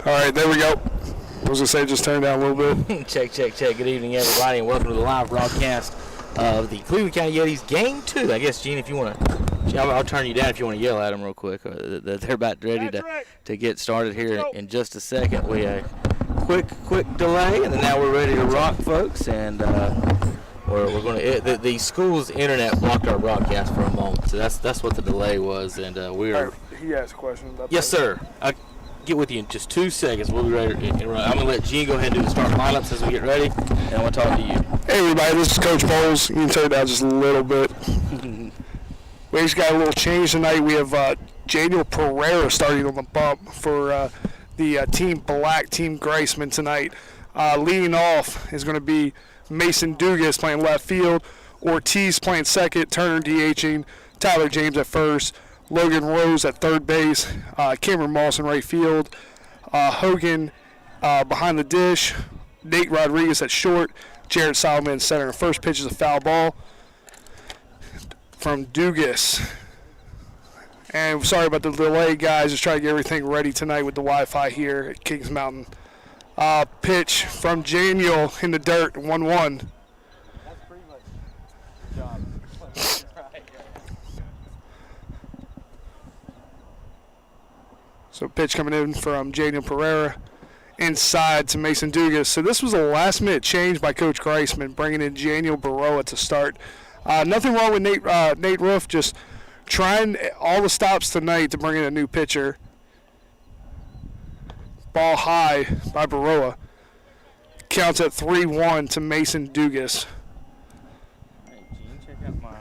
All right, there we go. I was going to say, just turn down a little bit. Check. Good evening, everybody, and welcome to the live broadcast of the Cleveland County Yetis Game 2. I guess, Gene, if you want to, I'll turn you down if you want to yell at them real quick. They're about ready to get started here in just a second. We quick delay, and then now we're ready to rock, folks. And we're going to. The school's internet blocked our broadcast for a moment, so that's what the delay was. And we are. He asked a question about Yes, sir. I'll get with you in just 2 seconds. We'll be ready. I'm going to let Gene go ahead and do the start lineups as we get ready, and I want to talk to you. Hey, everybody, this is Coach Bowles. You can turn it down just a little bit. We just got a little change tonight. We have Juliani Pereira starting on the bump for the Team Black, Team Graceman tonight. Leading off is going to be Mason Dugas playing left field, Ortiz playing second, Turner DHing, Tyler James at first, Logan Rose at third base, Cameron Moss in right field, Hogan behind the dish, Nate Rodriguez at short, Jared Solomon center. And first pitch is a foul ball from Dugas. And sorry about the delay, guys. Just trying to get everything ready tonight with the Wi-Fi here at Kings Mountain. Pitch from Janiel in the dirt, 1-1. That's pretty much your job. So pitch coming in from Juliani Pereira inside to Mason Dugas. So this was a last-minute change by Coach Greisman, bringing in Juliani Pereira to start. Nothing wrong with Nate Roof, just trying all the stops tonight to bring in a new pitcher. Ball high by Baroa. Counts at 3-1 to Mason Dugas. Hey, Gene, check out my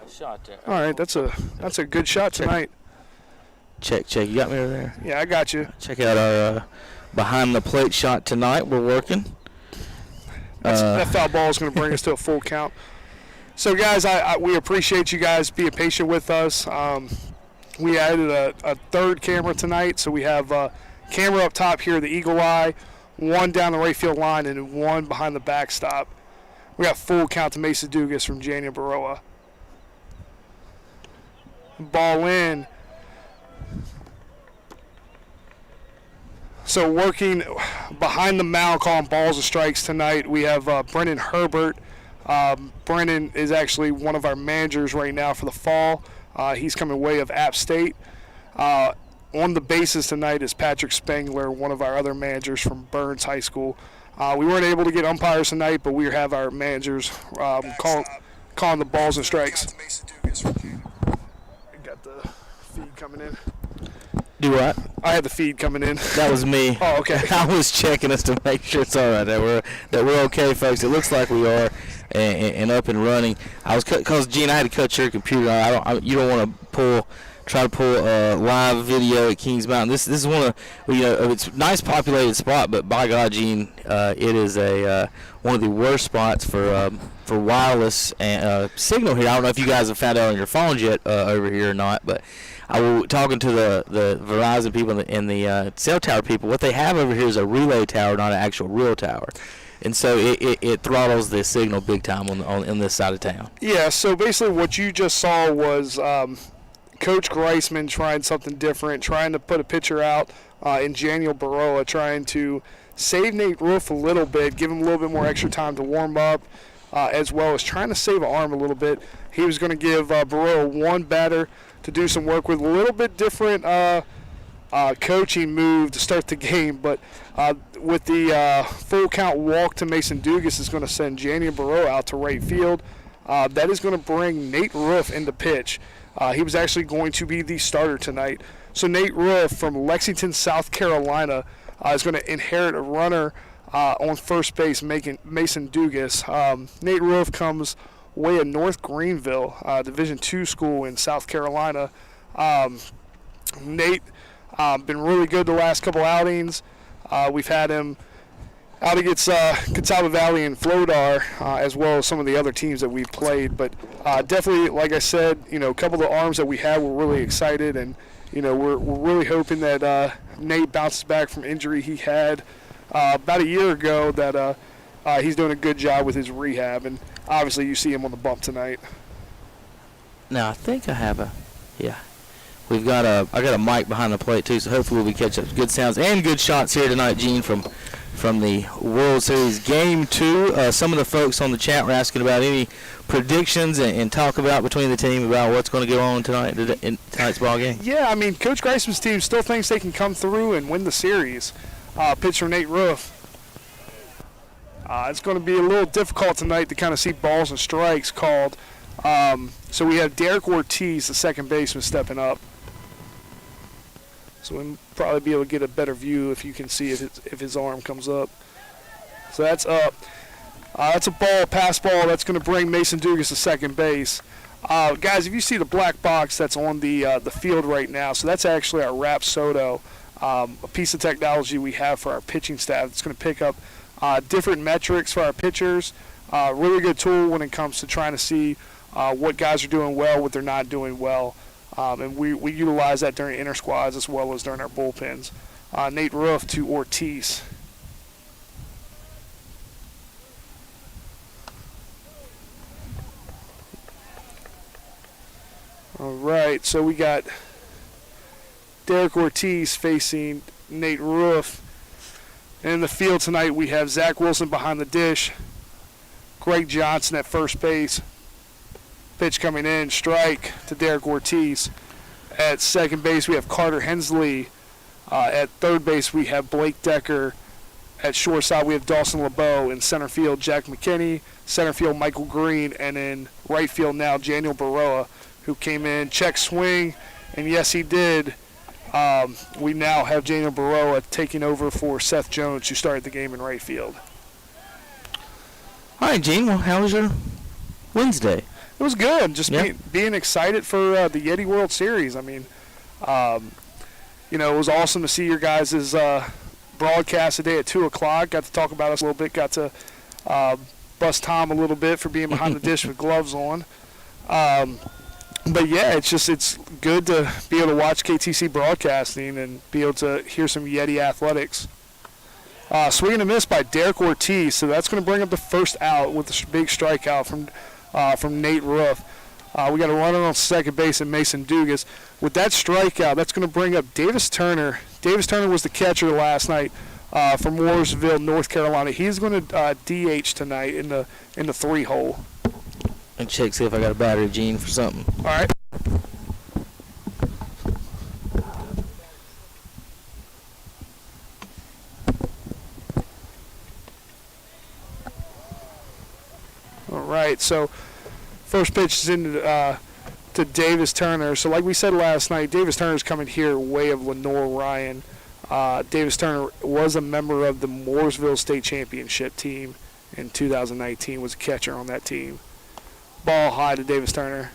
shot there. All right, that's a good shot tonight. Check. You got me over there? Yeah, I got you. Check out our behind the plate shot tonight. We're working. That foul ball is going to bring us to a full count. So, guys, we appreciate you guys being patient with us. We added a third camera tonight, so we have a camera up top here, the Eagle Eye, one down the right field line, and one behind the backstop. We got full count to Mason Dugas from Juliani Pereira. Ball in. So working behind the mound, calling balls and strikes tonight, we have Brennan Herbert. Brennan is actually one of our managers right now for the fall. He's coming way of App State. On the bases tonight is Patrick Spangler, one of our other managers from Burns High School. We weren't able to get umpires tonight, but we have our managers calling the balls and strikes. Got the feed coming in. Do what? I had the feed coming in. That was me. Oh, okay. I was checking us to make sure it's all right, that we're okay, folks. It looks like we are, and up and running. I was because Gene, I had to cut your computer. You don't want to try to pull a live video at Kings Mountain. This is one of it's a nice populated spot, but by God, Gene, it is one of the worst spots for wireless and signal here. I don't know if you guys have found out on your phones yet over here or not, but I was talking to the Verizon people and the cell tower people. What they have over here is a relay tower, not an actual real tower. And so it throttles the signal big time on this side of town. Yeah, so basically what you just saw was Coach Greisman trying something different, trying to put a pitcher out in Juliani Pereira, trying to save Nate Roof a little bit, give him a little bit more extra time to warm up, as well as trying to save an arm a little bit. He was going to give Pereira one batter to do some work with, a little bit different coaching move to start the game, but with the full count walk to Mason Dugas is going to send Juliani Pereira out to right field. That is going to bring Nate Roof into pitch. He was actually going to be the starter tonight. So Nate Roof from Lexington, South Carolina, is going to inherit a runner on first base, making Mason Dugas. Nate Roof comes way in North Greenville, Division II school in South Carolina. Nate been really good the last couple outings. We've had him out against Catawba Valley and Flodar, as well as some of the other teams that we've played. But definitely, like I said, a couple of the arms that we had, we're really excited, and we're really hoping that Nate bounces back from injury he had about a year ago. That he's doing a good job with his rehab, and obviously you see him on the bump tonight. Now I think I have I got a mic behind the plate too, so hopefully we'll be catching up good sounds and good shots here tonight, Gene, from the World Series Game 2. Some of the folks on the chat were asking about any predictions and talk about between the team about what's going to go on tonight in tonight's ball game. Yeah, I mean, Coach Greisman's team still thinks they can come through and win the series. Pitcher Nate Roof. It's going to be a little difficult tonight to kind of see balls and strikes called. So we have Derek Ortiz, the second baseman, stepping up. So we'll probably be able to get a better view if you can see if his arm comes up. So that's up. That's a ball, pass ball. That's going to bring Mason Dugas to second base. Guys, if you see the black box that's on the field right now, so that's actually our Rapsodo, a piece of technology we have for our pitching staff. It's going to pick up different metrics for our pitchers. Really good tool when it comes to trying to see what guys are doing well, what they're not doing well. And we utilize that during inter squads as well as during our bullpens. Nate Roof to Ortiz. All right, so we got Derek Ortiz facing Nate Roof. And in the field tonight, we have Zach Wilson behind the dish, Greg Johnson at first base. Pitch coming in, strike to Derek Ortiz. At second base, we have Carter Hensley. At third base, we have Blake Decker. At shortstop, we have Dawson LeBeau. In center field, Jack McKinney. Center field, Michael Green. And in right field now, Daniel Baroa, who came in, check swing, and yes, he did. We now have Daniel Baroa taking over for Seth Jones, who started the game in right field. All right, Gene. Well, how was your Wednesday? It was good. Just being excited for the Yeti World Series. I mean, it was awesome to see your guys' broadcast today at 2 o'clock. Got to talk about us a little bit. Got to bust Tom a little bit for being behind the dish with gloves on. But, yeah, it's good to be able to watch KTC broadcasting and be able to hear some Yeti athletics. Swing and a miss by Derek Ortiz, so that's going to bring up the first out with a big strikeout from Nate Roof. We got a runner on second base and Mason Dugas. With that strikeout, that's going to bring up Davis Turner. Davis Turner was the catcher last night from Mooresville, North Carolina. He's going to DH tonight in the 3-hole. And check, see if I got a battery, Gene, for something. All right. All right, so first pitch is into to Davis Turner. So like we said last night, Davis Turner's coming here way of Lenore Ryan. Davis Turner was a member of the Mooresville State Championship team in 2019, was a catcher on that team. Ball high to Davis Turner.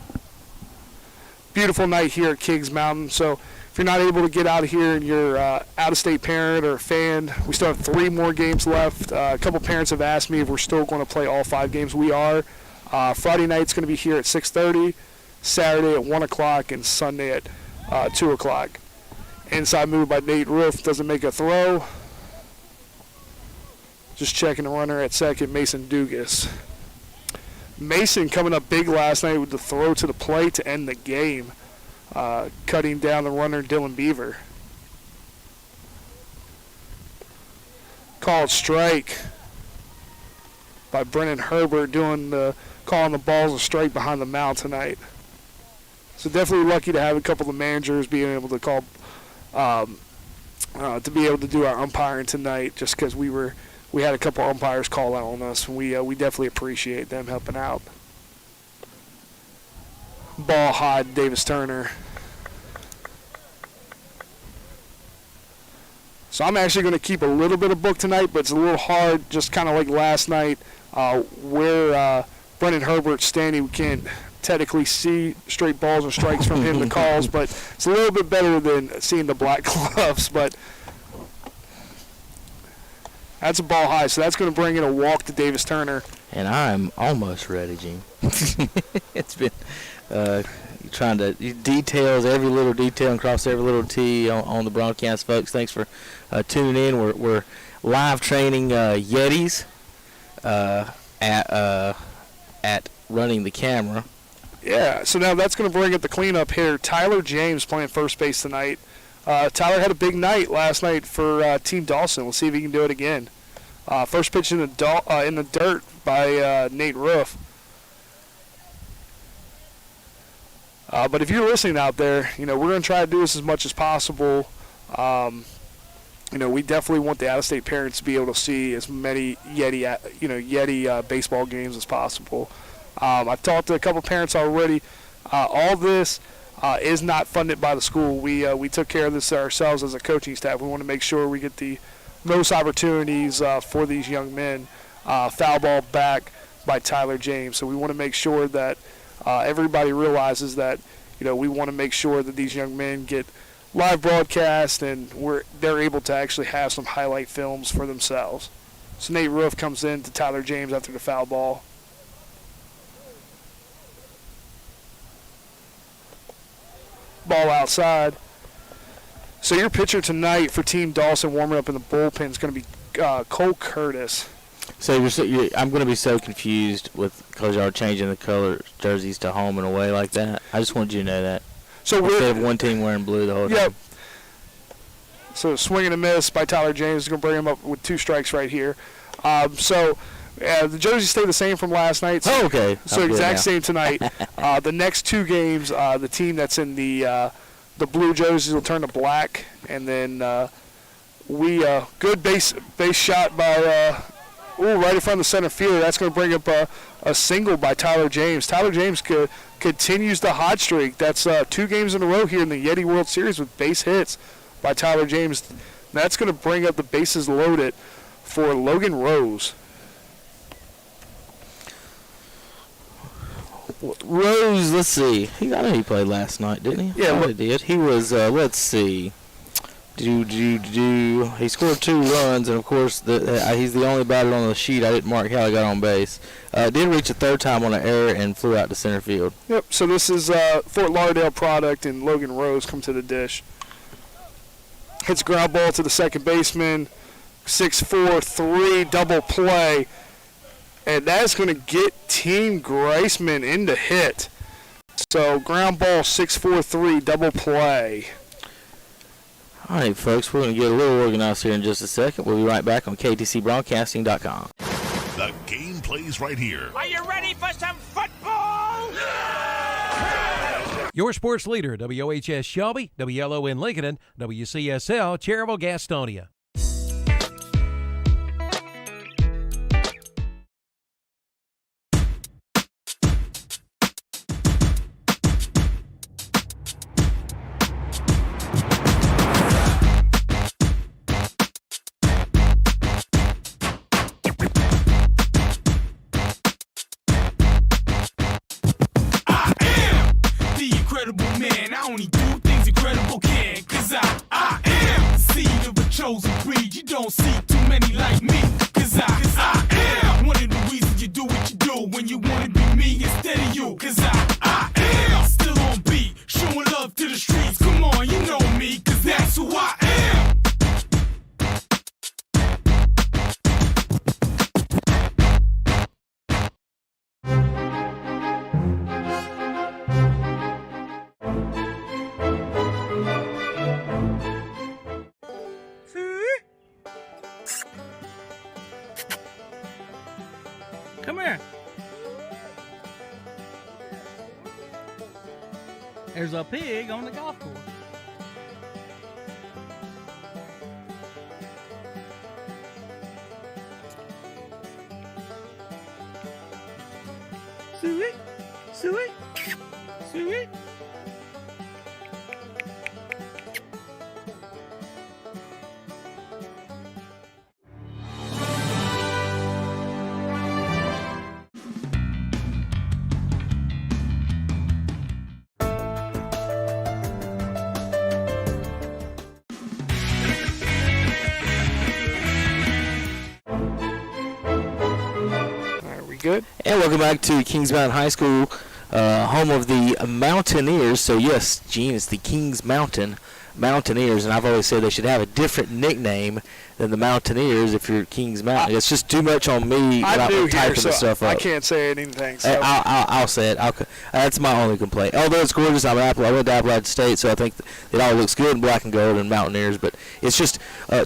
Beautiful night here at Kings Mountain. So if you're not able to get out of here and you're out-of-state parent or a fan, we still have 3 more games left. A couple parents have asked me if we're still going to play all 5 games. We are. Friday night's going to be here at 6:30, Saturday at 1 o'clock, and Sunday at 2 o'clock. Inside move by Nate Roof, doesn't make a throw. Just checking the runner at second, Mason Dugas. Mason coming up big last night with the throw to the plate to end the game, cutting down the runner Dylan Beaver. Called strike by Brennan Herbert, calling the balls a strike behind the mound tonight. So definitely lucky to have a couple of managers being able to call, to be able to do our umpiring tonight, just because we had a couple umpires call out on us, and we definitely appreciate them helping out. Ball high to Davis Turner. So I'm actually going to keep a little bit of book tonight, but it's a little hard, just kind of like last night, where Brennan Herbert's standing. We can't technically see straight balls and strikes from him, the calls, but it's a little bit better than seeing the black gloves. But that's a ball high, so that's going to bring in a walk to Davis Turner. And I'm almost ready, Gene. It's been trying to details every little detail and cross every little T on the broadcast, folks. Thanks for tuning in. We're live training Yetis at running the camera. Yeah, so now that's going to bring up the cleanup hitter, Tyler James, playing first base tonight. Tyler had a big night last night for Team Dawson. We'll see if he can do it again. First pitch in the dirt by Nate Roof. But if you're listening out there, we're going to try to do this as much as possible. We definitely want the out-of-state parents to be able to see as many Yeti baseball games as possible. I've talked to a couple parents already. All this is not funded by the school. We took care of this ourselves as a coaching staff. We want to make sure we get the most opportunities for these young men. Foul ball back by Tyler James. So we want to make sure that everybody realizes that we want to make sure that these young men get live broadcast and they're able to actually have some highlight films for themselves. So Nate Roof comes in to Tyler James after the foul ball. Ball outside. So your pitcher tonight for Team Dawson warming up in the bullpen is going to be Cole Curtis. So I'm going to be so confused because y'all are changing the color jerseys to home and away like that. I just wanted you to know that. So instead of one team wearing blue the whole time. Yep. So swing and a miss by Tyler James is going to bring him up with 2 strikes right here. The jerseys stay the same from last night. So, okay. So exact same tonight. The next 2 games, the team that's in the blue jerseys will turn to black, and then good base shot by right in front of the center fielder. That's going to bring up a single by Tyler James. Tyler James continues the hot streak. That's 2 games in a row here in the Yeti World Series with base hits by Tyler James. That's going to bring up the bases loaded for Logan Rose. Rose, let's see. I know he played last night, didn't he? Yeah, he did. He was. Let's see. He scored 2 runs, and of course he's the only batter on the sheet. I didn't mark how he got on base. Did reach a 3rd time on an error and flew out to center field. Yep. So this is Fort Lauderdale product, and Logan Rose come to the dish. Hits ground ball to the second baseman. 6-4-3 double play. And that's going to get Team Greisman in the hit. So ground ball 6-4-3 double play. All right, folks, we're going to get a little organized here in just a second. We'll be right back on KTCBroadcasting.com. The game plays right here. Are you ready for some football? Your sports leader, WOHS Shelby, WLON Lincoln, and WCSL Cherryville Gastonia. Only do things incredible can, 'cause I am the seed of a chosen breed. You don't see too many like me, 'cause I am one of the reasons you do what you do when you wanna be me instead of you, 'cause I am still on beat, showing love to the streets. Come on, you know me, 'cause that's who I am. Come here. There's a pig on the golf course. Suey, Suey, Suey. Good. And welcome back to Kings Mountain High School, home of the Mountaineers. So yes, Gene, it's the Kings Mountain Mountaineers, and I've always said they should have a different nickname than the Mountaineers if you're Kings Mountain. It's just too much on me I'm without new typing here, so the stuff up. I can't say anything. So. I'll say it. That's my only complaint. Although it's gorgeous, I went to Appalachian State, so I think it all looks good in black and gold and Mountaineers. But it's just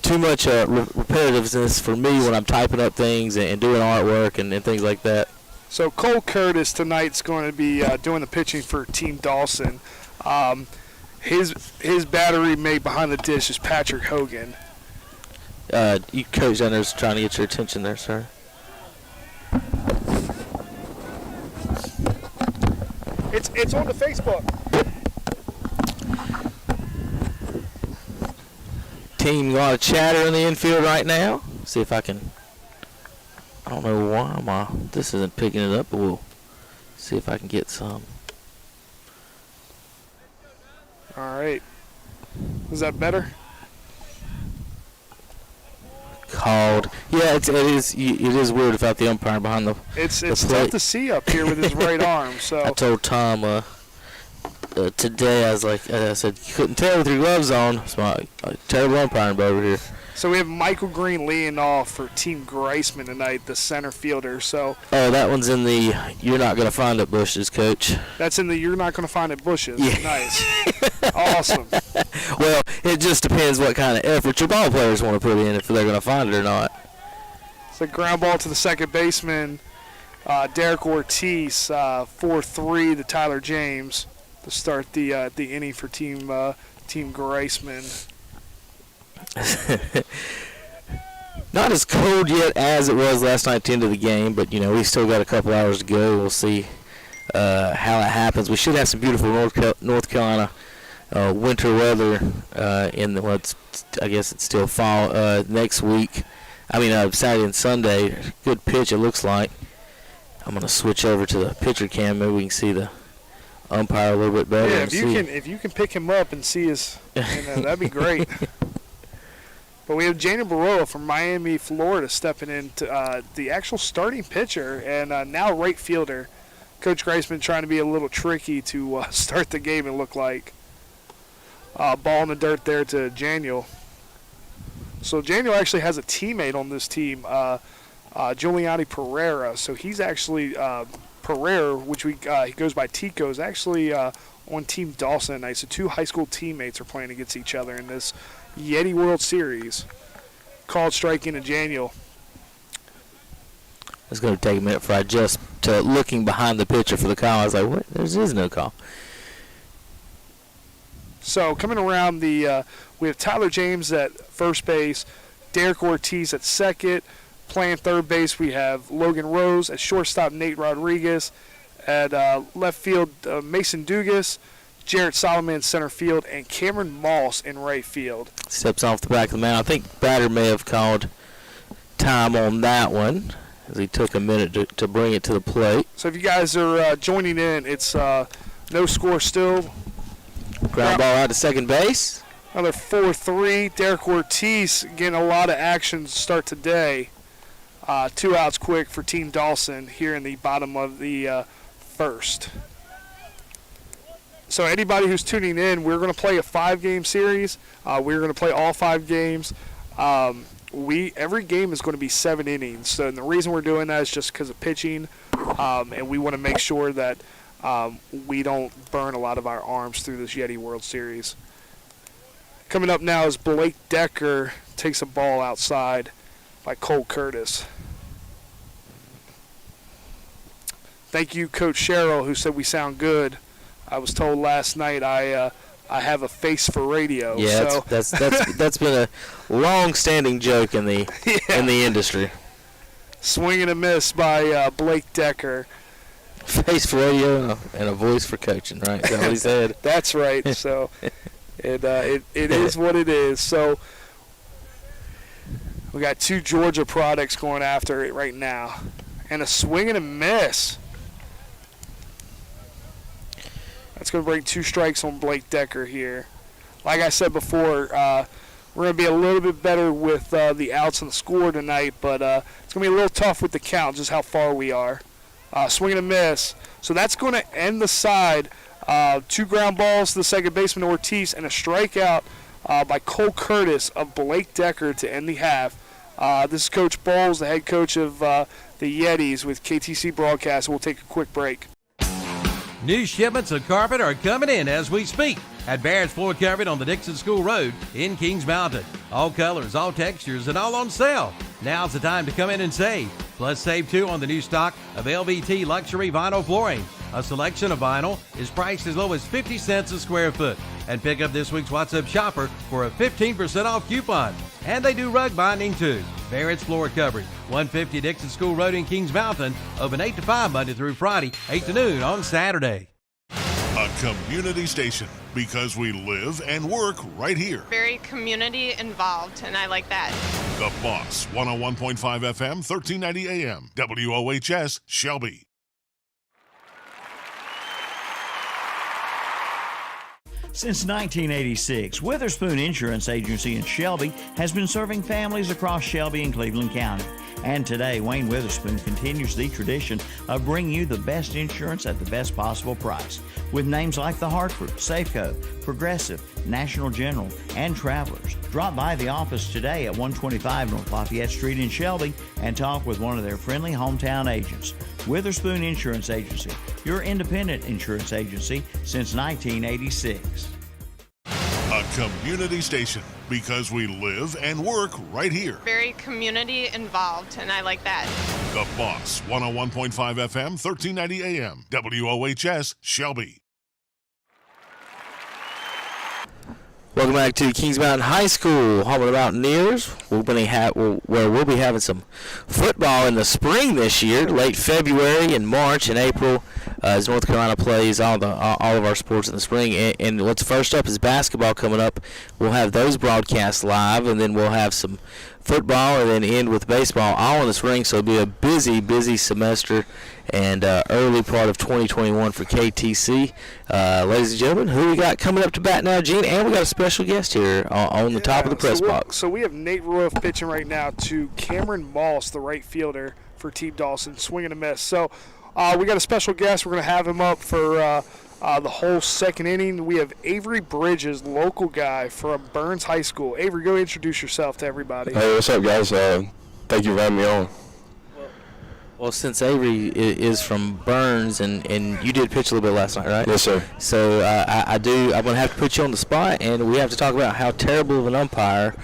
too much repetitiveness for me when I'm typing up things and doing artwork and things like that. So Cole Curtis tonight's going to be doing the pitching for Team Dawson. His battery mate behind the dish is Patrick Hogan. You coach down there's trying to get your attention there, sir. It's on the Facebook. Team got a chatter in the infield right now. See if I can. I don't know why this isn't picking it up, but we'll see if I can get some. All right. Is that better? Called. Yeah, it is weird without the umpire behind the. It's plate. tough to see up here with his right arm. So I told Tom today, I was like, I said, you couldn't tell with your gloves on. It's my terrible umpiring over here. So we have Michael Green leading off for Team Greisman tonight, the center fielder. So that one's in the you're not going to find it bushes, coach. That's in the you're not going to find it bushes. Yeah. Nice. Awesome. Well, it just depends what kind of effort your ball players want to put in, if they're going to find it or not. It's a ground ball to the second baseman, Derek Ortiz, 4-3 to Tyler James to start the inning for Team Greisman. Not as cold yet as it was last night at the end of the game, but we still got a couple hours to go. We'll see how it happens. We should have some beautiful North Carolina winter weather in the I guess it's still fall next week. Saturday and Sunday. Good pitch, it looks like. I'm gonna switch over to the pitcher cam. Maybe we can see the umpire a little bit better. Yeah, if you can pick him up and see his, that'd be great. But we have Jana Baroa from Miami, Florida, stepping into the actual starting pitcher and now right fielder. Coach Greisman trying to be a little tricky to start the game, it looked like. Ball in the dirt there to Janiel. So Janiel actually has a teammate on this team, Juliani Pereira. So he's actually, Pereira, which he goes by Tico, is actually on Team Dawson tonight. So two high school teammates are playing against each other in this Yeti World Series. Called strike into Janiel. It's going to take a minute for I adjust to looking behind the pitcher for the call. I was like, what? There is no call. So coming around we have Tyler James at first base, Derek Ortiz at second. Playing third base, we have Logan Rose. At shortstop, Nate Rodriguez. At left field, Mason Dugas. Jarrett Solomon in center field, and Cameron Moss in right field. Steps off the back of the mound. I think batter may have called time on that one, as he took a minute to bring it to the plate. So if you guys are joining in, it's no score still. Ground ball out to second base. Another 4-3. Derek Ortiz getting a lot of action to start today. 2 outs quick for Team Dawson here in the bottom of the first. So anybody who's tuning in, we're going to play a 5-game series. We're going to play all 5 games. Every game is going to be 7 innings. So and the reason we're doing that is just because of pitching, and we want to make sure that we don't burn a lot of our arms through this Yeti World Series. Coming up now is Blake Decker takes a ball outside by Cole Curtis. Thank you, Coach Sherrill, who said we sound good. I was told last night I have a face for radio. Yeah, so. that's been a long-standing joke in the industry. Swing and a miss by Blake Decker. Face for radio and a voice for coaching, right? Is that what he said? That's right. So it is what it is. So we got 2 Georgia products going after it right now, and a swing and a miss. That's going to bring 2 strikes on Blake Decker here. Like I said before, we're going to be a little bit better with the outs and the score tonight, but it's going to be a little tough with the count, just how far we are. Swing and a miss. So that's going to end the side 2 ground balls to the second baseman Ortiz, and a strikeout by Cole Curtis of Blake Decker to end the half. This is Coach Bowles, the head coach of the Yetis with KTC Broadcast. We'll take a quick break. New shipments of carpet are coming in as we speak at Barrett's Floor Carpet on the Dixon School Road in Kings Mountain. All colors, all textures, and all on sale. Now's the time to come in and save. Plus, save too on the new stock of LVT luxury vinyl flooring. A selection of vinyl is priced as low as 50 cents a square foot. And pick up this week's What's Up Shopper for a 15% off coupon. And they do rug binding too. Barrett's Floor Coverage, 150 Dixon School Road in Kings Mountain. Open 8 to 5 Monday through Friday, 8 to noon on Saturday. A community station because we live and work right here. Very community involved, and I like that. The Boss, 101.5 FM, 1390 AM, WOHS, Shelby. Since 1986, Witherspoon Insurance Agency in Shelby has been serving families across Shelby and Cleveland County. And today, Wayne Witherspoon continues the tradition of bringing you the best insurance at the best possible price. With names like The Hartford, Safeco, Progressive, National General, and Travelers. Drop by the office today at 125 North Lafayette Street in Shelby and talk with one of their friendly hometown agents. Witherspoon Insurance Agency, your independent insurance agency since 1986. A community station because we live and work right here. Very community involved, and I like that. The Boss, 101.5 FM, 1390 AM, WOHS, Shelby. Welcome back to Kings Mountain High School, home of the Mountaineers. We'll be having some football in the spring this year, late February and March and April, as North Carolina plays all of our sports in the spring. And what's first up is basketball coming up. We'll have those broadcast live, and then we'll have some football, and then end with baseball all in the spring. So it'll be a busy semester and early part of 2021 for KTC. Ladies and gentlemen, who we got coming up to bat now, Gene? And we got a special guest here on the top of the press box. So we have Nate Roof pitching right now to Cameron Moss, the right fielder for Team Dawson, swing and a miss. So we got a special guest. We're going to have him up for the whole second inning. We have Avery Bridges, local guy from Burns High School. Avery, go introduce yourself to everybody. Hey, what's up, guys? Thank you for having me on. Well, since Avery is from Burns, and you did pitch a little bit last night, right? Yes, sir. So I'm going to have to put you on the spot, and we have to talk about how terrible of an umpire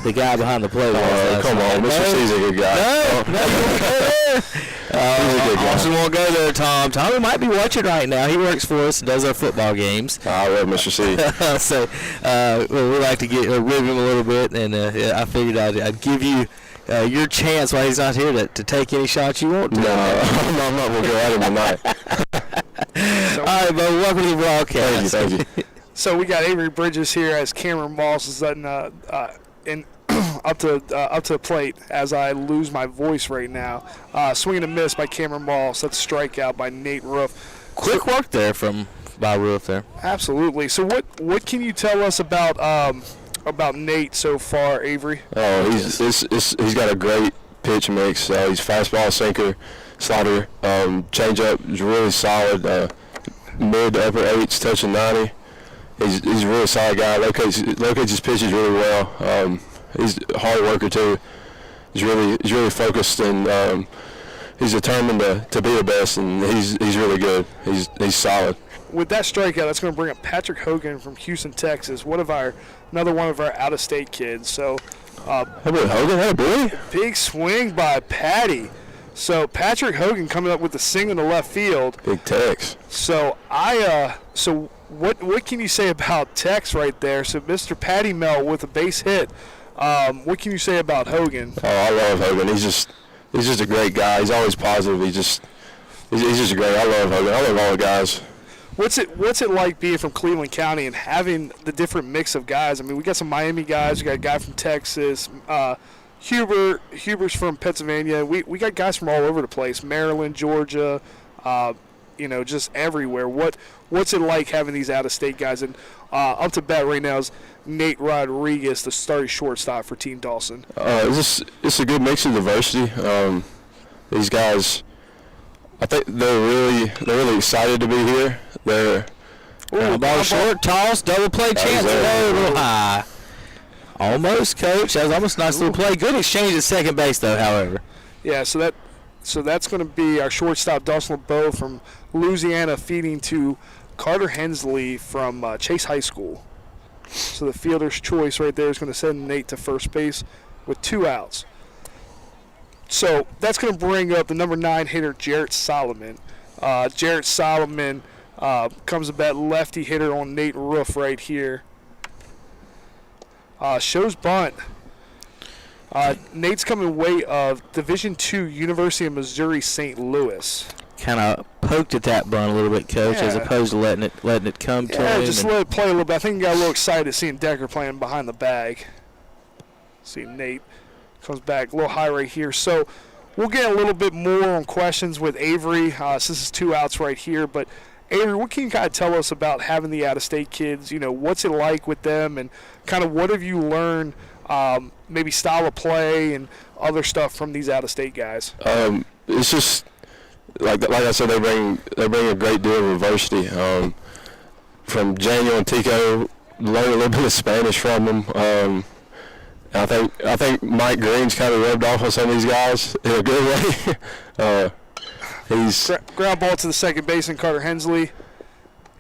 the guy behind the plate was. Come on, Mr. C's a good guy. He's a good guy. Austin won't go there, Tom. Tommy might be watching right now. He works for us and does our football games. I love Mr. C. So we like to rib him a little bit, and I figured I'd give you your chance while he's not here to take any shots you want to. No, I'm not going to go at him tonight. So, all right, but welcome to the broadcast. Thank you. So we got Avery Bridges here as Cameron Moss is up to the plate as I lose my voice right now. Swing and a miss by Cameron Moss. That's a strikeout by Nate Roof. Quick work there by Roof there. Absolutely. So what can you tell us about Nate so far, Avery? Oh, he's got a great pitch mix. He's fastball, sinker, slider, changeup is really solid. Mid to upper eights, touching 90. He's a really solid guy. Locates his pitches really well. He's a hard worker too. He's really focused, and he's determined to be the best, and he's really good. He's solid. With that strikeout, that's going to bring up Patrick Hogan from Houston, Texas, another one of our out-of-state kids. So, Hey, Hogan, hey, boy. Big swing by Patty. So Patrick Hogan coming up with the single to left field. Big Tex. So what can you say about Tex right there? So Mr. Patty Mel with a base hit. What can you say about Hogan? Oh, I love Hogan. He's just a great guy. He's always positive. He's just a great. I love Hogan. I love all the guys. What's it like being from Cleveland County and having the different mix of guys? I mean, we got some Miami guys. We got a guy from Texas. Huber's from Pennsylvania. We got guys from all over the place. Maryland, Georgia, just everywhere. What's it like having these out-of-state guys? And up to bat right now is Nate Rodriguez, the starting shortstop for Team Dawson. It's a good mix of diversity. These guys, I think they're really excited to be here. Ball short, toss, double play chance. A little high. Almost, coach. That was almost a nice little play. Good exchange at second base, though, however. Yeah, so that's going to be our shortstop, Dawson LeBeau from Louisiana, feeding to Carter Hensley from Chase High School. So the fielder's choice right there is going to send Nate to first base with 2 outs. So that's going to bring up the number 9 hitter, Jarrett Solomon. Jarrett Solomon comes up at lefty hitter on Nate Roof right here. Shows bunt. Nate's coming way of Division II, University of Missouri St. Louis. Kind of poked at that bunt a little bit, coach, as opposed to letting it come to him. Yeah, just let it play a little bit. I think he got a little excited seeing Decker playing behind the bag. See Nate comes back a little high right here. So we'll get a little bit more on questions with Avery. This is 2 outs right here. But, Avery, what can you kind of tell us about having the out-of-state kids? You know, what's it like with them, and kind of what have you learned, maybe style of play and other stuff from these out-of-state guys? It's just like I said, they bring a great deal of diversity. From Daniel and Tico, learn a little bit of Spanish from them. I think Mike Green's kind of rubbed off on some of these guys in a good way. He's ground ball to the second baseman, Carter Hensley.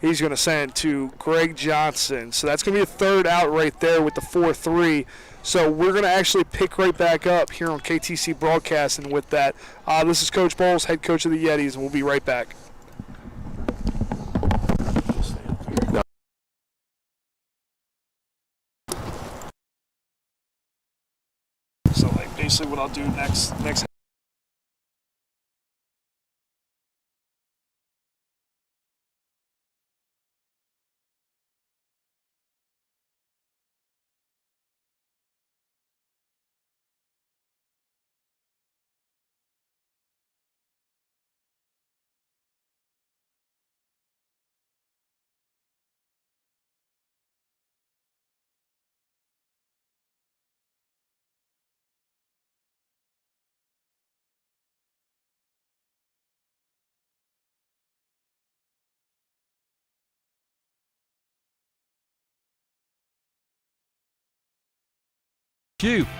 He's going to send it to Greg Johnson. So that's going to be a 3rd out right there with the 4-3. So we're going to actually pick right back up here on KTC Broadcasting with that. This is Coach Bowles, head coach of the Yetis, and we'll be right back. So, like, basically what I'll do next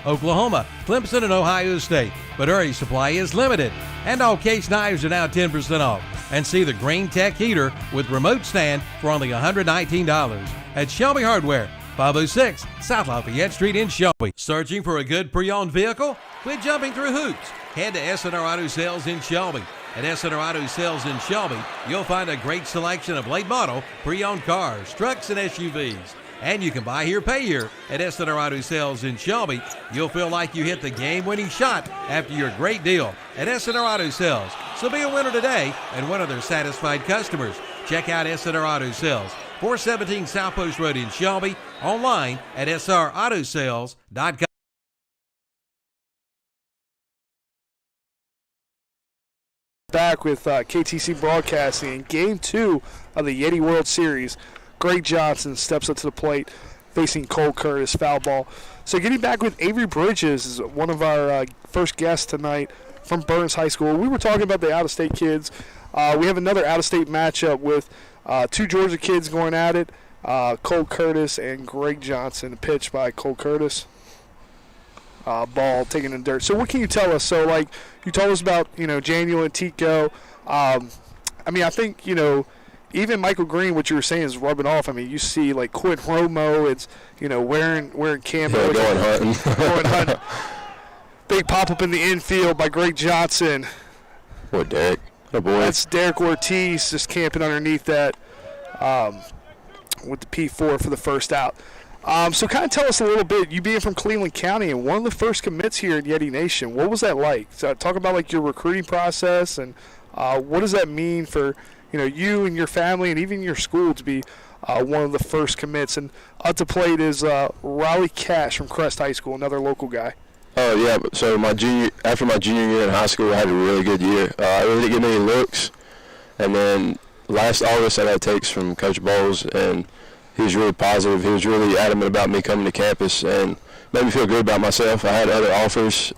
Oklahoma, Clemson, and Ohio State. But Early supply is limited, and all case knives are now 10% off. And see the Green Tech heater with remote stand for only $119 at Shelby Hardware, 506 South Lafayette Street in Shelby. Searching for a good pre-owned vehicle? Quit jumping through hoops. Head to SNR Auto Sales in Shelby. At SNR Auto Sales in Shelby, you'll find a great selection of late model pre-owned cars, trucks, and SUVs. And you can buy here, pay here at SNR Auto Sales in Shelby. You'll feel like you hit the game-winning shot after your great deal at SNR Auto Sales. So be a winner today and one of their satisfied customers. Check out SNR Auto Sales, 417 South Post Road in Shelby, online at srautosales.com. Back with KTC Broadcasting in Game 2 of the Yeti World Series. Greg Johnson steps up to the plate facing Cole Curtis, foul ball. So getting back with Avery Bridges is one of our first guests tonight from Burns High School. We were talking about the out-of-state kids. We have another out-of-state matchup with 2 Georgia kids going at it, Cole Curtis and Greg Johnson. Pitch by Cole Curtis. Ball taken in dirt. So what can you tell us? So, like, you told us about, Daniel and Tico. I think, even Michael Green, what you were saying is rubbing off. I mean, you see, like, Quinn Romo, it's, wearing camo. Going hunting. Big pop-up in the infield by Greg Johnson. Boy, Derek. Oh, boy. That's Derek Ortiz just camping underneath that with the P4 for the first out. So kind of tell us a little bit, you being from Cleveland County and one of the first commits here in Yeti Nation, what was that like? So talk about, like, your recruiting process and what does that mean for, you and your family and even your school to be one of the first commits. And up to plate is Riley Cash from Crest High School, another local guy. Oh, yeah. So after my junior year in high school, I had a really good year. I really didn't get many looks. And then last August, I got takes from Coach Bowles, and he was really positive. He was really adamant about me coming to campus and made me feel good about myself. I had other offers,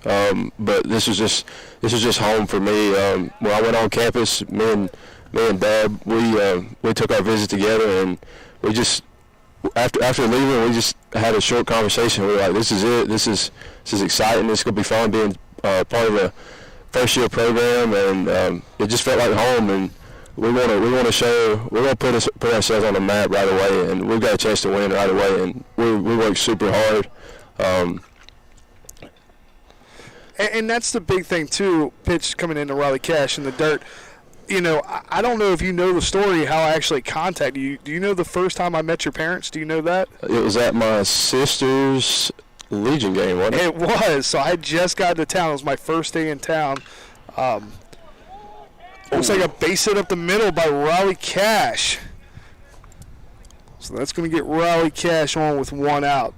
but this was just home for me. When I went on campus, me me and Dub, we took our visit together, and we just after leaving, we just had a short conversation. We were like, this is it. This is exciting. This is gonna be fun being part of a first year program, and it just felt like home. And we want to put ourselves on the map right away, and we've got a chance to win right away. And we work super hard. And that's the big thing too. Pitch coming into Riley Cash in the dirt. You know, I don't know if you know the story how I actually contacted you. Do you know the first time I met your parents? Do you know that? It was at my sister's Legion game, wasn't it? It was. So I just got to town. It was my first day in town. Looks like a base hit up the middle by Riley Cash. So that's going to get Riley Cash on with one out.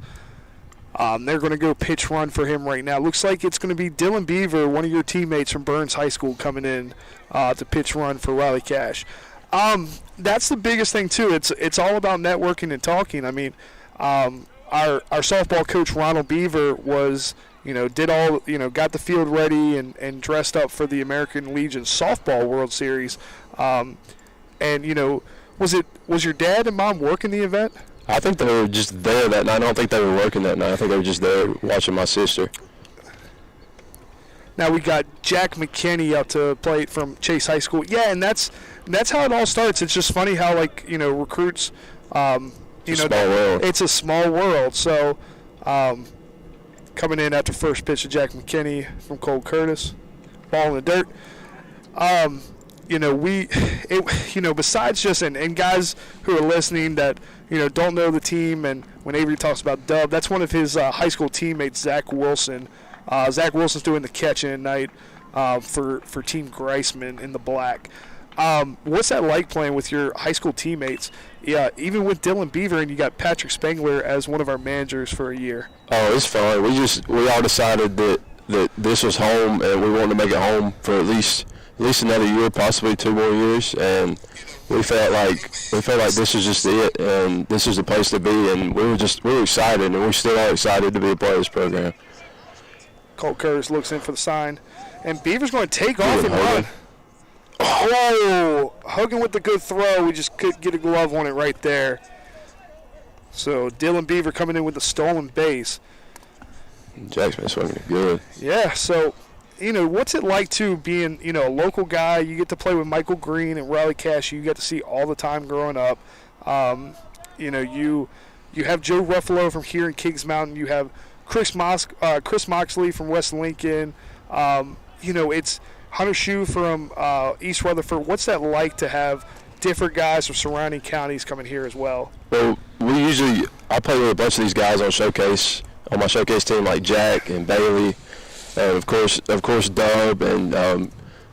They're going to go pitch run for him right now. Looks like it's going to be Dylan Beaver, one of your teammates from Burns High School, coming in to pitch run for Riley Cash. That's the biggest thing too. It's all about networking and talking. I mean, our softball coach Ronald Beaver was, got the field ready and dressed up for the American Legion Softball World Series. Was your dad and mom working the event? I think they were just there that night. I don't think they were working that night. I think they were just there watching my sister. Now we got Jack McKinney up to plate from Chase High School. Yeah, and that's how it all starts. It's just funny how recruits. Small world. It's a small world. So coming in after first pitch of Jack McKinney from Cole Curtis, ball in the dirt. Besides just and guys who are listening that don't know the team, and when Avery talks about Dub, that's one of his high school teammates, Zach Wilson. Zach Wilson's doing the catching tonight for Team Greisman in the black. What's that like playing with your high school teammates? Yeah, even with Dylan Beaver, and you got Patrick Spengler as one of our managers for a year. Oh, it's fun. We all decided that this was home, and we wanted to make it home for at least another year, possibly 2 more years, and we felt like this was just it, and this was the place to be, and we were excited, and we still are excited to be a part of this program. Colt Curtis looks in for the sign, and Beaver's going to take off and run. Oh, Hogan with the good throw. We just couldn't get a glove on it right there. So Dylan Beaver coming in with the stolen base. Jack's swinging good. Yeah, so what's it like to being, a local guy? You get to play with Michael Green and Riley Cash. You get to see all the time growing up. You have Joe Ruffalo from here in Kings Mountain. You have Chris Moxley from West Lincoln. It's Hunter Shue from East Rutherford. What's that like to have different guys from surrounding counties coming here as well? Well, I play with a bunch of these guys on my showcase team, like Jack and Bailey. And of course, Dub and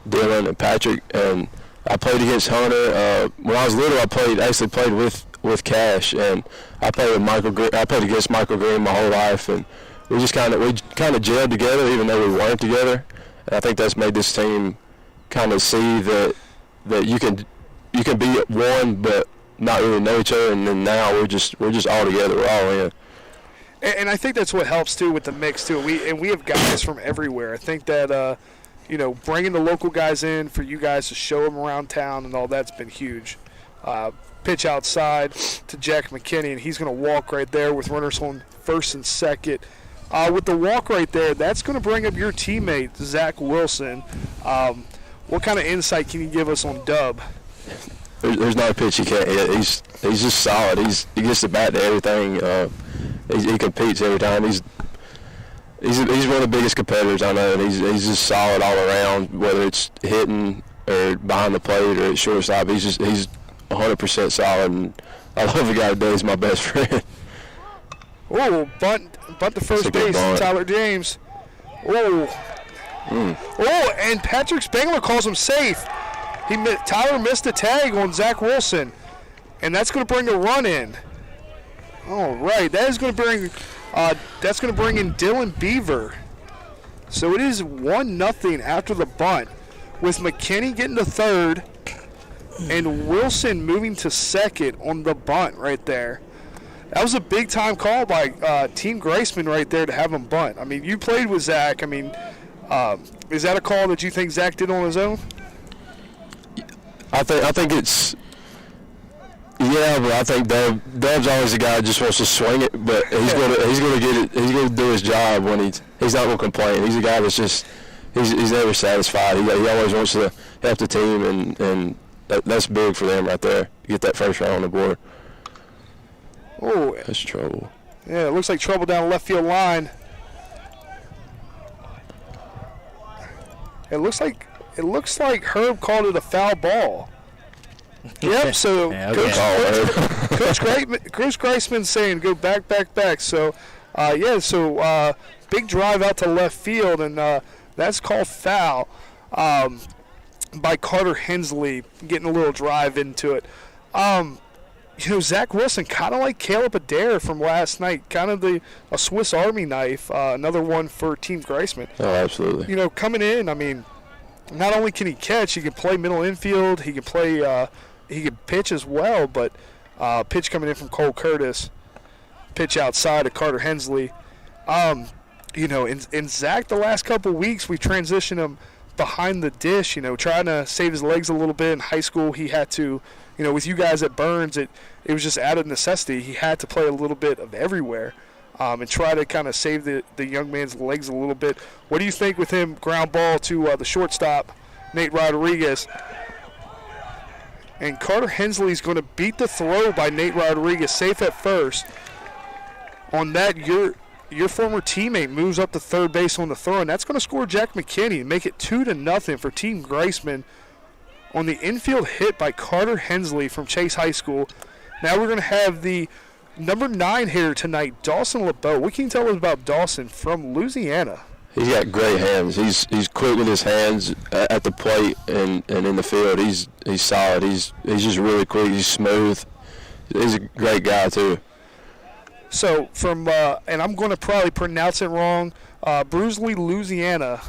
Dylan and Patrick. And I played against Hunter. When I was little, I actually played with Cash, and I played against Michael Green my whole life, and we kind of gelled together, even though we weren't together. And I think that's made this team kind of see that you can be one, but not really know each other. And then now we're just all together. We're all in. And I think that's what helps too with the mix too. We have guys from everywhere. I think that bringing the local guys in for you guys to show them around town and all that's been huge. Pitch outside to Jack McKinney, and he's going to walk right there with runners on first and second. With the walk right there, that's going to bring up your teammate Zach Wilson. What kind of insight can you give us on Dub? There's not a pitch he can't hit. He's just solid. He gets the bat to everything. He competes every time. He's one of the biggest competitors I know, and he's just solid all around. Whether it's hitting or behind the plate or at shortstop, he's 100% solid. And I love the guy today. He's my best friend. Oh, bunt to first base, Tyler James. Oh, and Patrick Spengler calls him safe. Tyler missed a tag on Zach Wilson, and that's going to bring a run in. All right, that's going to bring in Dylan Beaver. So it is 1-0 after the bunt, with McKinney getting to third and Wilson moving to second on the bunt right there. That was a big time call by Team Greisman right there to have him bunt. I mean, you played with Zach. I mean, is that a call that you think Zach did on his own? I think it's. Yeah, but I think Dub's always the guy that just wants to swing it, but he's gonna get it. He's gonna do his job when he's not gonna complain. He's a guy that's just he's never satisfied. He always wants to help the team, and that's big for them right there. Get that first round on the board. Oh, that's trouble. Yeah, it looks like trouble down the left field line. It looks like Herb called it a foul ball. Yep, so Coach Greisman's saying go back. So, big drive out to left field, and that's called foul by Carter Hensley, getting a little drive into it. Zach Wilson, kind of like Caleb Adair from last night, kind of a Swiss Army knife, another one for Team Greisman. Oh, absolutely. Coming in, I mean, not only can he catch, he can play middle infield, he can play. He can pitch as well, but pitch coming in from Cole Curtis, pitch outside to Carter Hensley. In Zach, the last couple of weeks, we transitioned him behind the dish, trying to save his legs a little bit. In high school, he had to, with you guys at Burns, it was just out of necessity. He had to play a little bit of everywhere and try to kind of save the young man's legs a little bit. What do you think with him ground ball to the shortstop, Nate Rodriguez? And Carter Hensley's going to beat the throw by Nate Rodriguez, safe at first. On that, your former teammate moves up to third base on the throw, and that's going to score Jack McKinney and make it 2-0 for Team Greisman on the infield hit by Carter Hensley from Chase High School. Now we're going to have the number 9 hitter tonight, Dawson LeBeau. What can you tell us about Dawson from Louisiana? He's got great hands. He's quick with his hands at the plate and in the field. He's solid. He's just really quick. He's smooth. He's a great guy too. So from and I'm going to probably pronounce it wrong, Bruisley, Louisiana.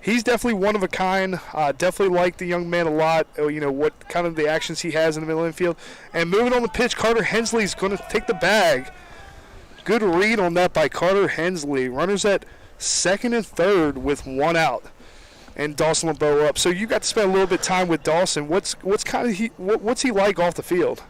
He's definitely one of a kind. Definitely like the young man a lot. What kind of the actions he has in the middle infield. And moving on the pitch, Carter Hensley's going to take the bag. Good read on that by Carter Hensley. Runners at second and third with one out, and Dawson LeBeau up. So you got to spend a little bit of time with Dawson. What's he like off the field?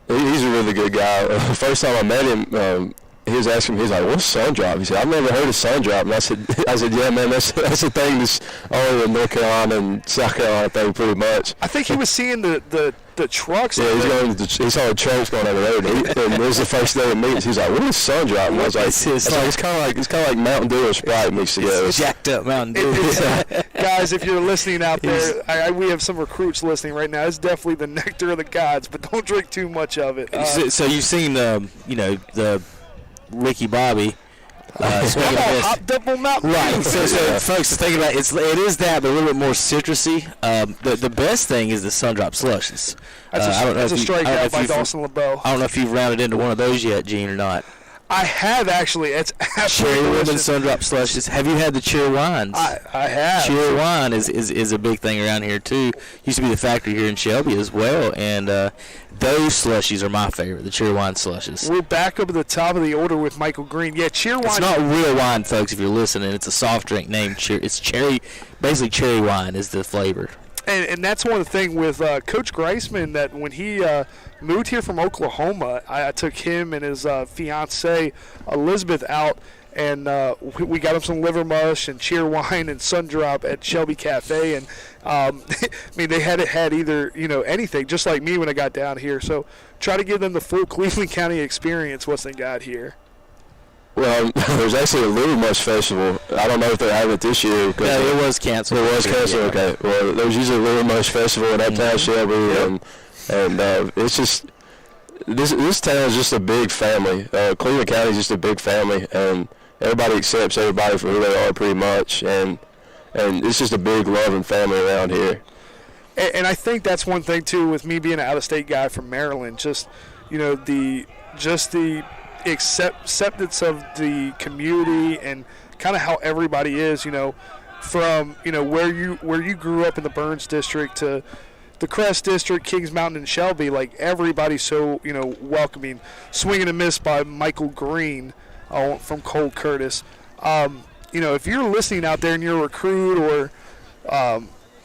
He's a really good guy. First time I met him, he was asking me, he's like, "What's sun drop?" He said, "I've never heard of sun drop." And I said, "Yeah, man, that's the thing that's only in North Carolina and South Carolina thing pretty much." I think he was seeing the trucks. Yeah, he saw the trucks going down the road, and it was the first day of meetings. He's like, "What is sun drop?" And I was like, "It's kind of like Mountain Dew and Sprite mixed together." It's jacked up Mountain Dew. Guys, if you're listening out there, we have some recruits listening right now. It's definitely the nectar of the gods, but don't drink too much of it. So you've seen the Ricky Bobby. Hopped up on Mountain Dew. Right. So folks, think about it. It is that, but a little bit more citrusy. The best thing is the Sundrop Slushes. That's a strikeout by Dawson LeBeau. I don't know if you've rounded into one of those yet, Gene, or not. I have actually. It's Cherry Ribbon Sundrop Slushes. Have you had the Cherry Wines? I have. Cherry Wine is a big thing around here too. Used to be the factory here in Shelby as well, and those slushies are my favorite. The Cherry Wine slushes. We're back up at the top of the order with Michael Green. Yeah, Cherry Wine. It's not real wine, folks. If you're listening, it's a soft drink named Cherry. It's cherry. Basically, cherry wine is the flavor. And that's one of the things with Coach Greisman, that when he moved here from Oklahoma, I took him and his fiancée Elizabeth out, and we got him some liver mush and cheer wine and Sundrop at Shelby Cafe, and I mean, they hadn't had either anything, just like me when I got down here. So try to give them the full Cleveland County experience once they got here. Well, there's actually a Liver Mush Festival. I don't know if they have it this year. Yeah, it was canceled. It was canceled, okay. Well, there's usually a Liver Mush Festival in uptown Shelby, and it's just this town is just a big family. Cleveland County is just a big family, and everybody accepts everybody for who they are pretty much, and it's just a big loving family around here. And I think that's one thing too with me being an out-of-state guy from Maryland. Just the acceptance of the community and kind of how everybody is, from where you grew up in the Burns district to the Crest district, Kings Mountain, and Shelby. Like, everybody's so welcoming. Swing and a miss by Michael Green from Cole Curtis. If you're listening out there and you're a recruit or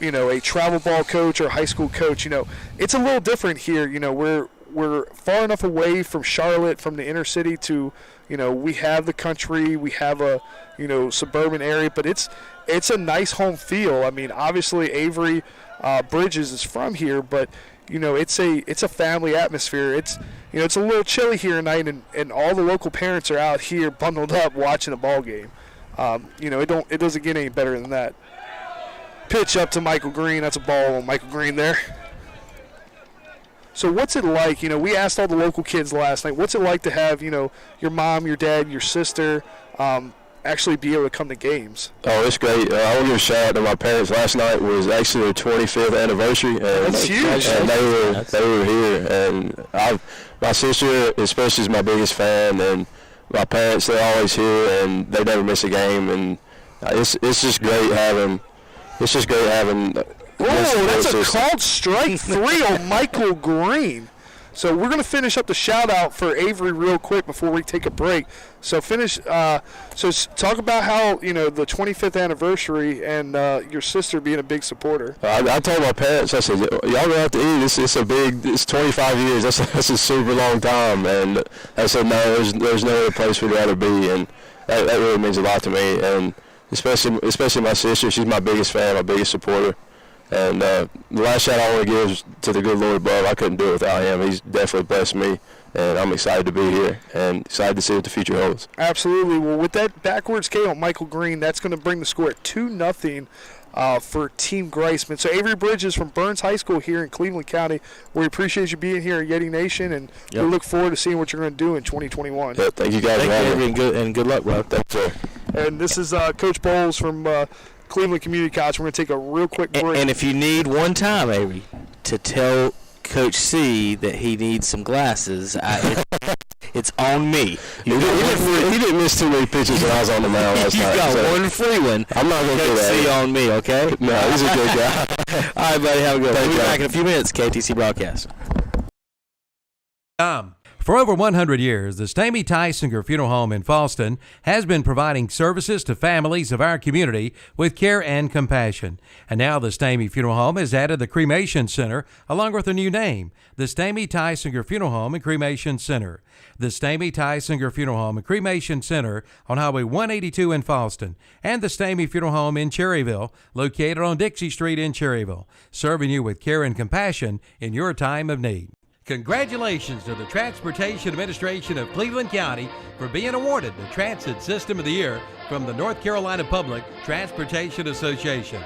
a travel ball coach or high school coach, it's a little different here. We're far enough away from Charlotte, from the inner city to, we have the country, we have a, suburban area, but it's a nice home feel. I mean, obviously Avery Bridges is from here, but it's a family atmosphere. It's it's a little chilly here tonight, and all the local parents are out here bundled up watching a ball game. It doesn't get any better than that. Pitch up to Michael Green. That's a ball on Michael Green there. So what's it like? We asked all the local kids last night. What's it like to have your mom, your dad, your sister actually be able to come to games? Oh, it's great. I want to give a shout out to my parents. Last night was actually their 25th anniversary. And that's huge. And they were here. And my sister especially is my biggest fan. And my parents, they're always here, and they never miss a game. And it's just great having. It's just great having. Oh, that's a called strike 3 on Michael Green. So we're going to finish up the shout-out for Avery real quick before we take a break. So talk about how, the 25th anniversary and your sister being a big supporter. I told my parents, I said, y'all going to have to eat. It's 25 years. That's a super long time. And I said, no, there's no other place we'd rather be. And that really means a lot to me. And especially my sister, she's my biggest fan, my biggest supporter. And the last shout I want to give is to the good Lord above. I couldn't do it without him. He's definitely blessed me, and I'm excited to be here and excited to see what the future holds. Absolutely. Well, with that backwards K on Michael Green, that's going to bring the score at 2-0 for Team Greisman. So Avery Bridges from Burns High School here in Cleveland County. We appreciate you being here at Yeti Nation, and we look forward to seeing what you're going to do in 2021. Yeah, thank you guys. Thank you, and good luck, bro. Thanks, sir. And this is Coach Bowles from Cleveland Community College. We're going to take a real quick break. And if you need one time, Avery, to tell Coach C that he needs some glasses, it's on me. He didn't miss too many pitches when I was on the mound last night. He's got one free one. I'm not going to do that. Coach C on me, okay? No, he's a good guy. All right, buddy, have a good one. We'll be back in a few minutes, KTC Broadcast. For over 100 years, the Stamey Tysinger Funeral Home in Falston has been providing services to families of our community with care and compassion. And now the Stamey Funeral Home has added the Cremation Center along with a new name, the Stamey Tysinger Funeral Home and Cremation Center. The Stamey Tysinger Funeral Home and Cremation Center on Highway 182 in Falston, and the Stamey Funeral Home in Cherryville, located on Dixie Street in Cherryville, serving you with care and compassion in your time of need. Congratulations to the Transportation Administration of Cleveland County for being awarded the Transit System of the Year from the North Carolina Public Transportation Association.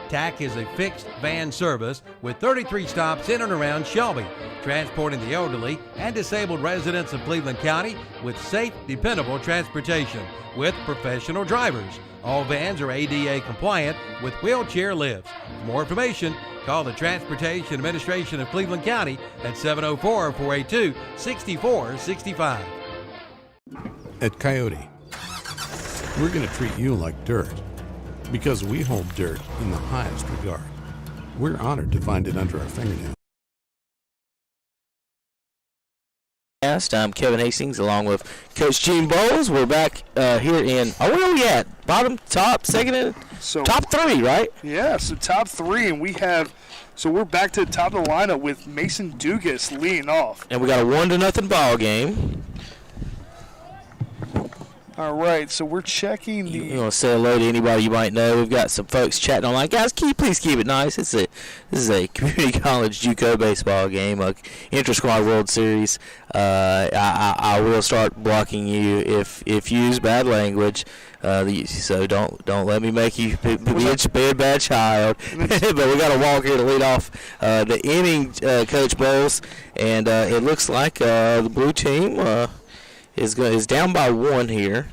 TAC is a fixed van service with 33 stops in and around Shelby, transporting the elderly and disabled residents of Cleveland County with safe, dependable transportation with professional drivers. All vans are ADA compliant with wheelchair lifts. For more information, call the Transportation Administration of Cleveland County at 704-482-6465. At Coyote, we're going to treat you like dirt because we hold dirt in the highest regard. We're honored to find it under our fingernails. I'm Kevin Hastings along with Coach Gene Bowles. We're back here in, where are we at? Bottom, top, second, top 3, right? Yeah, so top 3, and we're back to the top of the lineup with Mason Dugas leading off. And we got a 1-0 ball game. All right, so we're checking the... You want to say hello to anybody you might know? We've got some folks chatting online. Guys, please keep it nice. This is a community college JuCo baseball game, a inter-squad World Series. I will start blocking you if you use bad language. So don't let me make you be a bad child. But we got a walk here to lead off the inning, Coach Bowles, and it looks like the blue team is down by 1 here.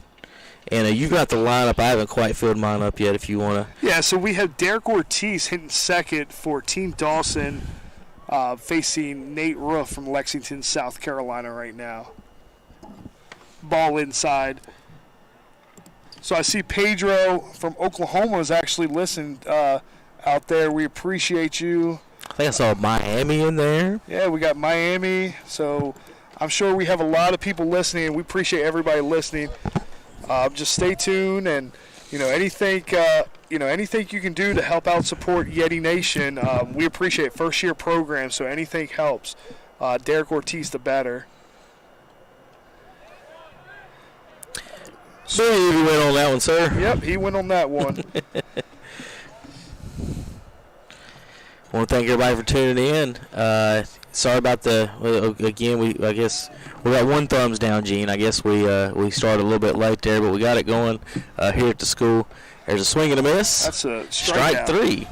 And you've got the lineup. I haven't quite filled mine up yet if you want to. Yeah, so we have Derek Ortiz hitting second for Team Dawson, facing Nate Roof from Lexington, South Carolina right now. Ball inside. So I see Pedro from Oklahoma is actually listening out there. We appreciate you. I think I saw Miami in there. Yeah, we got Miami. So I'm sure we have a lot of people listening. We appreciate everybody listening. Just stay tuned, and anything anything you can do to help out support Yeti Nation, we appreciate it. First-year program, so anything helps. Derek Ortiz, the batter. So you went on that one, sir. Yep, he went on that one. I want to thank everybody for tuning in. Sorry about again, I guess we got one thumbs down, Gene. I guess we started a little bit late there, but we got it going here at the school. There's a swing and a miss. That's a strike 3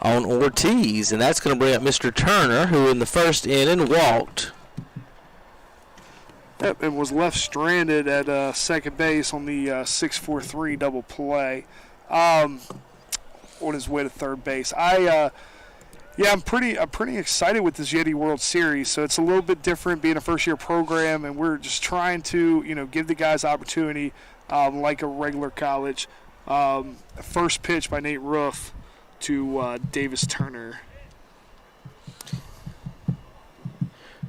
on Ortiz, and that's going to bring up Mr. Turner, who in the first inning walked. Yep, and was left stranded at second base on the 6-4-3 double play. On his way to third base. I'm pretty excited with this Yeti World Series. So it's a little bit different being a first-year program, and we're just trying to give the guys opportunity like a regular college. First pitch by Nate Roof to Davis Turner.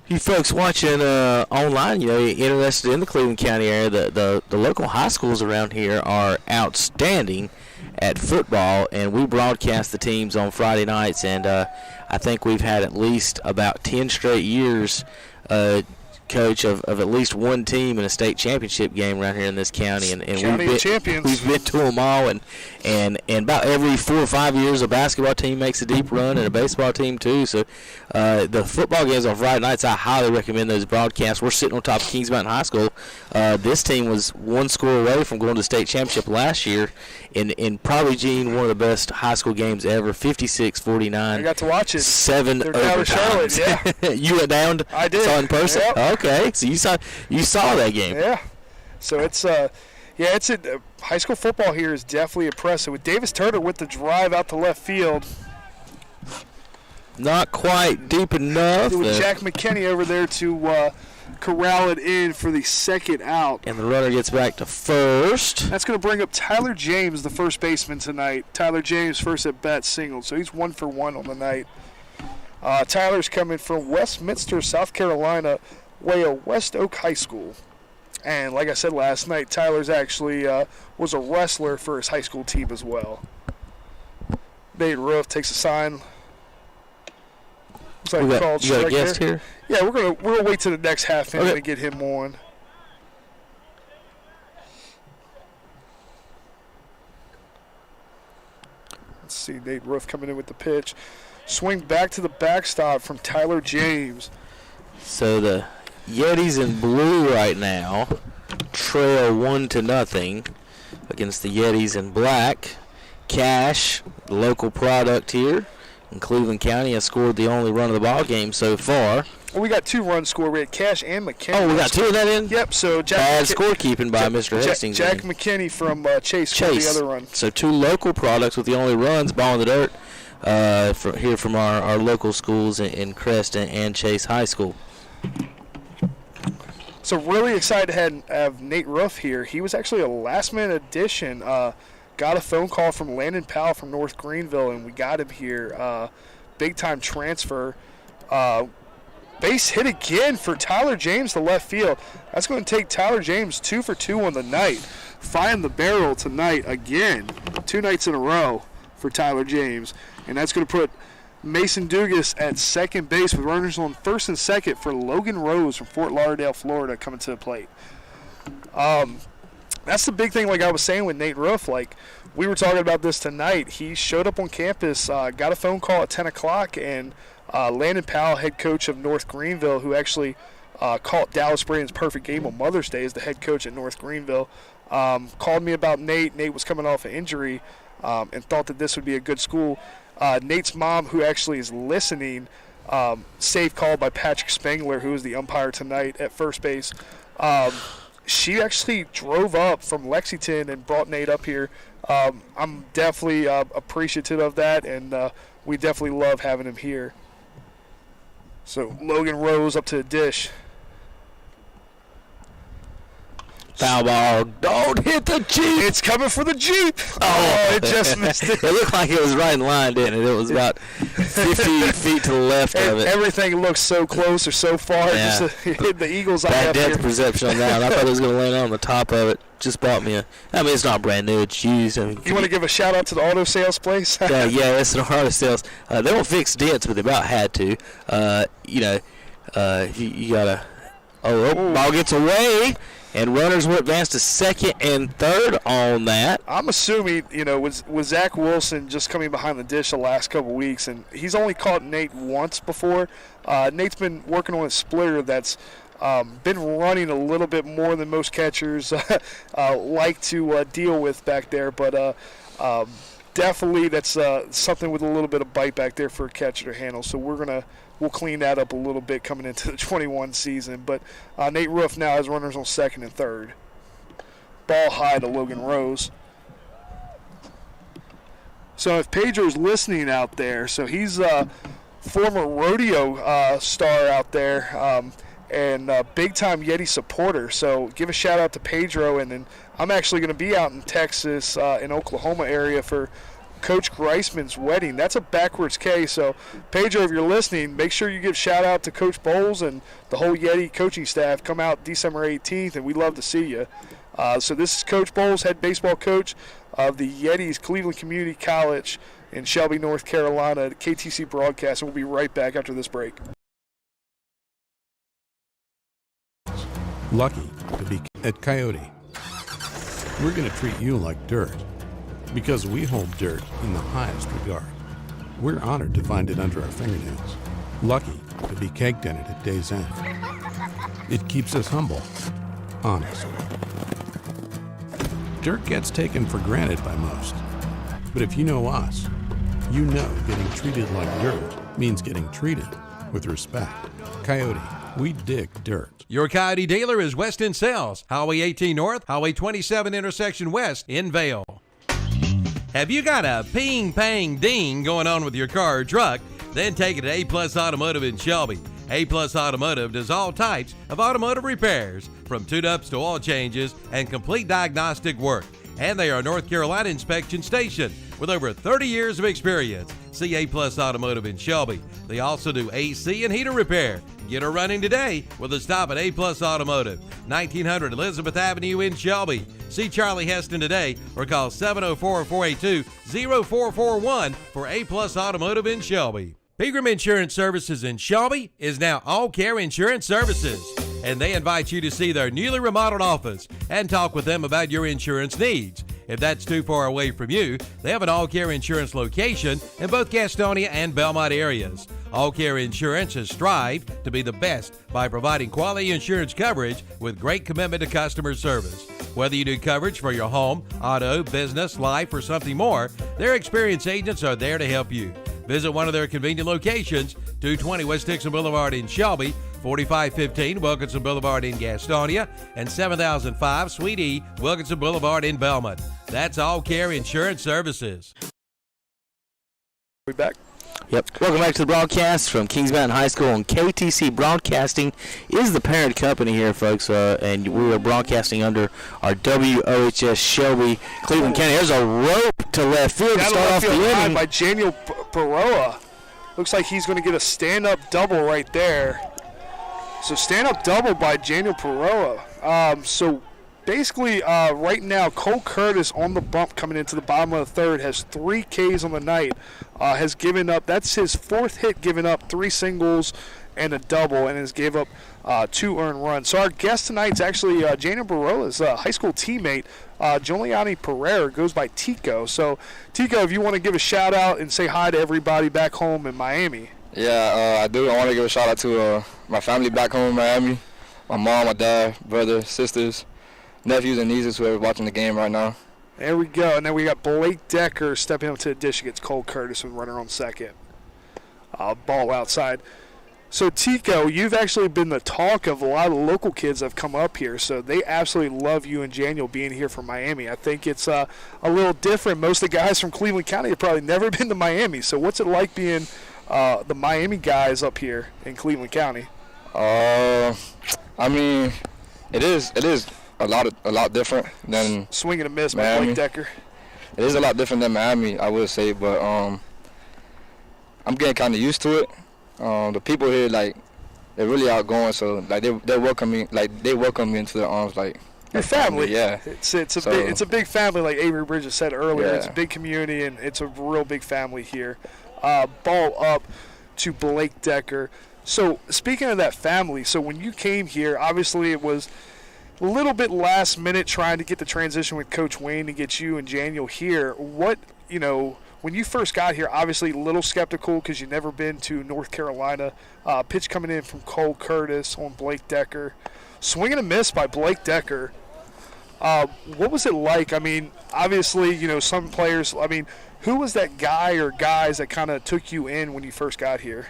You folks watching online, interested in the Cleveland County area, the local high schools around here are outstanding at football, and we broadcast the teams on Friday nights, and I think we've had at least about 10 straight years, Coach, of at least one team in a state championship game around here in this county, and we've been to them all, and about every 4 or 5 years a basketball team makes a deep run, and a baseball team too. So the football games on Friday nights, I highly recommend those broadcasts. We're sitting on top of Kings Mountain High School. This team was one score away from going to the state championship last year, in probably, Gene, one of the best high school games ever. 56-49. I got to watch it. 7 overtimes. Yeah. You went down. I did. Saw it in person. Yep. Okay, so you saw that game. Yeah. So it's high school football here is definitely impressive. With Davis Turner with the drive out to left field. Not quite deep enough. With Jack McKinney over there to corral it in for the second out. And the runner gets back to first. That's going to bring up Tyler James, the first baseman tonight. Tyler James, first at bat, singled. So he's 1 for 1 on the night. Tyler's coming from Westminster, South Carolina, way of West Oak High School. And like I said last night, Tyler's actually was a wrestler for his high school team as well. Nate Roof takes a sign. Looks like you got a guest here? Yeah, we'll wait till the next half inning to get him on. Let's see, Nate Roof coming in with the pitch. Swing back to the backstop from Tyler James. So the Yetis in blue right now trail 1-0 against the Yetis in black. Cash, the local product here in Cleveland County, has scored the only run of the ball game so far. Well, we got 2 runs scored. We had Cash and McKinney. Oh, we got 2 of that in? Yep. So bad scorekeeping by Mr. Hastings. Jack McKinney from Chase scored the other run. So 2 local products with the only runs, ball in the dirt, from our local schools in Crest and Chase High School. So really excited to have Nate Roof here. He was actually a last-minute addition. Got a phone call from Landon Powell from North Greenville, and we got him here. Big-time transfer. Base hit again for Tyler James to left field. That's going to take Tyler James 2 for 2 on the night. Find the barrel tonight again. 2 nights in a row for Tyler James. And that's going to put Mason Dugas at second base with runners on first and second for Logan Rose from Fort Lauderdale, Florida, coming to the plate. That's the big thing, like I was saying with Nate Roof. Like, we were talking about this tonight. He showed up on campus, got a phone call at 10 o'clock, and Landon Powell, head coach of North Greenville, who actually caught Dallas Braden's perfect game on Mother's Day as the head coach at North Greenville, called me about Nate. Nate was coming off an injury and thought that this would be a good school. Nate's mom, who actually is listening, safe call by Patrick Spangler, who is the umpire tonight at first base. She actually drove up from Lexington and brought Nate up here. I'm definitely appreciative of that, and we definitely love having him here. So Logan Rose up to the dish. Foul ball. Don't hit the Jeep. It's coming for the Jeep. Oh, it just missed it. It looked like it was right in line, didn't it? It was about 50 feet to the left of it. Everything looks so close or so far. Yeah. Just hit the Eagles' eye. Bad depth perception on that one. I thought it was going to land on the top of it. Just bought me it's not brand new. It's used. I mean, you want to give a shout out to the auto sales place? yeah, it's the auto sales. They don't fix dents, but they about had to. You got to. Ball gets away. And runners will advance to second and third on that. I'm assuming, with Zach Wilson just coming behind the dish the last couple weeks, and he's only caught Nate once before. Nate's been working on a splitter that's been running a little bit more than most catchers like to deal with back there. But definitely that's something with a little bit of bite back there for a catcher to handle. So we'll clean that up a little bit coming into the 21 season. But Nate Roof now has runners on second and third. Ball high to Logan Rose. So if Pedro's listening out there, so he's a former rodeo star out there and big-time Yeti supporter. So give a shout-out to Pedro. And then I'm actually going to be out in Texas, in Oklahoma area for Coach Greisman's wedding. That's a backwards K. So, Pedro, if you're listening, make sure you give shout out to Coach Bowles and the whole Yeti coaching staff. Come out December 18th, and we'd love to see you. So this is Coach Bowles, head baseball coach of the Yetis Cleveland Community College in Shelby, North Carolina, KTC broadcast. And we'll be right back after this break. Lucky to be at Coyote. We're going to treat you like dirt. Because we hold dirt in the highest regard. We're honored to find it under our fingernails. Lucky to be caked in it at day's end. It keeps us humble, honest. Dirt gets taken for granted by most. But if you know us, you know getting treated like dirt means getting treated with respect. Coyote, we dig dirt. Your Coyote dealer is Weston Sales, Highway 18 North, Highway 27 intersection west in Vail. Have you got a ping, pang, ding going on with your car or truck? Then take it to A-Plus Automotive in Shelby. A-Plus Automotive does all types of automotive repairs, from tune-ups to oil changes and complete diagnostic work. And they are a North Carolina inspection station with over 30 years of experience. See A-Plus Automotive in Shelby. They also do AC and heater repair. Get her running today with a stop at A-Plus Automotive, 1900 Elizabeth Avenue in Shelby. See Charlie Heston today or call 704-482-0441 for A-Plus Automotive in Shelby. Pegram Insurance Services in Shelby is now All Care Insurance Services, and they invite you to see their newly remodeled office and talk with them about your insurance needs. If that's too far away from you, they have an All Care Insurance location in both Gastonia and Belmont areas. All Care Insurance has strived to be the best by providing quality insurance coverage with great commitment to customer service. Whether you do coverage for your home, auto, business, life, or something more, their experienced agents are there to help you. Visit one of their convenient locations, 220 West Dixon Boulevard in Shelby, 4515 Wilkinson Boulevard in Gastonia, and 7005 Suite E Wilkinson Boulevard in Belmont. That's All Care Insurance Services. We back? Yep. Welcome back to the broadcast from Kings Mountain High School, and KTC Broadcasting is the parent company here, folks, and we are broadcasting under our WOHS Shelby Cleveland County. There's a rope to left field to start off the inning by Daniel Pereira. Looks like he's going to get a stand-up double right there. So stand-up double by Daniel Pereira. So basically, right now, Cole Curtis on the bump coming into the bottom of the third has 3 Ks on the night. Has given up, that's his 4th hit, given up 3 singles and a double, and has gave up 2 earned runs. So our guest tonight is actually Daniel Pereira's high school teammate, Juliani Pereira, goes by Tico. So, Tico, if you want to give a shout-out and say hi to everybody back home in Miami. Yeah, I do. I want to give a shout-out to my family back home in Miami, my mom, my dad, brother, sisters, nephews, and nieces who are watching the game right now. There we go. And then we got Blake Decker stepping up to the dish against Cole Curtis and runner on second. Ball outside. So, Tico, you've actually been the talk of a lot of the local kids that have come up here. So they absolutely love you and Daniel being here from Miami. I think it's a little different. Most of the guys from Cleveland County have probably never been to Miami. So what's it like being the Miami guys up here in Cleveland County? I mean, it is a lot different than swing and a miss by Miami. Blake Decker. It is a lot different than Miami, I would say, but I'm getting kind of used to it. The people here, like, they're really outgoing, so like they welcome me into their arms, like your family. Yeah, it's a big family, like Avery Bridges said earlier. Yeah. It's a big community, and it's a real big family here. Ball up to Blake Decker. So speaking of that family, so when you came here, obviously it was a little bit last minute trying to get the transition with Coach Wayne to get you and Daniel here. What, when you first got here, obviously a little skeptical because you've never been to North Carolina. Pitch coming in from Cole Curtis on Blake Decker. Swing and a miss by Blake Decker. What was it like? I mean, obviously, some players, who was that guy or guys that kind of took you in when you first got here?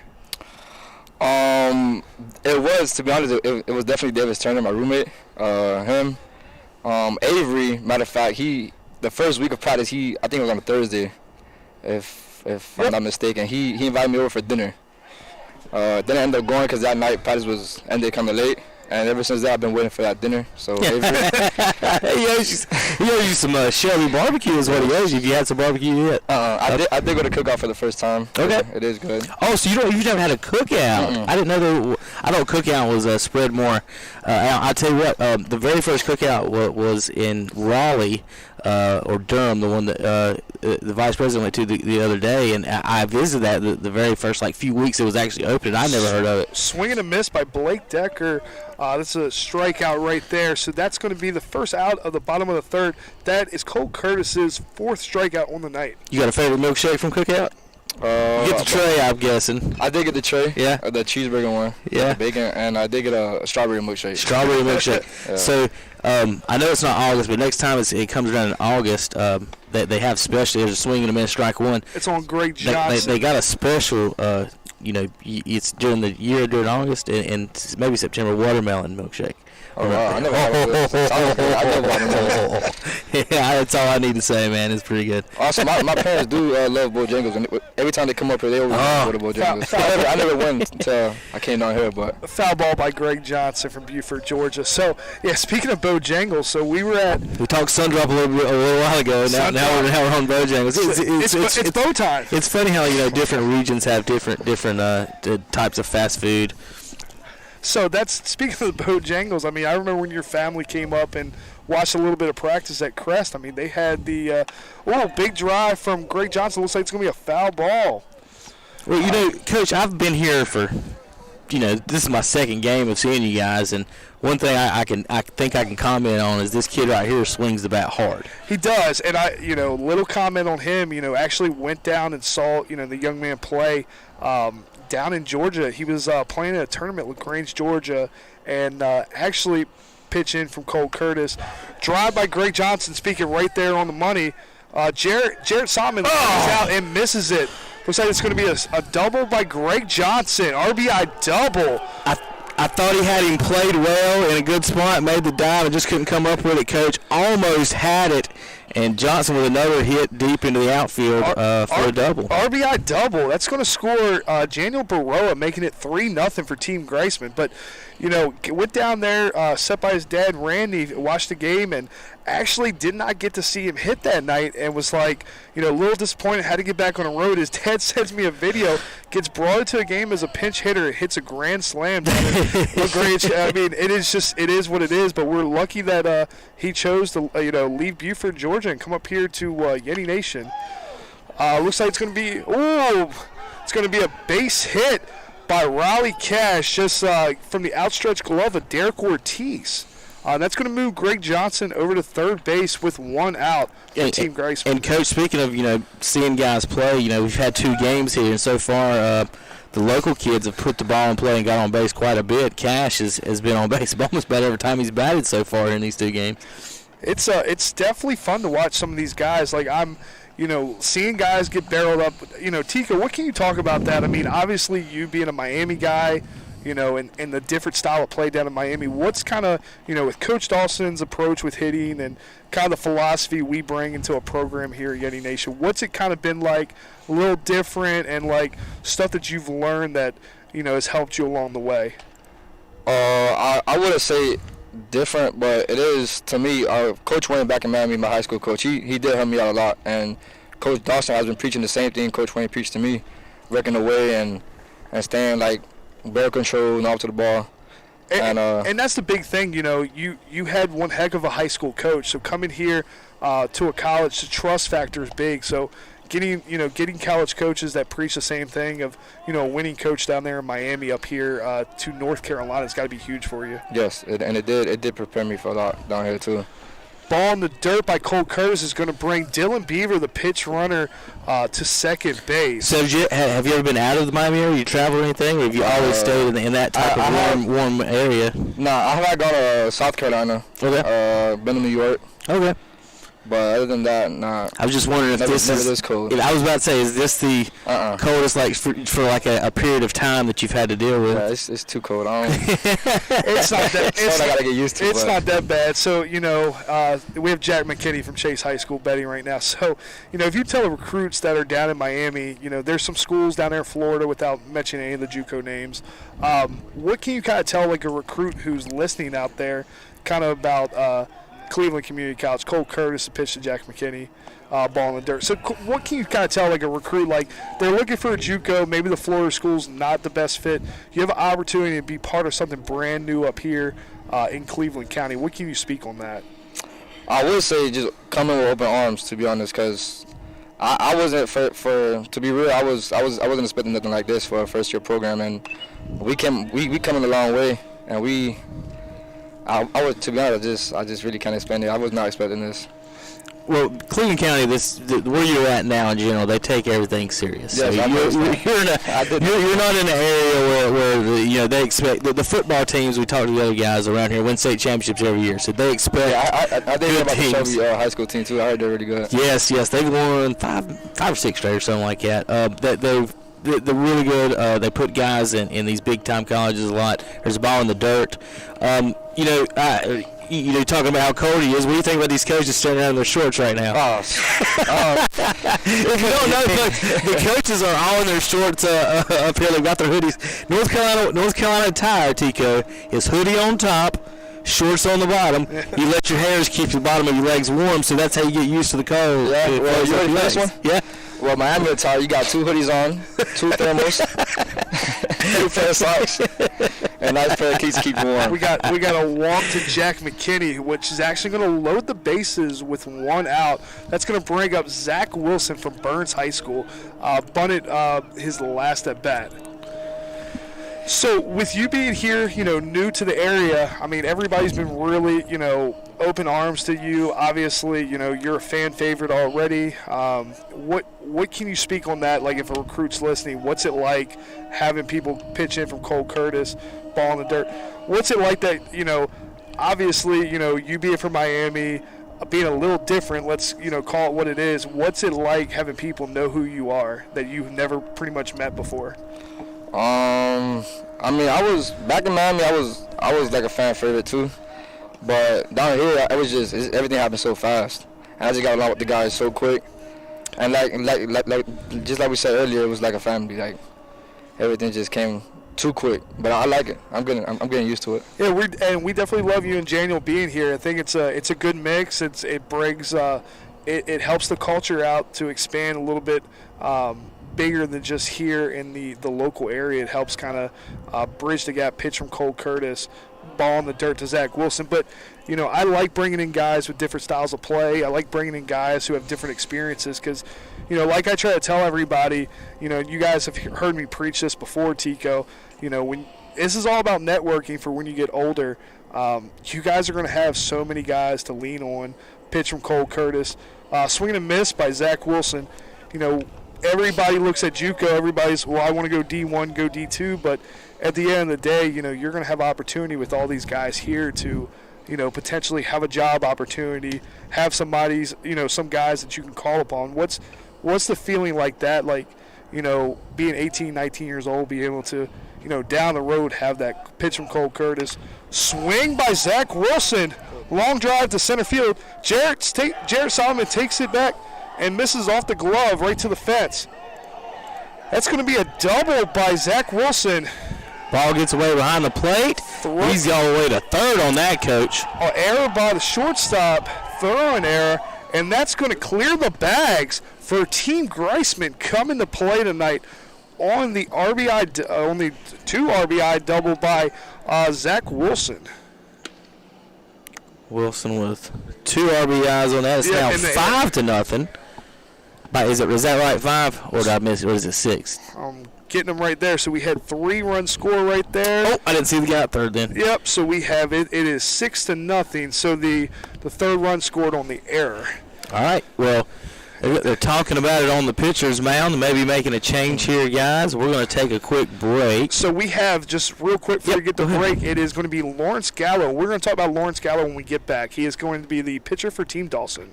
It was, to be honest, it was definitely Davis Turner, my roommate. Him. Avery, matter of fact, the first week of practice, I think it was on a Thursday, if I'm not mistaken. He invited me over for dinner. Then I ended up going because that night practice ended kind of late. And ever since that, I've been waiting for that dinner. So Avery. he owes you some Shelby barbecue is what he owes you. If you had some barbecue yet? I did go to cookout for the first time. Okay. It is good. Oh, so you've never had a cookout? Mm-mm. I didn't know I thought cookout was spread more. I'll tell you what, the very first cookout was in Raleigh or Durham, the one that the vice president went to the other day, and I visited that the very first few weeks it was actually open. I never heard of it. Swing and a miss by Blake Decker. That's a strikeout right there. So that's going to be the first out of the bottom of the third. That is Cole Curtis's fourth strikeout on the night. You got a favorite milkshake from cookout? You get the tray, I'm guessing. I did get the tray. Yeah. The cheeseburger one. Yeah. The bacon, and I did get a strawberry milkshake. Strawberry milkshake. Yeah. So I know it's not August, but next time it comes around in August, they have special. There's a swing and a miss, strike one. It's on Greg Johnson. They got a special. It's during the year during August and maybe September watermelon milkshake. Oh, wow. I never had one of those. I love watermelon. Yeah, that's all I need to say, man. It's pretty good. Also, my parents do love Bojangles, and every time they come up here, they always go to Bojangles. I never went until I came down here, but a foul ball by Greg Johnson from Buford, Georgia. So, yeah, speaking of Bojangles, so we talked Sundrop a little while ago. Now we're on Bojangles. It's bow time. It's funny how different regions have different types of fast food. So that's speaking of the Bojangles. I remember when your family came up and watched a little bit of practice at Crest. They had the big drive from Greg Johnson. Looks like it's going to be a foul ball. Well, Coach, I've been here for, this is my second game of seeing you guys, and one thing I think I can comment on is this kid right here swings the bat hard. He does, and little comment on him. Actually went down and saw the young man play. Down in Georgia, he was playing in a tournament with LaGrange, Georgia, and actually pitch in from Cole Curtis. Drive by Greg Johnson, speaking right there on the money. Jarrett Solomon goes out and misses it. Looks like it's going to be a double by Greg Johnson, RBI double. I thought he had him played well in a good spot, made the dive, and just couldn't come up with it, Coach. Almost had it, and Johnson with another hit deep into the outfield for a double. RBI double. That's going to score Daniel Baroa, making it 3-0 for Team Graceman. But, went down there, set by his dad, Randy, watched the game, and actually did not get to see him hit that night and was a little disappointed, had to get back on the road. His dad sends me a video, gets brought into a game as a pinch hitter, hits a grand slam down in LaGrange. It is what it is, but we're lucky that he chose to, leave Buford, Georgia, and come up here to Yeti Nation. Looks like it's going to be a base hit by Raleigh Cash, just from the outstretched glove of Derek Ortiz. That's going to move Greg Johnson over to third base with one out for Team Graceman. And, Coach, speaking of, seeing guys play, we've had 2 games here, and so far the local kids have put the ball in play and got on base quite a bit. Cash has been on base almost about every time he's batted so far in these 2 games. It's definitely fun to watch some of these guys. I'm seeing guys get barreled up. Tika, what can you talk about that? Obviously you being a Miami guy, and the different style of play down in Miami. What's kind of, with Coach Dawson's approach with hitting and kind of the philosophy we bring into a program here at Yeti Nation, what's it kind of been like, a little different, and stuff that you've learned that, has helped you along the way? I would say different, but it is to me. Coach Wayne back in Miami, my high school coach, he did help me out a lot, and Coach Dawson has been preaching the same thing Coach Wayne preached to me, working away and staying like barrel control and off to the ball. And that's the big thing, you know. You had one heck of a high school coach, so coming here to a college, the trust factor is big. So getting college coaches that preach the same thing of, you know, a winning coach down there in Miami up here to North Carolina has got to be huge for you. Yes, it did prepare me for a lot down here too. Ball in the dirt by Cole Curtis is going to bring Dylan Beaver, the pitch runner, to second base. So have you ever been out of the Miami area? You travel or anything, or have you always stayed in that type of warm area? Nah, I have gone to South Carolina. Okay. Been to New York. Okay. But other than that, nah. I was just wondering if this is cold. I was about to say, is this the coldest, like for like a period of time that you've had to deal with? Yeah, it's too cold. It's not that. I gotta get used to. It's not that bad. So we have Jack McKinney from Chase High School betting right now. So if you tell the recruits that are down in Miami, there's some schools down there in Florida without mentioning any of the JuCo names. What can you kind of tell like a recruit who's listening out there, kind of about Cleveland Community College, Cole Curtis, the pitch to Jack McKinney, ball in the dirt. So what can you kind of tell like a recruit, like they're looking for a JuCo, maybe the Florida school's not the best fit. You have an opportunity to be part of something brand new up here in Cleveland County. What can you speak on that? I would say just come in with open arms, to be honest, because I wasn't to be real. I wasn't expecting nothing like this for a first year program, and we come in a long way, and I was, to be honest, I just really can't explain it. I was not expecting this. Well, Cleveland County, where you're at now in general, they take everything serious. Yes, so you're not in an area where they expect the football teams. We talk to the other guys around here win state championships every year, so they expect. Yeah, I did hear about teams. the Shelby high school team too. I heard they're really good. Yes, they've won five or six straight or something like that. They're really good. They put guys in these big time colleges a lot. There's a ball in the dirt. Talking about how cold he is. What do you think about these coaches standing out in their shorts right now? If you don't know, the coaches are all in their shorts up here. They've got their hoodies. North Carolina attire, Tico, is hoodie on top, shorts on the bottom. You let your hairs keep the bottom of your legs warm, so that's how you get used to the cold. Yeah. Well, you ready for this one? Yeah. Well, Miami attire, you got 2 hoodies on, 2 thermals, 2 pair of socks, and a nice pair of cleats to keep you warm. We got a walk to Jack McKinney, which is actually going to load the bases with 1 out. That's going to bring up Zach Wilson from Burns High School. Bunted his last at bat. So with you being here, new to the area, I mean, everybody's been really, open arms to you. Obviously, you're a fan favorite already. What can you speak on that? Like, if a recruit's listening, what's it like having people pitch in from Cole Curtis, ball in the dirt? What's it like that, obviously, you being from Miami, being a little different, let's, call it what it is. What's it like having people know who you are that you've never pretty much met before? I mean, I was back in Miami. I was like a fan favorite too, but down here, it was just everything happened so fast, and I just got along with the guys so quick, and like just like we said earlier, it was like a family. Like everything just came too quick, but I like it. I'm getting used to it. Yeah, we definitely love you and Daniel being here. I think it's a good mix. It brings it helps the culture out to expand a little bit. Bigger than just here in the local area. It helps kind of bridge the gap. Pitch from Cole Curtis, ball in the dirt to Zach Wilson. But, I like bringing in guys with different styles of play. I like bringing in guys who have different experiences because, like I try to tell everybody, you guys have heard me preach this before, Tico. When this is all about networking for when you get older. You guys are going to have so many guys to lean on. Pitch from Cole Curtis. Swing and a miss by Zach Wilson. Everybody looks at JuCo. Everybody's, I want to go D1, go D2. But at the end of the day, you're going to have opportunity with all these guys here to, potentially have a job opportunity, have somebody's, some guys that you can call upon. What's the feeling like that? Like, being 18, 19 years old, be able to, down the road have that pitch from Cole Curtis. Swing by Zach Wilson. Long drive to center field. Jarrett Solomon takes it back and misses off the glove right to the fence. That's going to be a double by Zach Wilson. Ball gets away behind the plate. He's all the way to third on that, Coach. Error by the shortstop, throwing error, and that's going to clear the bags for Team Greisman coming to play tonight on the RBI, only 2 RBI double by Zach Wilson. Wilson with 2 RBIs on that. It's now 5-0. Is that right, 5? Or did I miss it? Or is it 6? Getting them right there. So we had 3-run score right there. Oh, I didn't see the guy at third then. Yep, so we have it. It is 6-0. So the third run scored on the error. All right, well, they're talking about it on the pitcher's mound, maybe making a change here, guys. We're going to take a quick break. So we have, just real quick before we get the break, it is going to be Lawrence Gallo. We're going to talk about Lawrence Gallo when we get back. He is going to be the pitcher for Team Dawson.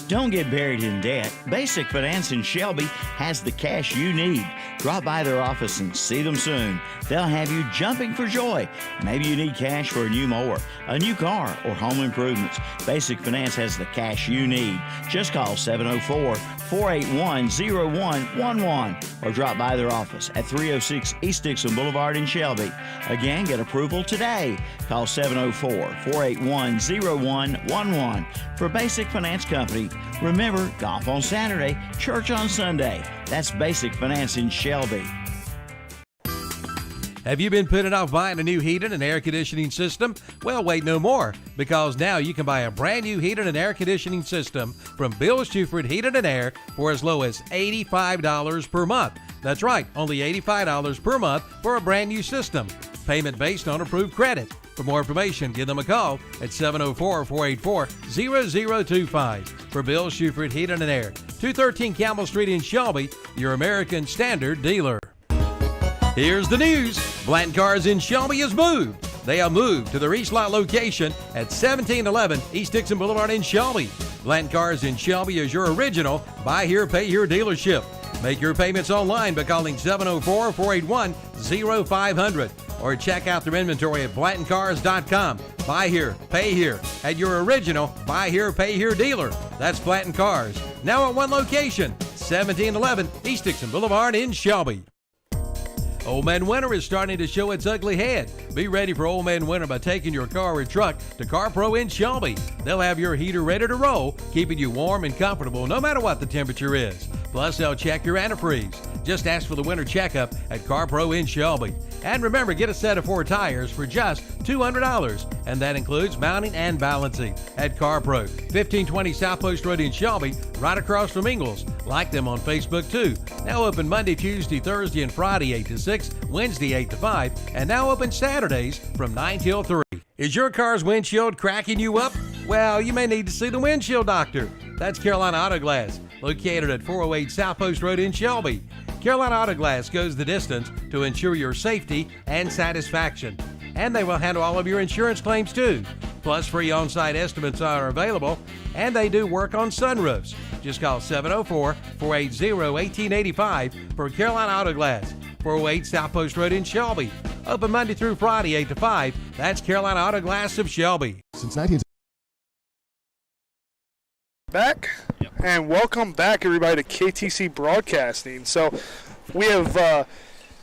Don't get buried in debt. Basic Finance in Shelby has the cash you need. Drop by their office and see them soon. They'll have you jumping for joy. Maybe you need cash for a new mower, a new car, or home improvements. Basic Finance has the cash you need. Just call 704-481-0111 or drop by their office at 306 East Dixon Boulevard in Shelby. Again, get approval today. Call 704-481-0111 for Basic Finance Company. Remember, golf on Saturday, church on Sunday. That's Basic Finance in Shelby. Have you been putting off buying a new heating and air conditioning system? Well, wait no more, because now you can buy a brand new heating and air conditioning system from Bill Shuford Heating and Air for as low as $85 per month. That's right, only $85 per month for a brand new system. Payment based on approved credit. For more information, give them a call at 704-484-0025 for Bill Shuford Heating and Air, 213 Campbell Street in Shelby, your American Standard dealer. Here's the news. Blanton Cars in Shelby has moved. They have moved to their East Lot location at 1711 East Dixon Boulevard in Shelby. Blanton Cars in Shelby is your original buy here, pay here dealership. Make your payments online by calling 704-481-0500 or check out their inventory at BlantonCars.com. Buy here, pay here at your original buy here, pay here dealer. That's Blanton Cars. Now at one location, 1711 East Dixon Boulevard in Shelby. Old Man Winter is starting to show its ugly head. Be ready for Old Man Winter by taking your car or truck to Car Pro in Shelby. They'll have your heater ready to roll, keeping you warm and comfortable no matter what the temperature is. Plus, they'll check your antifreeze. Just ask for the winter checkup at Car Pro in Shelby. And remember, get a set of 4 tires for just $200, and that includes mounting and balancing at Car Pro, 1520 South Post Road in Shelby, right across from Ingles. Like them on Facebook too. Now open Monday, Tuesday, Thursday, and Friday 8 to 6, Wednesday 8 to 5, and now open Saturdays from 9 till 3. Is your car's windshield cracking you up? Well, you may need to see the windshield doctor. That's Carolina Auto Glass, located at 408 South Post Road in Shelby. Carolina Auto Glass goes the distance to ensure your safety and satisfaction. And they will handle all of your insurance claims too. Plus, free on-site estimates are available, and they do work on sunroofs. Just call 704-480-1885 for Carolina Auto Glass, 408 South Post Road in Shelby. Open Monday through Friday, 8 to 5. That's Carolina Auto Glass of Shelby. Since 19... Back, and welcome back, everybody, to KTC Broadcasting. So we have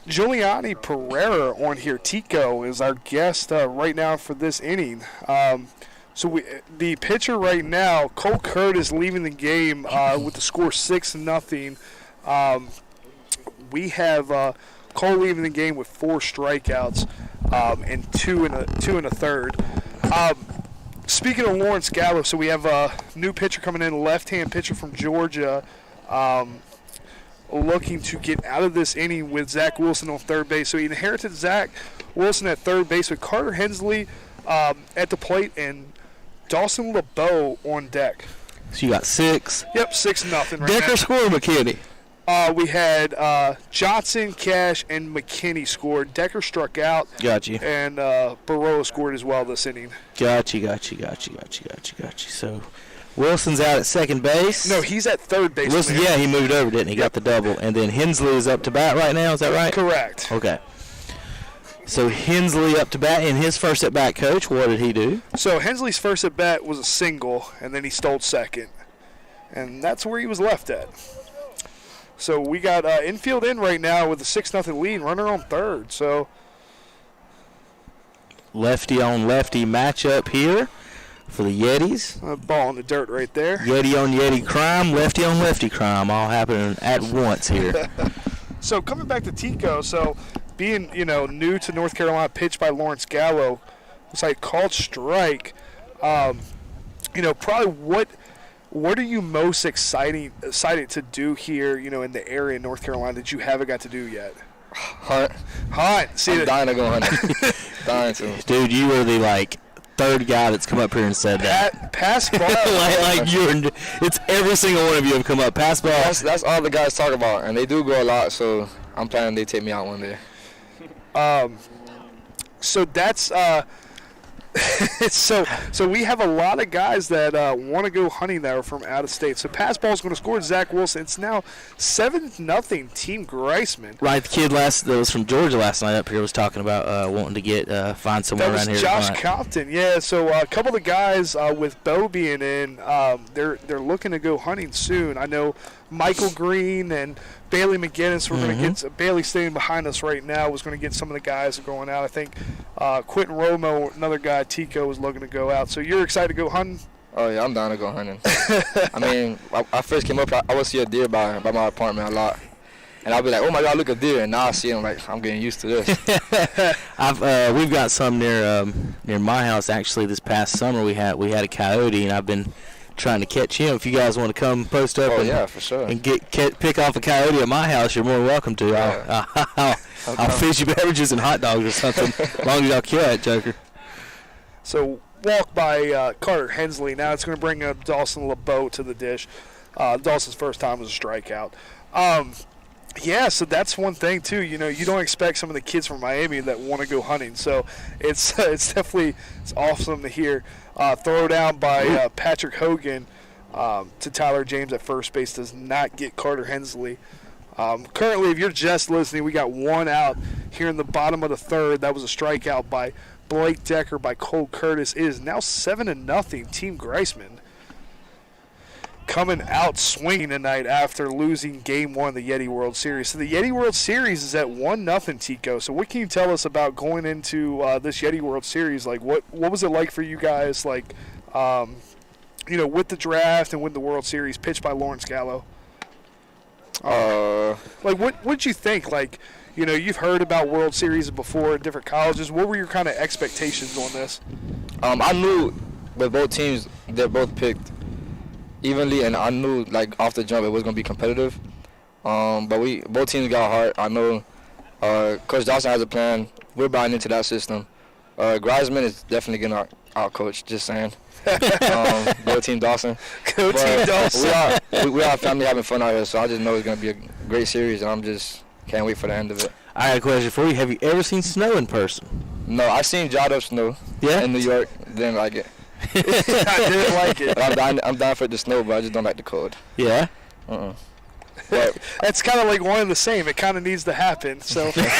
Juliani Pereira on here. Tico is our guest right now for this inning. The pitcher right now, Cole Kurt, is leaving the game with the score 6-0. We have Cole leaving the game with 4 strikeouts and two and a third. Speaking of Lawrence Gallo, so we have a new pitcher coming in, left-hand pitcher from Georgia, looking to get out of this inning with Zach Wilson on third base. So he inherited Zach Wilson at third base with Carter Hensley at the plate and Dawson LeBeau on deck. So you got 6. Yep, 6-0 right now. Decker scored McKinney. We had Johnson, Cash, and McKinney scored. Decker struck out. Got you. And Baroa scored as well this inning. Got you. So Wilson's out at second base. No, he's at third base. Wilson, yeah, he moved over, didn't he? Got the double. And then Hensley is up to bat right now. Is that right? Correct. Okay. So Hensley up to bat in his first at bat, Coach. What did he do? So Hensley's first at bat was a single, and then he stole second. And that's where he was left at. So we got infield in right now with a 6-0 lead, runner on third. So lefty on lefty matchup here for the Yetis. Ball in the dirt right there. Yeti on Yeti crime, lefty on lefty crime, all happening at once here. So coming back to Tico, so being new to North Carolina, pitched by Lawrence Gallo, it's like called strike. Probably what are you most excited to do here, in the area in North Carolina that you haven't got to do yet? Hunt. See, I'm dying to go hunting. Dying to. Dude, you were the third guy that's come up here and said that. Pass ball. It's every single one of you have come up. Pass ball. That's all the guys talk about, and they do go a lot. So I'm planning they take me out one day. So that's so we have a lot of guys that want to go hunting that are from out of state. So pass ball is going to score Zach Wilson. It's now 7-0 Team Greisman. Right, the kid that was from Georgia last night up here was talking about wanting to get find somewhere around here. That was Josh Compton. Yeah. So a couple of the guys with Bo being in, they're looking to go hunting soon. I know Michael Green and Bailey McGinness. We're going to get Bailey staying behind us right now. Was going to get some of the guys going out. I think Quentin Romo, another guy, Tico, was looking to go out. So you're excited to go hunting? Oh yeah, I'm down to go hunting. I mean, I first came up, I would see a deer by my apartment a lot, and I'll be like, oh my God, look, a deer, and now I see him, like, I'm getting used to this. We've got some near my house. Actually, this past summer we had a coyote, and I've been trying to catch him. If you guys want to come post up for sure. and pick off a coyote at my house, you're more than welcome to. Yeah. I'll feed you beverages and hot dogs or something, as long as y'all kill that joker. So walk by Carter Hensley. Now it's going to bring up Dawson LeBeau to the dish. Dawson's first time was a strikeout. Yeah, so that's one thing too. You don't expect some of the kids from Miami that want to go hunting. So it's definitely awesome to hear. Throw down by Patrick Hogan to Tyler James at first base does not get Carter Hensley. Currently, if you're just listening, we got one out here in the bottom of the third. That was a strikeout by Blake Decker by Cole Curtis. It is now 7-0 Team Greisman. Coming out swinging tonight after losing Game 1 of the Yeti World Series. So the Yeti World Series is at 1-0, Tico. So what can you tell us about going into this Yeti World Series? Like, what was it like for you guys, like, with the draft and with the World Series pitched by Lawrence Gallo? What did you think? Like, you've heard about World Series before at different colleges. What were your kind of expectations on this? I knew with both teams, they're both picked evenly, and I knew, like, off the jump it was going to be competitive. But both teams got hard. I know Coach Dawson has a plan. We're buying into that system. Greisman is definitely getting our coach, just saying. Go Team Dawson. Go Team Dawson. We are family having fun out here, so I just know it's going to be a great series, and I'm just can't wait for the end of it. I got a question for you. Have you ever seen snow in person? No, I seen Jado snow in New York. Didn't like it. I didn't like it. I'm down for the snow, but I just don't like the cold. Yeah? But that's kind of like one and the same. It kind of needs to happen. So can't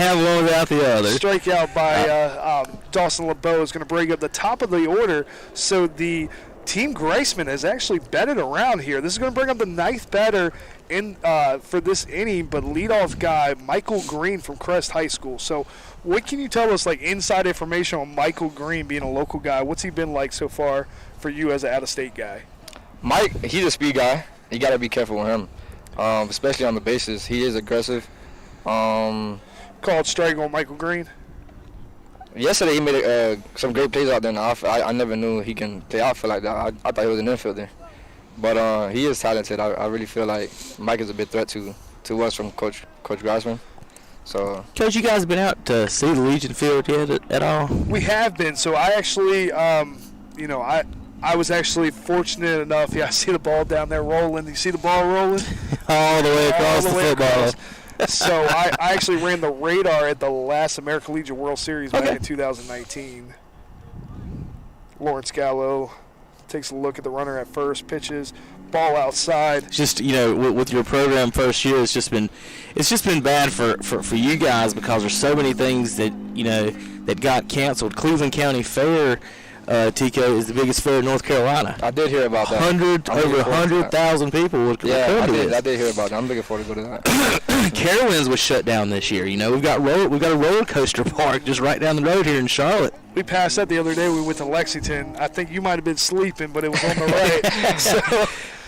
have one without the other. Strikeout by Dawson LeBeau is going to bring up the top of the order. So the Team Greisman has actually betted around here. This is going to bring up the ninth batter in for this inning, but leadoff guy Michael Green from Crest High School. So what can you tell us, like, inside information on Michael Green being a local guy? What's he been like so far for you as an out-of-state guy? Mike, he's a speed guy. You got to be careful with him, especially on the bases. He is aggressive. Called strike on Michael Green. Yesterday he made some great plays out there in the outfield. I never knew he can play outfield like that. I thought he was an infielder. But he is talented. I really feel like Mike is a big threat to us from Coach Greisman. So, Coach, you guys been out to see the Legion Field yet at all? We have been. So I actually, I was actually fortunate enough. Yeah, I see the ball down there rolling. You see the ball rolling? All the way across the football. So I actually ran the radar at the last American Legion World Series back in 2019. Lawrence Gallo takes a look at the runner at first, pitches, ball outside. Just, with your program first year, it's just been bad for you guys because there's so many things that that got canceled. Cleveland County Fair Tico, is the biggest fair in North Carolina. I did hear about that. Over 100,000 people would come to this. I did hear about that. I'm looking forward to go to that. Carowinds was shut down this year. You know, we've got a roller coaster park just right down the road here in Charlotte. We passed that the other day. We went to Lexington. I think you might have been sleeping, but it was on the right. So.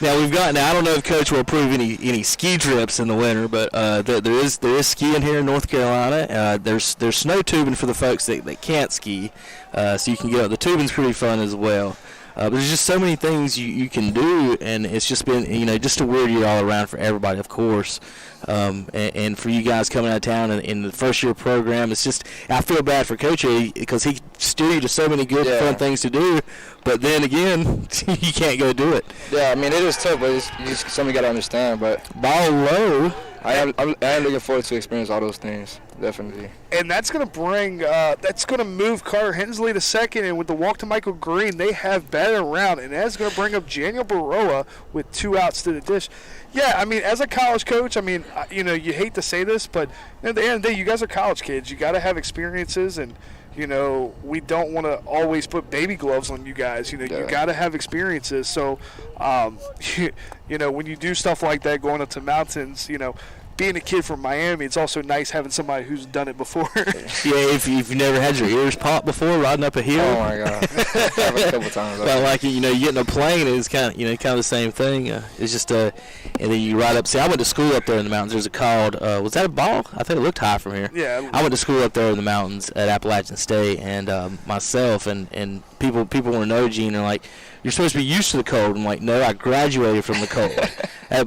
Now I don't know if Coach will approve any ski trips in the winter, but there is skiing here in North Carolina. There's snow tubing for the folks that can't ski, so you can get up. The tubing's pretty fun as well. But there's just so many things you can do, and it's just been, just a weird year all around for everybody, of course. And for you guys coming out of town in the first year program, it's just, I feel bad for Coach A because he steered you to so many good, fun things to do, but then again, you can't go do it. Yeah, I mean, it is tough, but it's something you got to understand. But ball low. I am looking forward to experience all those things, definitely. And that's going to move Carter Hensley to second, and with the walk to Michael Green, they have batted around, and that's going to bring up Daniel Baroa with 2 outs to the dish. Yeah, I mean, as a college coach, I mean, you hate to say this, but at the end of the day, you guys are college kids. You got to have experiences, and we don't want to always put baby gloves on you guys. You got to have experiences. So, when you do stuff like that, going up to mountains, being a kid from Miami, it's also nice having somebody who's done it before. Yeah, if you've never had your ears popped before riding up a hill. Oh my God, a couple times. But like you get in a plane, it's kind of the same thing. It's just and then you ride up. See, I went to school up there in the mountains. There's a called was that a ball? I think it looked high from here. Yeah. I went to school up there in the mountains at Appalachian State, and myself and people want to know, Gene, are like, you're supposed to be used to the cold. I'm like, no, I graduated from the cold.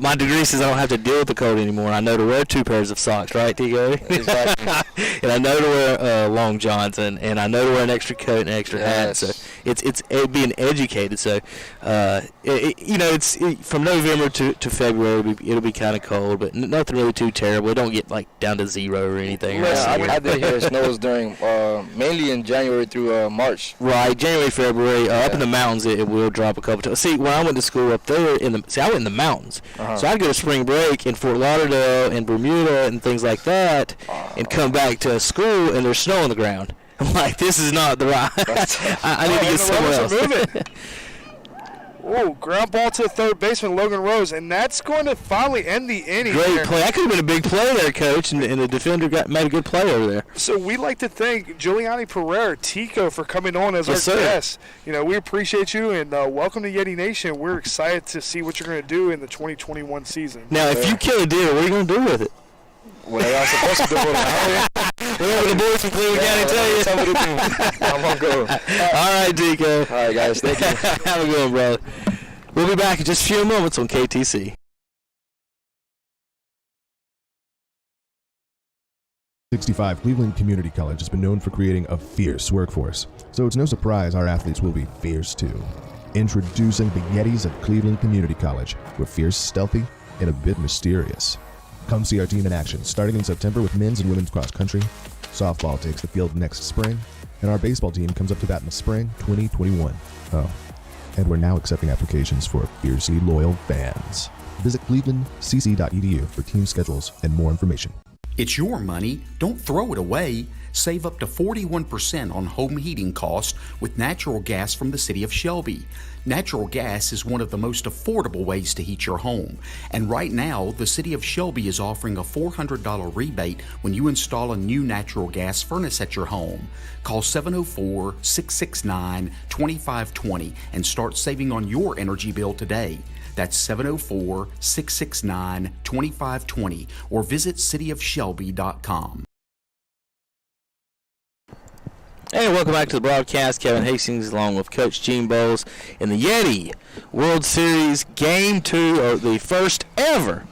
My degree says I don't have to deal with the cold anymore. I know to wear 2 pairs of socks, right, Tico? Exactly. And I know to wear long johns, and I know to wear an extra coat and an extra hat. So it's being educated. So it's from November to February. It'll be kind of cold, but nothing really too terrible. It don't get like down to 0 or anything. Yeah, I did hear it snows during mainly in January through March. Right, January, February. Up in the mountains, it will drop a couple times. See, when I went to school up there I went in the mountains. So I'd go to spring break in Fort Lauderdale and Bermuda and things like that, and come back to school and there's snow on the ground. I'm like, this is not the right. I need to get somewhere else. Oh, ground ball to third baseman Logan Rose, and that's going to finally end the inning. Great play. That could have been a big play there, Coach, and the defender made a good play over there. So we'd like to thank Juliani Pereira, Tico, for coming on as our guest. We appreciate you, and welcome to Yeti Nation. We're excited to see what you're going to do in the 2021 season. Now, if you kill a deer, what are you going to do with it? Whatever I'm supposed to do with it. Whatever the boys from Cleveland County tell you. Somebody do. I'm going to go. All right, Tico. All right, guys. Thank you. Have a good one, brother. We'll be back in just a few moments on KTC. 65 Cleveland Community College has been known for creating a fierce workforce, so it's no surprise our athletes will be fierce too. Introducing the Yetis at Cleveland Community College. We're fierce, stealthy, and a bit mysterious. Come see our team in action starting in September with men's and women's cross country. Softball takes the field next spring, and our baseball team comes up to bat in the spring 2021. Oh, and we're now accepting applications for fiercely loyal fans. Visit clevelandcc.edu for team schedules and more information. It's your money. Don't throw it away. Save up to 41% on home heating costs with natural gas from the city of Shelby. Natural gas is one of the most affordable ways to heat your home. And right now, the city of Shelby is offering a $400 rebate when you install a new natural gas furnace at your home. Call 704-669-2520 and start saving on your energy bill today. That's 704-669-2520 or visit cityofshelby.com. Hey, welcome back to the broadcast. Kevin Hastings along with Coach Gene Bowles in the Yeti World Series Game 2, or the first ever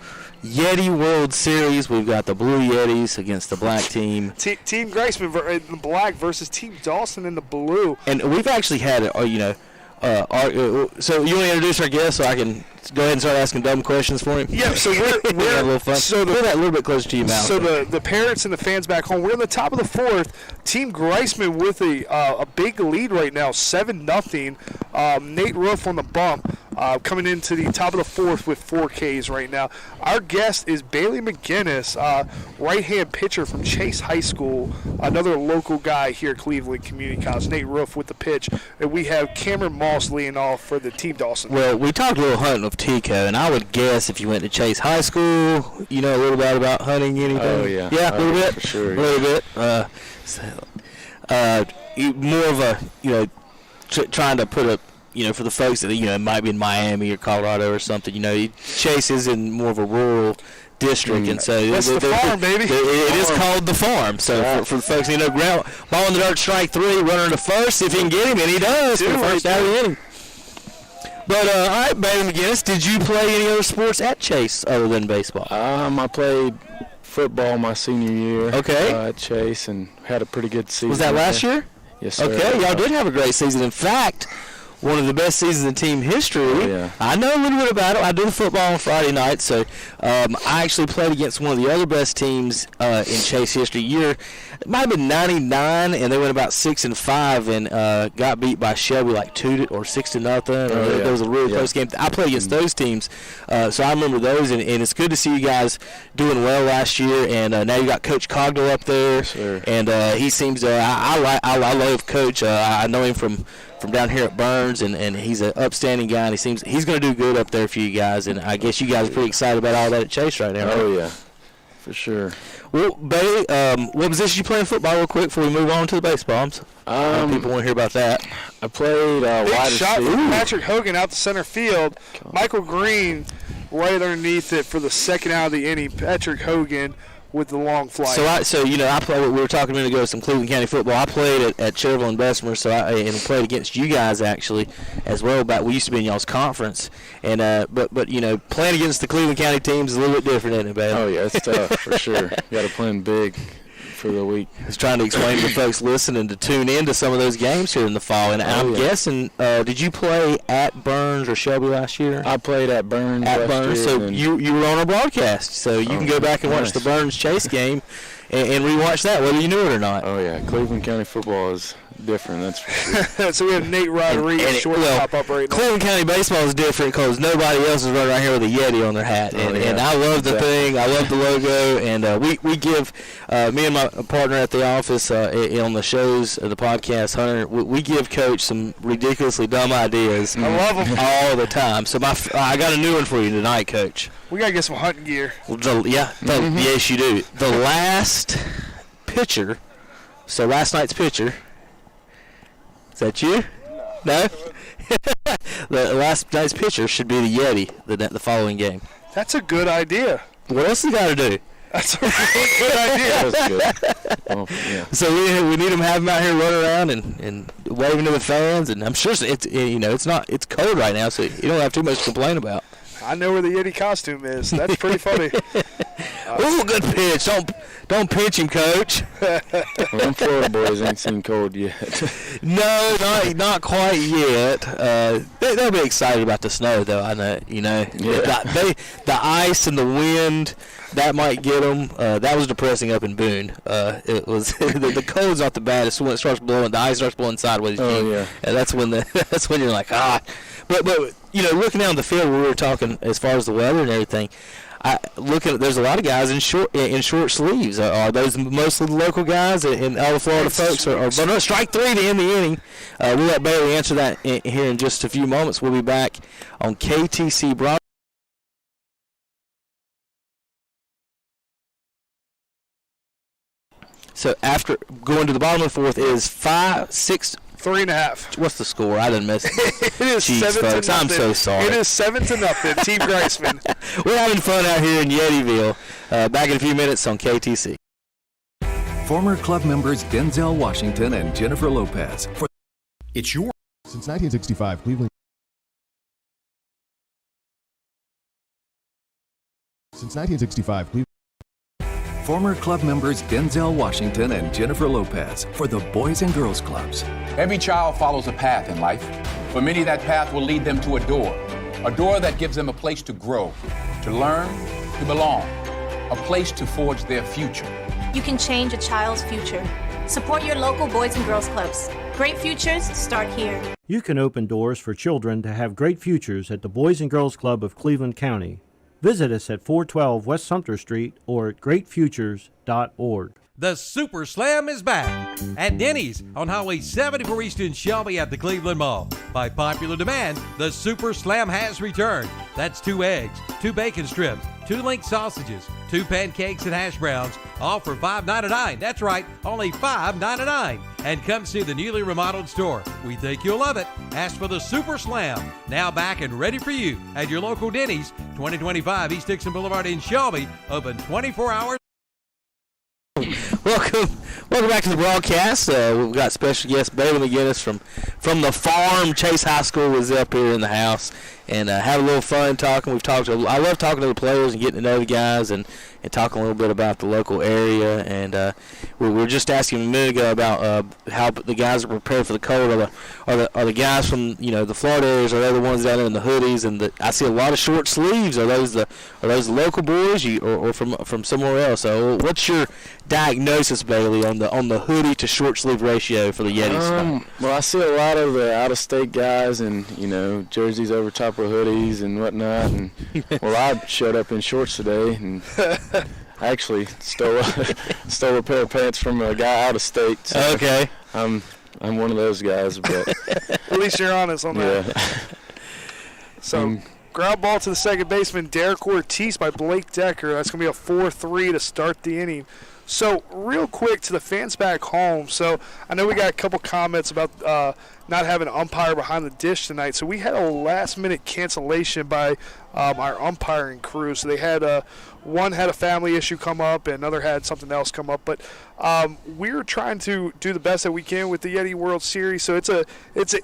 Yeti World Series. We've got the Blue Yetis against the black team. Team Graceman in the black versus Team Dawson in the blue. And we've actually had, so you want to introduce our guest so I can go ahead and start asking dumb questions for him? Yeah, so we're a little fun. So put that a little bit closer to your mouth. So the parents and the fans back home, we're in the top of the fourth. Team Greisman with a big lead right now, 7-0. Nate Roof on the bump. coming into the top of the fourth with 4 Ks right now. Our guest is Bailey McGinness, right-hand pitcher from Chase High School, another local guy here at Cleveland Community College. Nate Roof with the pitch, and we have Cameron Moss leading off for the Team Dawson. Well, we talked a little hunting of Tico, and I would guess if you went to Chase High School, you know a little bit about hunting, anything? Oh, yeah. Yeah, a little bit? For sure. A little bit. More of a, trying to put a, for the folks that, might be in Miami or Colorado or something, Chase is in more of a rural district, and so that's the farm, baby. It is called the farm. So for the folks, ball in the dirt, strike 3, runner to first, if he can get him, and he does for the first out of the inning. But, all right, Bailey McGinness, did you play any other sports at Chase other than baseball? I played football my senior year at Chase and had a pretty good season. Was that last year? Yes, sir. Okay, y'all did have a great season. In fact, one of the best seasons in team history. Oh, yeah. I know a little bit about it. I do the football on Friday night, so I actually played against one of the other best teams in Chase history. It might have been 99, and they went about 6-5 and got beat by Shelby like 2 or 6-0. There was a really close game. I played against those teams, so I remember those, and it's good to see you guys doing well last year. And now you got Coach Cogdell up there, and he seems I love Coach. I know him from down here at Burns, and he's an upstanding guy, and he seems he's going to do good up there for you guys. And I guess you guys are pretty excited about all that at Chase right now. Oh, yeah, for sure. Well, Bailey, what position you play in football real quick before we move on to the baseball? People want to hear about that. I played wide shot receiver. from Patrick Hogan out to center field. Michael Green right underneath it for the second out of the inning. Patrick Hogan with the long flight. I played. We were talking a minute ago some Cleveland County football. I played at Cherville and Bessemer, and played against you guys actually as well. But we used to be in y'all's conference, and but playing against the Cleveland County teams is a little bit different, isn't it, Bailey? Oh yeah, it's tough for sure. You got to plan big for the week. I was trying to explain to the folks listening to tune in to some of those games here in the fall. And I'm guessing, did you play at Burns or Shelby last year? I played at Burns last year. So you were on our broadcast. So you can go back and watch the Burns Chase game and rewatch that, whether you knew it or not. Oh, yeah. Cleveland County football is different, that's for sure. So we have Nate Rodriguez, shortstop up right now. Cleveland County baseball is different because nobody else is running around here with a Yeti on their hat. And I love the thing. I love the logo. And we give, me and my partner at the office on the shows, the podcast, Hunter, we give Coach some ridiculously dumb ideas. I love them. All the time. So I got a new one for you tonight, Coach. We got to get some hunting gear. Yes, you do. The last pitcher, so last night's pitcher, is that you? No? The last night's pitcher should be the Yeti the following game. That's a good idea. What else you got to do? That's a really good idea. That's good. Well, yeah. So we need them have him out here running around and waving to the fans, and I'm sure it's cold right now, so you don't have too much to complain about. I know where the Yeti costume is. That's pretty funny. Ooh, good pitch. Don't pinch him, Coach. Them Florida boys ain't seen cold yet. No, not quite yet. They'll be excited about the snow, though. I know, Yeah. The ice and the wind, that might get them. That was depressing up in Boone. It was the cold's not the baddest. When it starts blowing, the ice starts blowing sideways. Oh yeah. And that's when you're like But looking down the field, we were talking as far as the weather and everything. There's a lot of guys in short sleeves. Are those mostly the local guys and all the Florida folks? But no, strike 3 to end the inning. We'll let Bailey answer that here in just a few moments. We'll be back on KTC Broadcast. So after going to the bottom of the fourth is 3.5. What's the score? I didn't miss it. It is 7-0. I'm so sorry. It is 7-0. Team Greisman. We're having fun out here in Yetiville. Back in a few minutes on KTC. Former club members Denzel Washington and Jennifer Lopez. It's your. Since 1965, Cleveland. Since 1965, Cleveland. Former club members Denzel Washington and Jennifer Lopez for the Boys and Girls Clubs. Every child follows a path in life. For many, that path will lead them to a door that gives them a place to grow, to learn, to belong, a place to forge their future. You can change a child's future. Support your local Boys and Girls Clubs. Great futures start here. You can open doors for children to have great futures at the Boys and Girls Club of Cleveland County. Visit us at 412 West Sumter Street or at greatfutures.org. The Super Slam is back at Denny's on Highway 74 East in Shelby at the Cleveland Mall. By popular demand, the Super Slam has returned. That's 2 eggs, 2 bacon strips, 2 link sausages, 2 pancakes and hash browns, all for $5.99. That's right, only $5.99. And come see the newly remodeled store. We think you'll love it. Ask for the Super Slam. Now back and ready for you at your local Denny's, 2025 East Dixon Boulevard in Shelby, open 24 hours. Welcome back to the broadcast. We've got special guest Bailey McGinness from the farm. Chase High School was up here in the house and had a little fun talking. I love talking to the players and getting to know the guys and talking a little bit about the local area. And we were just asking a minute ago about how the guys are prepared for the cold. Are the guys from the Florida areas? Are they the ones down there in the hoodies? And I see a lot of short sleeves. Are those the local boys or from somewhere else? So what's your diagnosis, Bailey, on the hoodie to short sleeve ratio for the Yetis? Well, I see a lot of the out-of-state guys and jerseys over top of hoodies and whatnot. And well, I showed up in shorts today and I actually stole a pair of pants from a guy out of state. So okay, I'm one of those guys, but at least you're honest on that. Yeah. So. Ground ball to the second baseman, Derek Ortiz by Blake Decker. That's going to be a 4-3 to start the inning. So, real quick to the fans back home. So, I know we got a couple comments about not having an umpire behind the dish tonight. So, we had a last-minute cancellation by our umpiring crew. So, they had one had a family issue come up and another had something else come up. But we're trying to do the best that we can with the Yeti World Series. So, it's an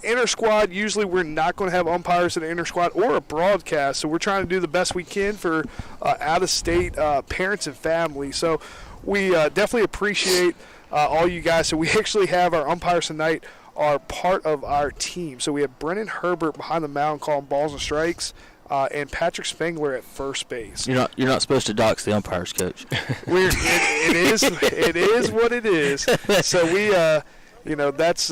inter-squad. Usually, we're not going to have umpires in an inter-squad or a broadcast. So, we're trying to do the best we can for out-of-state parents and families. So, we definitely appreciate all you guys. So we actually have our umpires tonight are part of our team. So we have Brennan Herbert behind the mound calling balls and strikes, and Patrick Spengler at first base. You're not supposed to dox the umpires, Coach. It is what it is. So we that's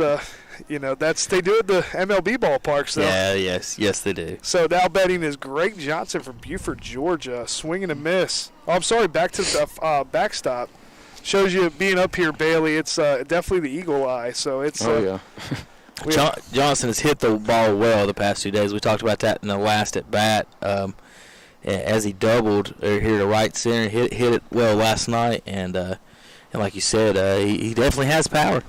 they do it at the MLB ballparks though. Yeah, yes they do. So now betting is Greg Johnson from Buford, Georgia, swing and a miss. Oh, I'm sorry, back to the backstop. Shows you being up here, Bailey. It's definitely the eagle eye. So it's. Oh yeah. Johnson has hit the ball well the past 2 days. We talked about that in the last at bat. As he doubled here to right center, hit it well last night, and like you said, he definitely has power.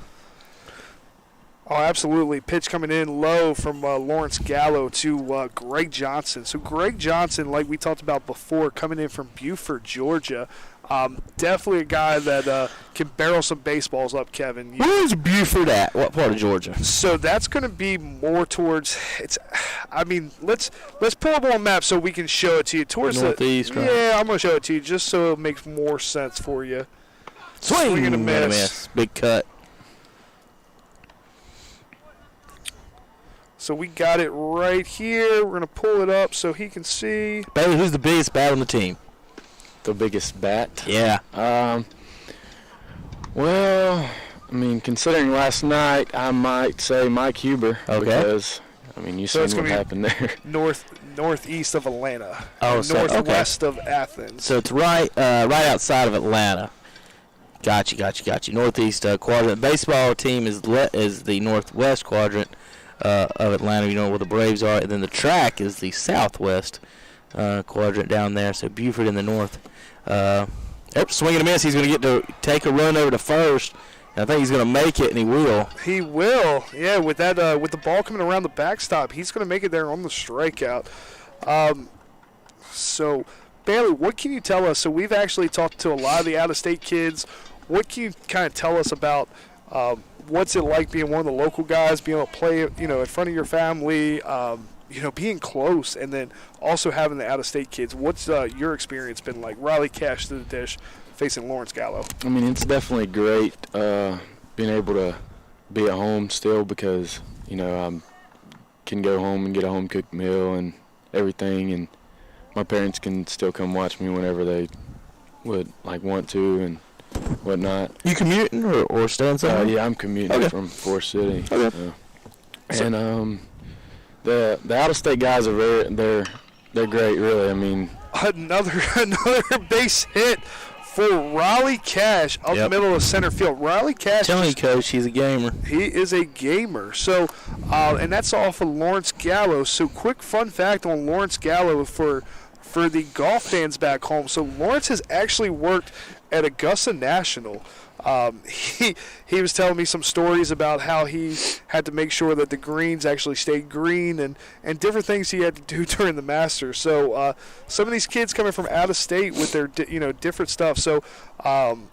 Oh, absolutely. Pitch coming in low from Lawrence Gallo to Greg Johnson. So Greg Johnson, like we talked about before, coming in from Buford, Georgia. Definitely a guy that can barrel some baseballs up, Kevin. Where's Buford at? What part of Georgia? So that's going to be more towards let's pull up on a map so we can show it to you. Towards northeast, right? Yeah, I'm going to show it to you just so it makes more sense for you. Swing and a miss. Big cut. So we got it right here. We're going to pull it up so he can see. Bailey, who's the biggest bat on the team? The biggest bat? Yeah. Well, considering last night, I might say Mike Huber. Okay. Because, you so seen what happened there. Northeast of Atlanta. Oh, northwest of Athens. So it's right outside of Atlanta. Got you. Northeast quadrant. Baseball team is the northwest quadrant of Atlanta, where the Braves are, and then the track is the southwest quadrant down there. So Buford in the north. Swing and a miss. He's going to get to take a run over to first. I think he's going to make it, and he will. He will. Yeah, with that, with the ball coming around the backstop, he's going to make it there on the strikeout. So, Bailey, what can you tell us? So we've actually talked to a lot of the out-of-state kids. What can you kind of tell us about what's it like being one of the local guys, being able to play, in front of your family, being close, and then also having the out-of-state kids? What's your experience been like? Riley Cash to the dish, facing Lawrence Gallo. It's definitely great being able to be at home still because, I can go home and get a home-cooked meal and everything, and my parents can still come watch me whenever they would want to and whatnot. You commuting or staying somewhere? Yeah, I'm commuting from Forest City. Okay. And the out-of-state guys are they're great, really. I mean, another base hit for Riley Cash up the middle of center field. Riley Cash. Telling you, Coach, he's a gamer. He is a gamer. So, and that's off of Lawrence Gallo. So, quick fun fact on Lawrence Gallo for the golf fans back home. So, Lawrence has actually worked at Augusta National. He was telling me some stories about how he had to make sure that the greens actually stayed green and different things he had to do during the Masters. So some of these kids coming from out of state with their different stuff. So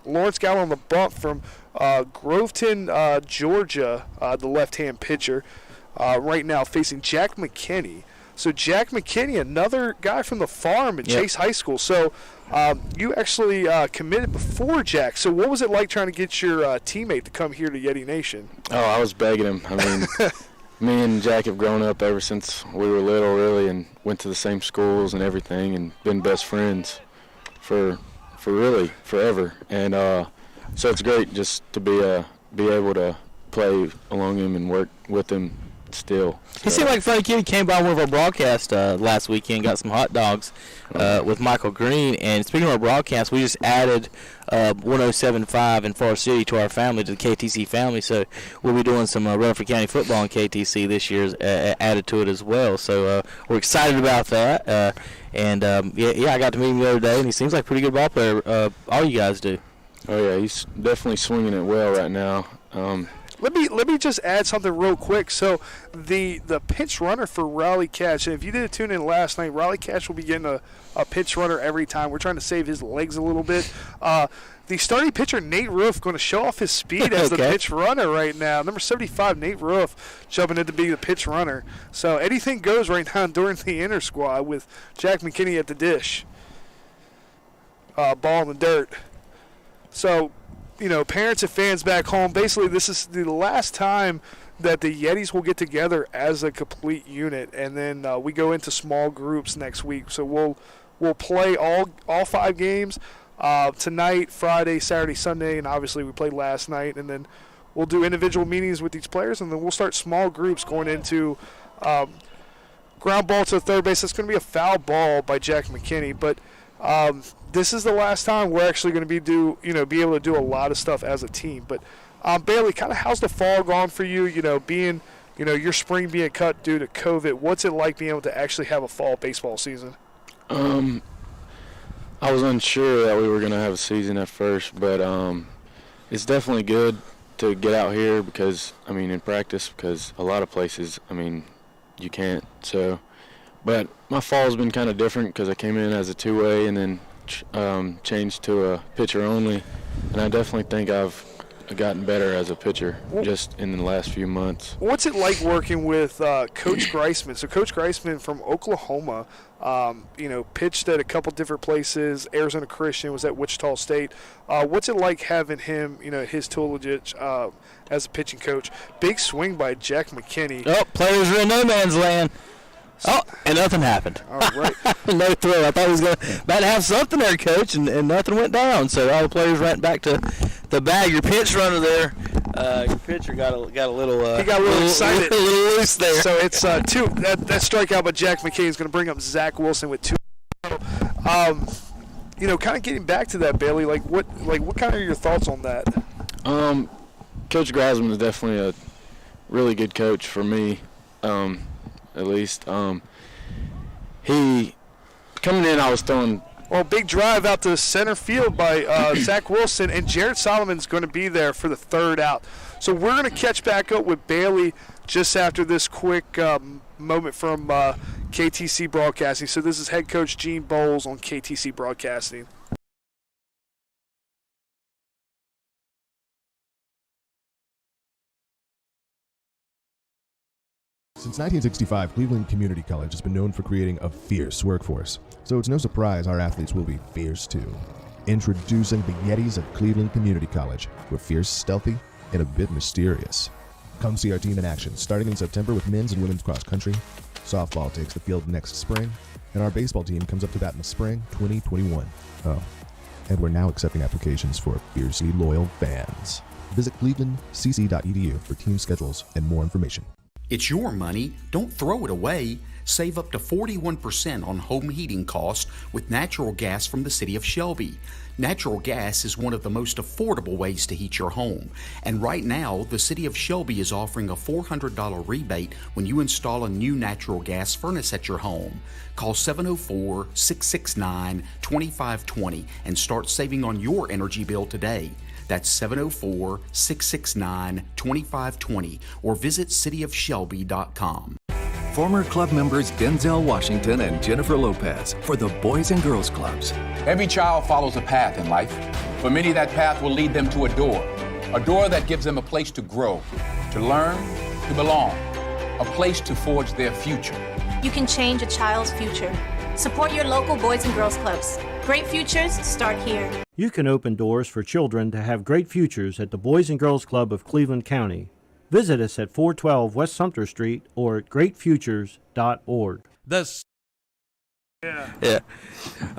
Lawrence Gallo on the bump from Groveton, Georgia, the left-hand pitcher, right now facing Jack McKinney. So Jack McKinney, another guy from the farm at Chase High School. So you actually committed before Jack. So what was it like trying to get your teammate to come here to Yeti Nation? Oh, I was begging him. I mean, me and Jack have grown up ever since we were little, really, and went to the same schools and everything, and been best friends for really forever. And so it's great just to be able to play along him and work with him still. He seemed like a funny kid. He came by one of our broadcasts last weekend, got some hot dogs with Michael Green. And speaking of our broadcast, we just added 107.5 in Forest City to our family, to the KTC family. So we'll be doing some Rutherford County football in KTC this year, added to it as well. So we're excited about that. I got to meet him the other day, and he seems like a pretty good ball player. All you guys do. Oh, yeah, he's definitely swinging it well right now. Let me just add something real quick. So the pinch runner for Riley Cash, and if you didn't tune in last night, Riley Cash will be getting a pinch runner every time. We're trying to save his legs a little bit. The starting pitcher, Nate Roof, going to show off his speed as the pitch runner right now. Number 75, Nate Roof, jumping in to be the pitch runner. So anything goes right now during the inner squad with Jack McKinney at the dish. Ball in the dirt. So, parents and fans back home, basically this is the last time that the Yetis will get together as a complete unit, and then we go into small groups next week. So we'll play all 5 games tonight, Friday, Saturday, Sunday, and obviously we played last night, and then we'll do individual meetings with each players, and then we'll start small groups going into ground ball to third base. That's going to be a foul ball by Jack McKinney, but this is the last time we're actually going to be able to do a lot of stuff as a team. But Bailey, kind of how's the fall gone for you? Being your spring being cut due to COVID. What's it like being able to actually have a fall baseball season? I was unsure that we were going to have a season at first, but it's definitely good to get out here because in practice, because a lot of places you can't. So, but my fall's been kind of different because I came in as a two-way and then changed to a pitcher only, and I definitely think I've gotten better as a pitcher just in the last few months. What's it like working with Coach Greisman? So Coach Greisman from Oklahoma, pitched at a couple different places. Arizona Christian, was at Wichita State. What's it like having him, his tutelage as a pitching coach? Big swing by Jack McKinney. Oh, players are in no man's land. Oh, and nothing happened. All right. No throw. I thought he was about to have something there, Coach, and nothing went down. So all the players went back to the bag. Your pinch runner there, your pitcher got a little. He got a little excited, a little loose there. So it's 2. That strikeout by Jack McKinney is going to bring up Zach Wilson with 2. Kind of getting back to that, Bailey. What kind of your thoughts on that? Coach Greisman is definitely a really good coach for me. At least. He coming in, I was throwing. Well, big drive out to center field by Zach Wilson, and Jared Solomon's going to be there for the third out. So we're going to catch back up with Bailey just after this quick moment from KTC Broadcasting. So this is head coach Gene Bowles on KTC Broadcasting. Since 1965, Cleveland Community College has been known for creating a fierce workforce, so it's no surprise our athletes will be fierce too. Introducing the Yetis at Cleveland Community College. We're fierce, stealthy, and a bit mysterious. Come see our team in action, starting in September with men's and women's cross country. Softball takes the field next spring, and our baseball team comes up to bat in the spring 2021. Oh, and we're now accepting applications for fiercely loyal fans. Visit clevelandcc.edu for team schedules and more information. It's your money. Don't throw it away. Save up to 41% on home heating costs with natural gas from the city of Shelby. Natural gas is one of the most affordable ways to heat your home. And right now, the city of Shelby is offering a $400 rebate when you install a new natural gas furnace at your home. Call 704-669-2520 and start saving on your energy bill today. That's 704-669-2520 or visit cityofshelby.com. Former club members Denzel Washington and Jennifer Lopez for the Boys and Girls Clubs. Every child follows a path in life. For many, that path will lead them to a door that gives them a place to grow, to learn, to belong, a place to forge their future. You can change a child's future. Support your local Boys and Girls Clubs. Great futures start here. You can open doors for children to have great futures at the Boys and Girls Club of Cleveland County. Visit us at 412 West Sumter Street or at greatfutures.org. Yeah.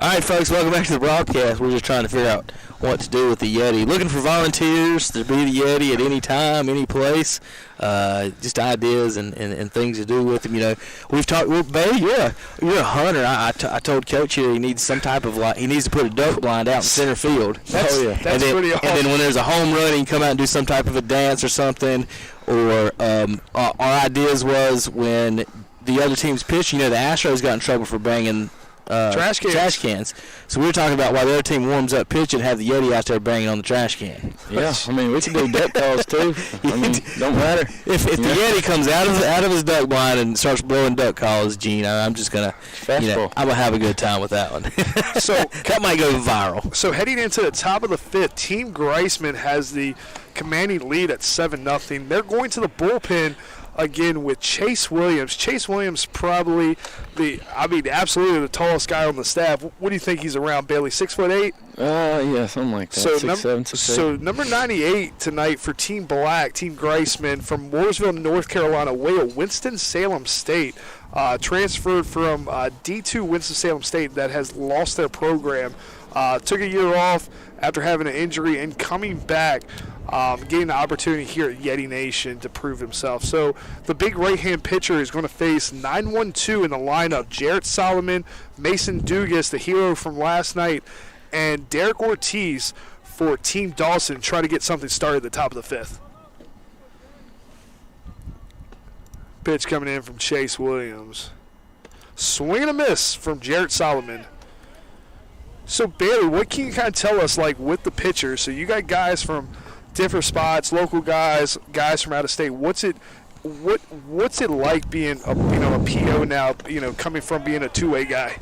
All right, folks, welcome back to the broadcast. We're just trying to figure out what to do with the Yeti. Looking for volunteers to be the Yeti at any time, any place. Just ideas and things to do with them. You know, we've talked. Well, Bailey, you're a hunter. I told Coach here he needs some type of he needs to put a duck blind out in center field. That's pretty awesome. And then when there's a home run, he can come out and do some type of a dance or something. Or our ideas was when the other team's pitch, you know, the Astros got in trouble for banging trash cans. So we were talking about while the other team warms up pitching, have the Yeti out there banging on the trash can. Yeah, I mean, we can do duck calls too. I mean, don't matter. If the Yeti comes out of his duck blind and starts blowing duck calls, Gene, I'm just gonna, I'm gonna have a good time with that one. So that might go viral. So heading into the top of the fifth, Team Greisman has the commanding lead at 7-0. They're going to the bullpen again with Chase Williams. Chase Williams probably absolutely the tallest guy on the staff. What do you think he's around, Bailey? 6'8"? Yeah, something like that. 6'7", 6'8". So number 98 tonight for Team Black, Team Greisman from Mooresville, North Carolina, away at Winston-Salem State. Transferred from D2 Winston-Salem State that has lost their program. Took a year off after having an injury and coming back. Getting the opportunity here at Yeti Nation to prove himself. So the big right-hand pitcher is going to face 9-1-2 in the lineup. Jarrett Solomon, Mason Dugas, the hero from last night, and Derek Ortiz for Team Dawson, try to get something started at the top of the fifth. Pitch coming in from Chase Williams. Swing and a miss from Jarrett Solomon. So, Bailey, what can you kind of tell us, like, with the pitchers? So you got guys from different spots, local guys from out of state. What's it like being a PO now? Coming from being a two-way guy.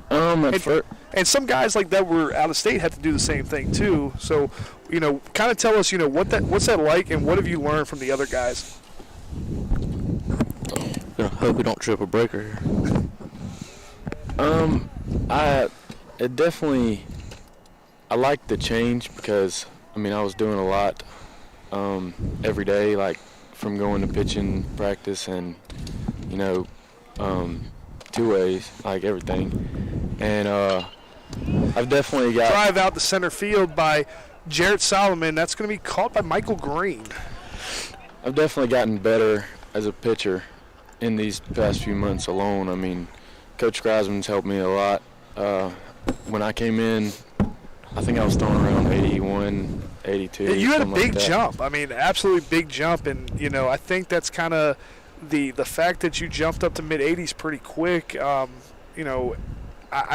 And some guys like that were out of state had to do the same thing too. So, kind of tell us, what's that like, and what have you learned from the other guys? I hope we don't trip a breaker here. I like the change because, I was doing a lot every day, like from going to pitching practice and, two ways, like everything. And I've definitely got... Drive out the center field by Jarrett Solomon. That's going to be caught by Michael Green. I've definitely gotten better as a pitcher in these past few months alone. Coach Greisman's helped me a lot. When I came in, I think I was throwing around 81, 82. Yeah, you had a big like jump. Absolutely big jump. And, I think that's kind of the fact that you jumped up to mid-80s pretty quick. I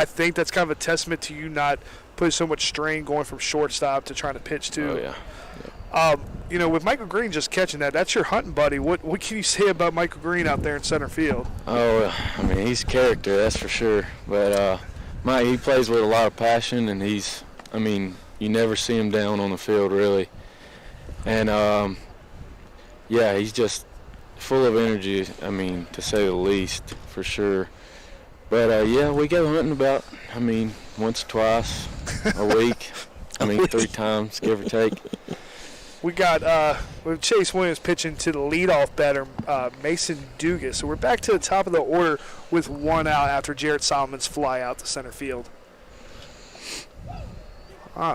think that's kind of a testament to you not putting so much strain going from shortstop to trying to pitch too. Oh, yeah. With Michael Green just catching that's your hunting buddy. What can you say about Michael Green out there in center field? Oh, he's a character, that's for sure. But he plays with a lot of passion, and he's, you never see him down on the field, really. And, he's just full of energy, to say the least, for sure. But, we go hunting about, once or twice a week. 3 times, give or take. We got with Chase Williams pitching to the leadoff batter, Mason Dugas. So we're back to the top of the order with 1 out after Jarrett Solomon's fly out to center field.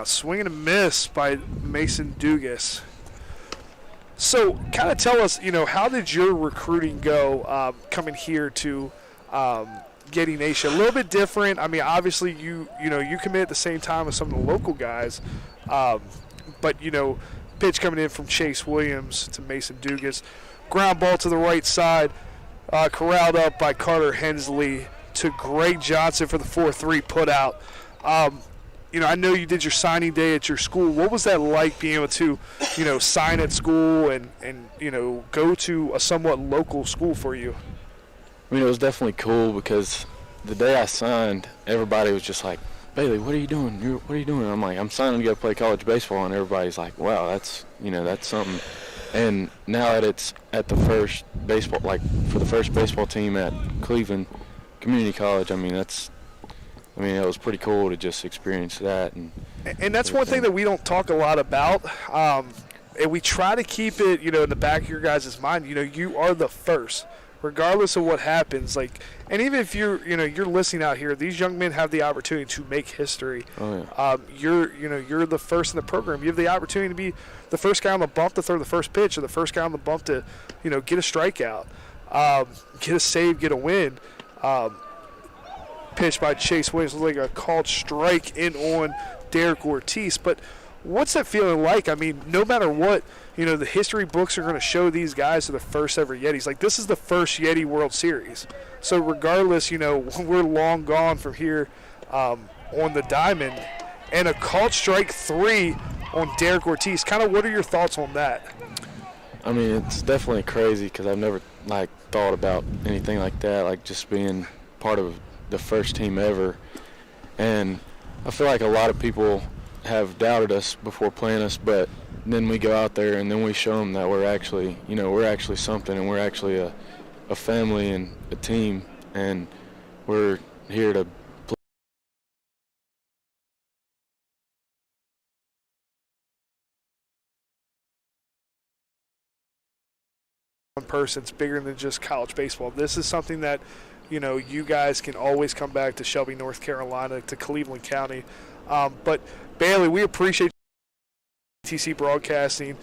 Swing and a miss by Mason Dugas. So kind of tell us, how did your recruiting go coming here to Yeti Nation? A little bit different. I mean, obviously you commit at the same time as some of the local guys, but pitch coming in from Chase Williams to Mason Dugas, ground ball to the right side, corralled up by Carter Hensley to Greg Johnson for the 4-3 put out. I know you did your signing day at your school. What was that like being able to, sign at school and go to a somewhat local school for you? I mean, it was definitely cool because the day I signed, everybody was just like, Bailey, what are you doing? What are you doing? I'm like, I'm signing to go play college baseball, and everybody's like, wow, that's something. And now that it's at the first baseball, like for the first baseball team at Cleveland Community College, it was pretty cool to just experience that. And that's one thing that we don't talk a lot about, and we try to keep it, in the back of your guys' mind. You are the first, regardless of what happens. And even if you're listening out here, these young men have the opportunity to make history. Oh, yeah. You're the first in the program. You have the opportunity to be the first guy on the bump to throw the first pitch, or the first guy on the bump to, get a strikeout, get a save, get a win. Pitch by Chase Williams was like a called strike in on Derek Ortiz. But what's that feeling like? I mean, no matter what, the history books are going to show these guys are the first ever Yetis. Like, this is the first Yeti World Series. So regardless, we're long gone from here on the diamond. And a called strike 3 on Derek Ortiz. Kind of what are your thoughts on that? I mean, it's definitely crazy because I've never, thought about anything like that, just being part of the first team ever. And I feel like a lot of people have doubted us before playing us, but then we go out there and then we show them that we're actually something, and we're actually a family and a team, and we're here to play. One person's bigger than just college baseball. This is something that you guys can always come back to Shelby, North Carolina, to Cleveland County. But Bailey, we appreciate TC Broadcasting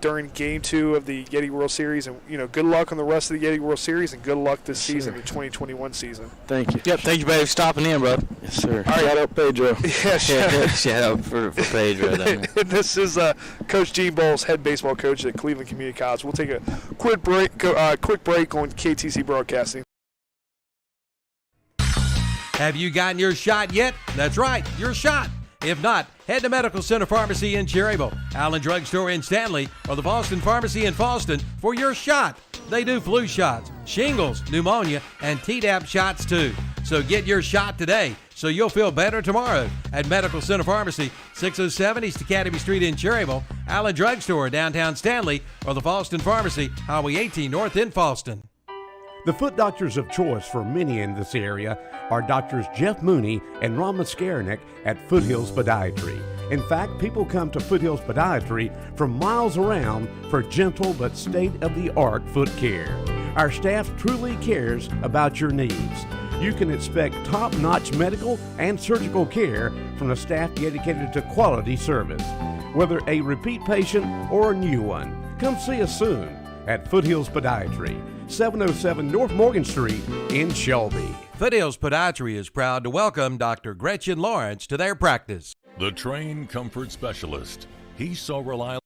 during Game 2 of the Yeti World Series, and good luck on the rest of the Yeti World Series, and good luck this season, the 2021 season. Thank you. Yep, thank you, Bailey, for stopping in, bro. Yes, sir. All right. Shout out Pedro. Yeah, shout out for Pedro. This is Coach Gene Bowles, head baseball coach at Cleveland Community College. We'll take a quick break on KTC Broadcasting. Have you gotten your shot yet? That's right, your shot. If not, head to Medical Center Pharmacy in Cherryville, Allen Drug Store in Stanley, or the Boston Pharmacy in Fallston for your shot. They do flu shots, shingles, pneumonia, and Tdap shots too. So get your shot today so you'll feel better tomorrow at Medical Center Pharmacy, 607 East Academy Street in Cherryville, Allen Drug Store, downtown Stanley, or the Fallston Pharmacy, Highway 18 North in Fallston. The foot doctors of choice for many in this area are Doctors Jeff Mooney and Ron Maskarnik at Foothills Podiatry. In fact, people come to Foothills Podiatry from miles around for gentle but state-of-the-art foot care. Our staff truly cares about your needs. You can expect top-notch medical and surgical care from a staff dedicated to quality service. Whether a repeat patient or a new one, come see us soon at Foothills Podiatry, 707 North Morgan Street in Shelby. Foothills Podiatry is proud to welcome Dr. Gretchen Lawrence to their practice. The trained comfort specialist. He's so reliable.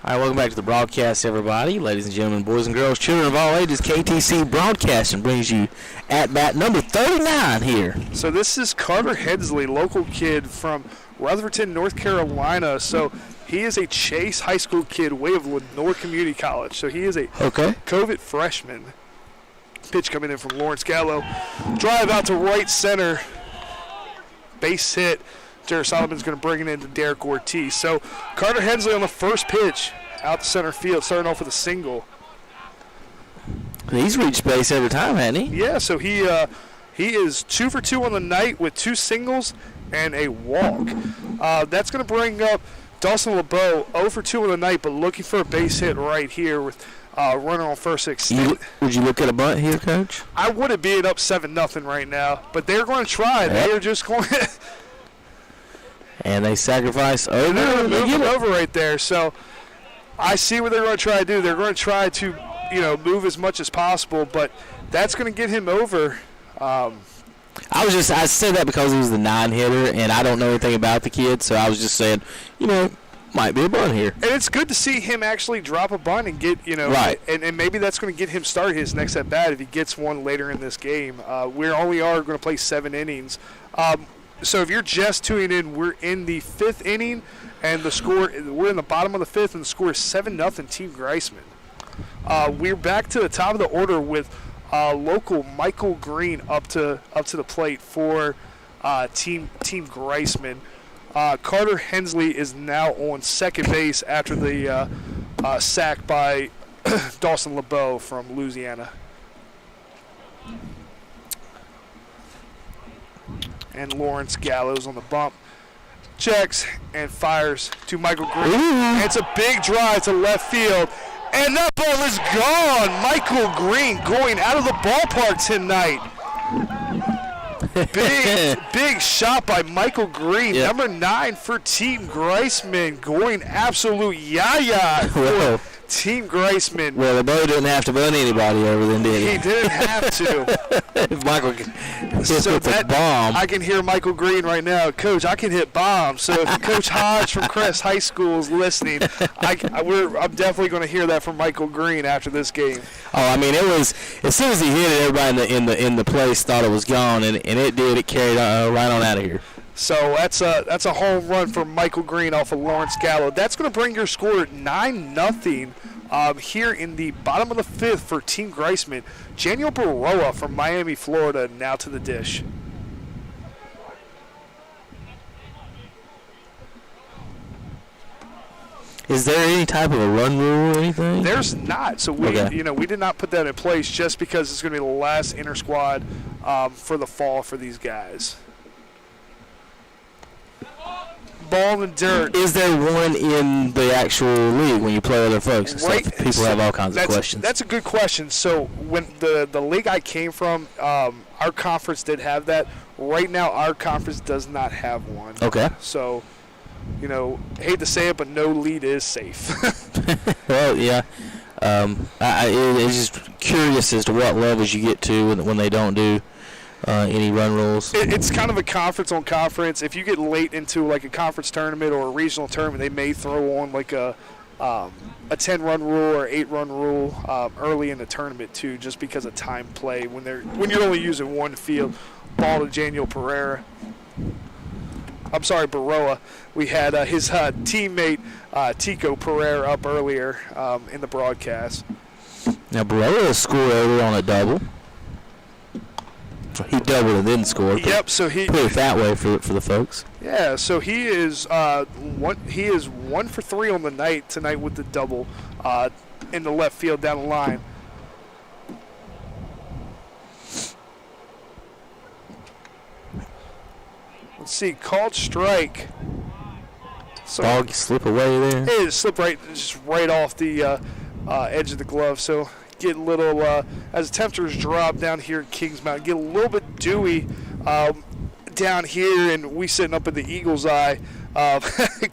All right, welcome back to the broadcast, everybody. Ladies and gentlemen, boys and girls, children of all ages, KTC Broadcasting brings you at-bat number 39 here. So this is Carter Hensley, local kid from Rutherford, North Carolina. So he is a Chase High School kid, way of Lenore Community College. So he is a COVID freshman. Pitch coming in from Lawrence Gallo. Drive out to right center. Base hit. Jared Solomon's going to bring it into Derek Ortiz. So Carter Hensley on the first pitch out to center field, starting off with a single. He's reached base every time, hasn't he? Yeah, so he is 2 for 2 on the night with 2 singles and a walk. That's going to bring up Dawson LeBeau, 0 for 2 on the night, but looking for a base hit right here with runner on first extended. Would you look at a bunt here, Coach? I wouldn't be up 7-0 right now, but they're going to try. They are just going And they sacrifice over. They're going to move him over right there. So I see what they're going to try to do. They're going to try to, move as much as possible, but that's going to get him over. I said that because he was the 9-hitter, and I don't know anything about the kid, so I was just saying, might be a bunt here. And it's good to see him actually drop a bunt and get, right. And maybe that's going to get him started his next at bat if he gets one later in this game. We only are going to play 7 innings. So if you're just tuning in, we're in the 5th inning, and we're in the bottom of the 5th, and the score is 7-0 Team Greisman. We're back to the top of the order with local Michael Green up to the plate for Team Greisman. Carter Hensley is now on second base after the sack by Dawson LeBeau from Louisiana. And Lawrence Gallows on the bump. Checks and fires to Michael Green. And it's a big drive to left field. And that ball is gone. Michael Green going out of the ballpark tonight. Big shot by Michael Green, number 9 for Team Greisman, going absolute yaya for Team Greisman. Well, the bow didn't have to bunt anybody over then, did he? He didn't have to. If Michael hits a bomb. I can hear Michael Green right now. Coach, I can hit bombs. So if Coach Hodge from Crest High School is listening, I'm definitely going to hear that from Michael Green after this game. Oh, I mean, it was as soon as he hit it, everybody in the place thought it was gone, and it did. It carried right on out of here. So that's a home run for Michael Green off of Lawrence Gallo. That's going to bring your score at 9-0 here in the bottom of the 5th for Team Greisman. Daniel Baroa from Miami, Florida, now to the dish. Is there any type of a run rule or anything? There's not. So we did not put that in place just because it's going to be the last inter squad for the fall for these guys. Ball in the dirt. Is there one in the actual league when you play other folks? People have all kinds of questions. That's a good question. So when the league I came from, our conference did have that. Right now, our conference does not have one. Okay. So, hate to say it, but no lead is safe. Well, yeah. It's just curious as to what levels you get to when they don't do any run rules. It's kind of a conference on conference. If you get late into like a conference tournament or a regional tournament, they may throw on like a 10-run rule or 8-run rule early in the tournament too, just because of time play when you're only using one field. Ball to Daniel Pereira. I'm sorry, Baroa. We had his teammate Tico Pereira up earlier in the broadcast. Now Baroa scored earlier on a double. He doubled and then scored. Yep. So he put it that way for the folks. Yeah. So he is 1 for 3 on the night tonight with the double in the left field down the line. Let's see. Called strike. So ball slip away there. It slipped just right off the edge of the glove. So. Get a little, as temperatures drop down here in Kings Mountain, get a little bit dewy down here, and we sitting up in the Eagle's Eye.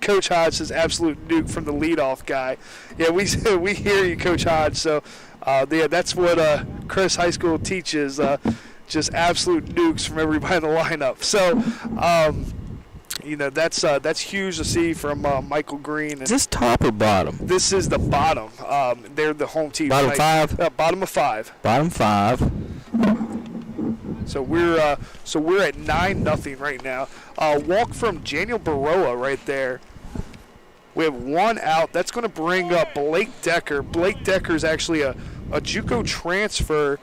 Coach Hodge says absolute nuke from the leadoff guy. Yeah, we hear you, Coach Hodge. So, that's what Chris High School teaches, just absolute nukes from everybody in the lineup. So, that's huge to see from Michael Green. Is this top or bottom? This is the bottom. They're the home team. Bottom tonight. 5. Bottom of 5. Bottom 5. So we're at 9-0 right now. Walk from Daniel Baroa right there. We have 1 out. That's going to bring up Blake Decker. Blake Decker is actually a JuCo transfer.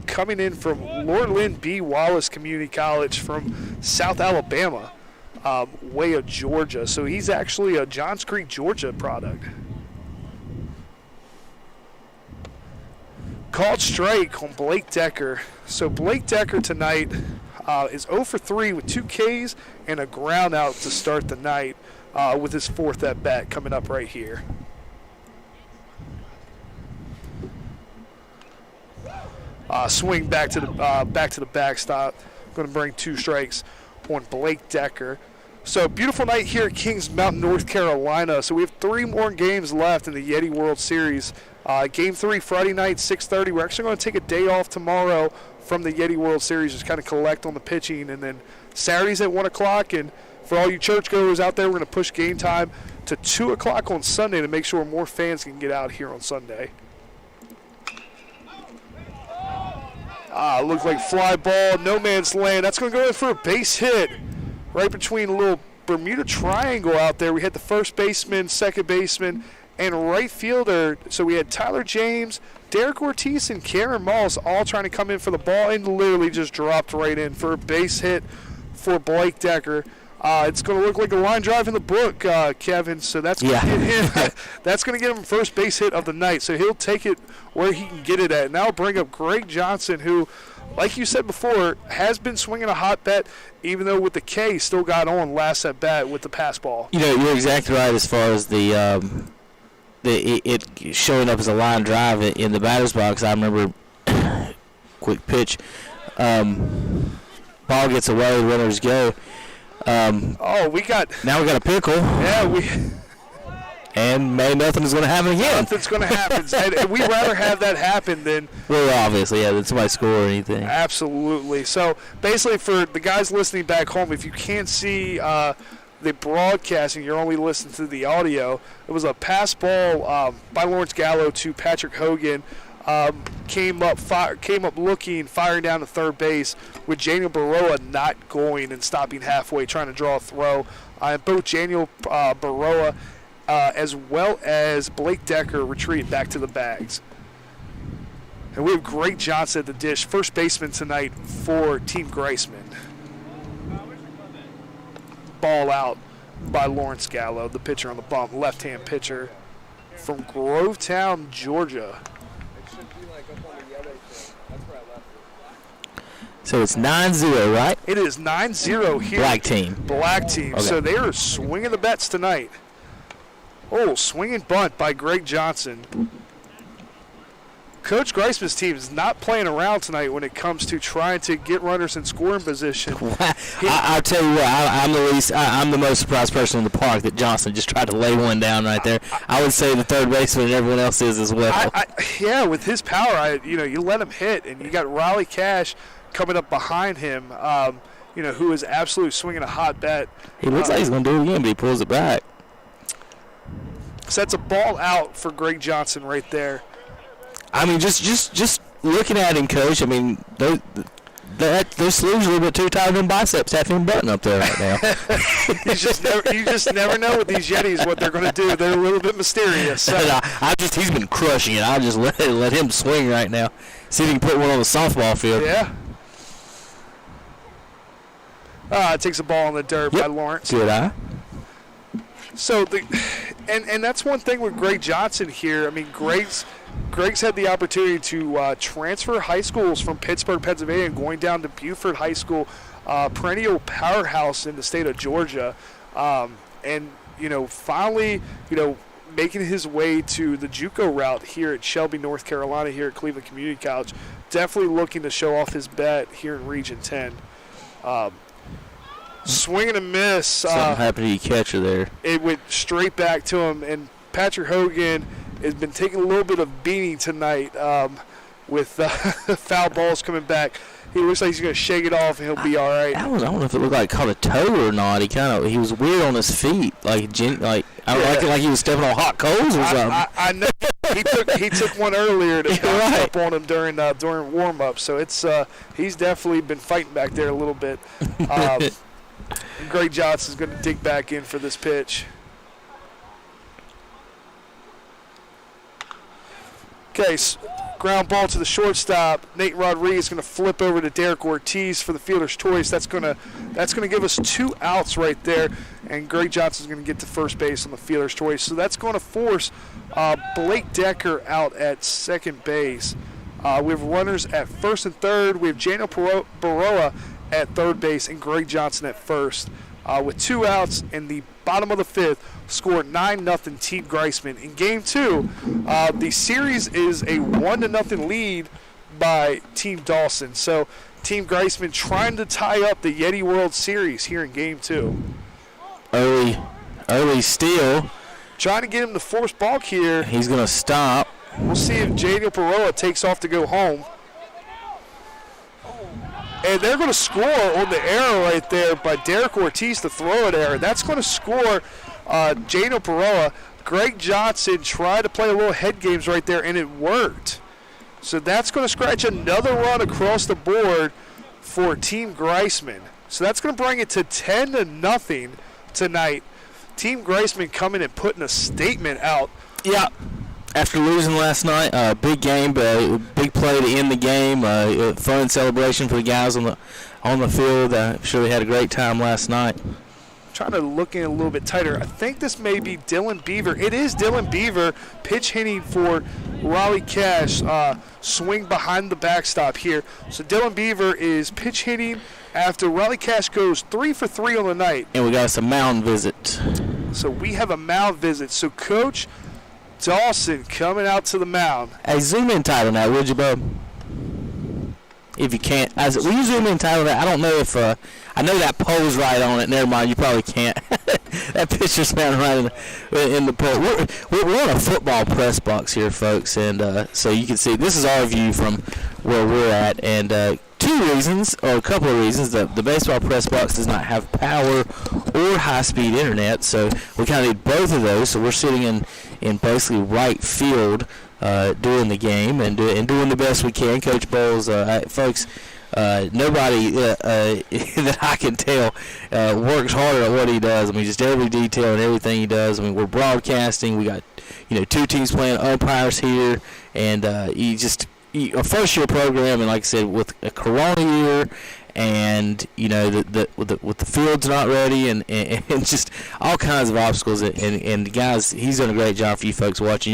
Coming in from Lord Lynn B. Wallace Community College from South Alabama. Way of Georgia. So he's actually a Johns Creek, Georgia product. Called strike on Blake Decker. So Blake Decker tonight is 0 for 3 with 2 Ks and a ground out to start the night with his 4th at bat coming up right here. Swing back to the backstop. Going to bring 2 strikes on Blake Decker. So beautiful night here at Kings Mountain, North Carolina. So we have 3 more games left in the Yeti World Series. Game 3 Friday night, 6:30. We're actually going to take a day off tomorrow from the Yeti World Series, just kind of collect on the pitching, and then Saturday's at 1 o'clock. And for all you churchgoers out there, we're going to push game time to 2 o'clock on Sunday to make sure more fans can get out here on Sunday. Looks like fly ball, no man's land. That's going to go in for a base hit right between a little Bermuda triangle out there. We had the first baseman, second baseman, and right fielder. So we had Tyler James, Derek Ortiz, and Karen Moss all trying to come in for the ball, and literally just dropped right in for a base hit for Blake Decker. It's going to look like a line drive in the book, Kevin. So that's going to get him. That's going to get him first base hit of the night. So he'll take it where he can get it at. And that'll bring up Greg Johnson, who, like you said before, has been swinging a hot bat, even though with the K still got on last at bat with the pass ball. You know, you're exactly right as far as it showing up as a line drive in the batter's box. I remember quick pitch, ball gets away, runners go. Now we got a pickle. Yeah, and maybe nothing is going to happen again. Nothing's going to happen. And we'd rather have that happen than obviously, than somebody score or anything. Absolutely. So basically, for the guys listening back home, if you can't see the broadcasting, you're only listening to the audio. It was a pass ball by Lawrence Gallo to Patrick Hogan. Came up looking, firing down to third base with Janiel Baroa not going and stopping halfway, trying to draw a throw. Both Janiel Baroa as well as Blake Decker retreated back to the bags. And we have Greg Johnson at the dish, first baseman tonight for Team Greisman. Ball out by Lawrence Gallo, the pitcher on the bump, left-hand pitcher from Grovetown, Georgia. So it's 9-0, right? It is 9-0 here. Black team. Black team. Okay. So they are swinging the bats tonight. Oh, swinging bunt by Greg Johnson. Coach Greisman's team is not playing around tonight when it comes to trying to get runners in scoring position. I'll tell you what, I'm the most surprised person in the park that Johnson just tried to lay one down right there. I would say the third baseman and everyone else is as well. Yeah, with his power, you let him hit, and you got Riley Cash coming up behind him, who is absolutely swinging a hot bat. He looks like he's going to do it again, but he pulls it back. So that's a ball out for Greg Johnson right there. I mean, just looking at him, Coach, I mean, their sleeves are a little bit too tight on biceps to have him button up there right now. you just never know with these Yetis what they're going to do. They're a little bit mysterious. So. He's been crushing it. I'll just let him swing right now. See if he can put one on the softball field. Yeah. It takes a ball in the dirt by Lawrence. Good eye. So and that's one thing with Greg Johnson here. I mean, Greg's had the opportunity to transfer high schools from Pittsburgh, Pennsylvania, and going down to Buford High School, perennial powerhouse in the state of Georgia, and finally, making his way to the JuCo route here at Shelby, North Carolina, here at Cleveland Community College. Definitely looking to show off his bat here in Region 10. Swing and a miss. Something happened to your catcher there. It went straight back to him, and Patrick Hogan has been taking a little bit of beating tonight with foul balls coming back. He looks like he's going to shake it off, and he'll be all right. I don't know if it looked like caught a toe or not. He was weird on his feet, like he was stepping on hot coals or something. I know he took one earlier to bounce up on him during warm up. So it's he's definitely been fighting back there a little bit. Greg Johnson's going to dig back in for this pitch. Okay, ground ball to the shortstop. Nate Rodriguez going to flip over to Derek Ortiz for the fielder's choice. That's going to give us 2 outs right there, and Greg Johnson's going to get to first base on the fielder's choice. So that's going to force Blake Decker out at second base. We have runners at first and third. We have Janiel Baroa at third base and Greg Johnson at first. With 2 outs in the bottom of the 5th, scored 9-0 Team Greisman. In Game 2, the series is a 1-0 lead by Team Dawson. So Team Greisman trying to tie up the Yeti World Series here in Game 2. early steal. Trying to get him to force balk here. He's going to stop. We'll see if Juliani Pereira takes off to go home. And they're going to score on the error right there by Derek Ortiz, the throw-it error. That's going to score Juliani Pereira. Greg Johnson tried to play a little head games right there, and it worked. So that's going to scratch another run across the board for Team Greisman. So that's going to bring it to 10-0 tonight. Team Greisman coming and putting a statement out. Yeah. After losing last night, big game, big play to end the game. Fun celebration for the guys on the field. I'm sure they had a great time last night. Trying to look in a little bit tighter. I think this may be Dylan Beaver. It is Dylan Beaver pitch hitting for Raleigh Cash. Swing behind the backstop here. So Dylan Beaver is pitch hitting after Raleigh Cash goes 3 for 3 on the night. And we got some mound visit. So we have a mound visit. So Coach Dawson coming out to the mound. Hey, zoom in tight on that, would you, bub? If you can't. Will you zoom in tight on that? I don't know if I know that pole's right on it. Never mind, you probably can't. That picture's found right in the pole. We're on a football press box here, folks, and so you can see this is our view from where we're at. And a couple of reasons. The baseball press box does not have power or high-speed internet, so we kind of need both of those. So we're sitting in basically right field during the game and doing the best we can. Coach Bowles, folks, nobody that I can tell works harder at what he does. I mean, just every detail and everything he does. I mean, we're broadcasting. We got two teams playing umpires here, and a first-year program, and like I said, with a Corona year, and with the fields not ready, and just all kinds of obstacles, and guys, he's done a great job for you folks watching.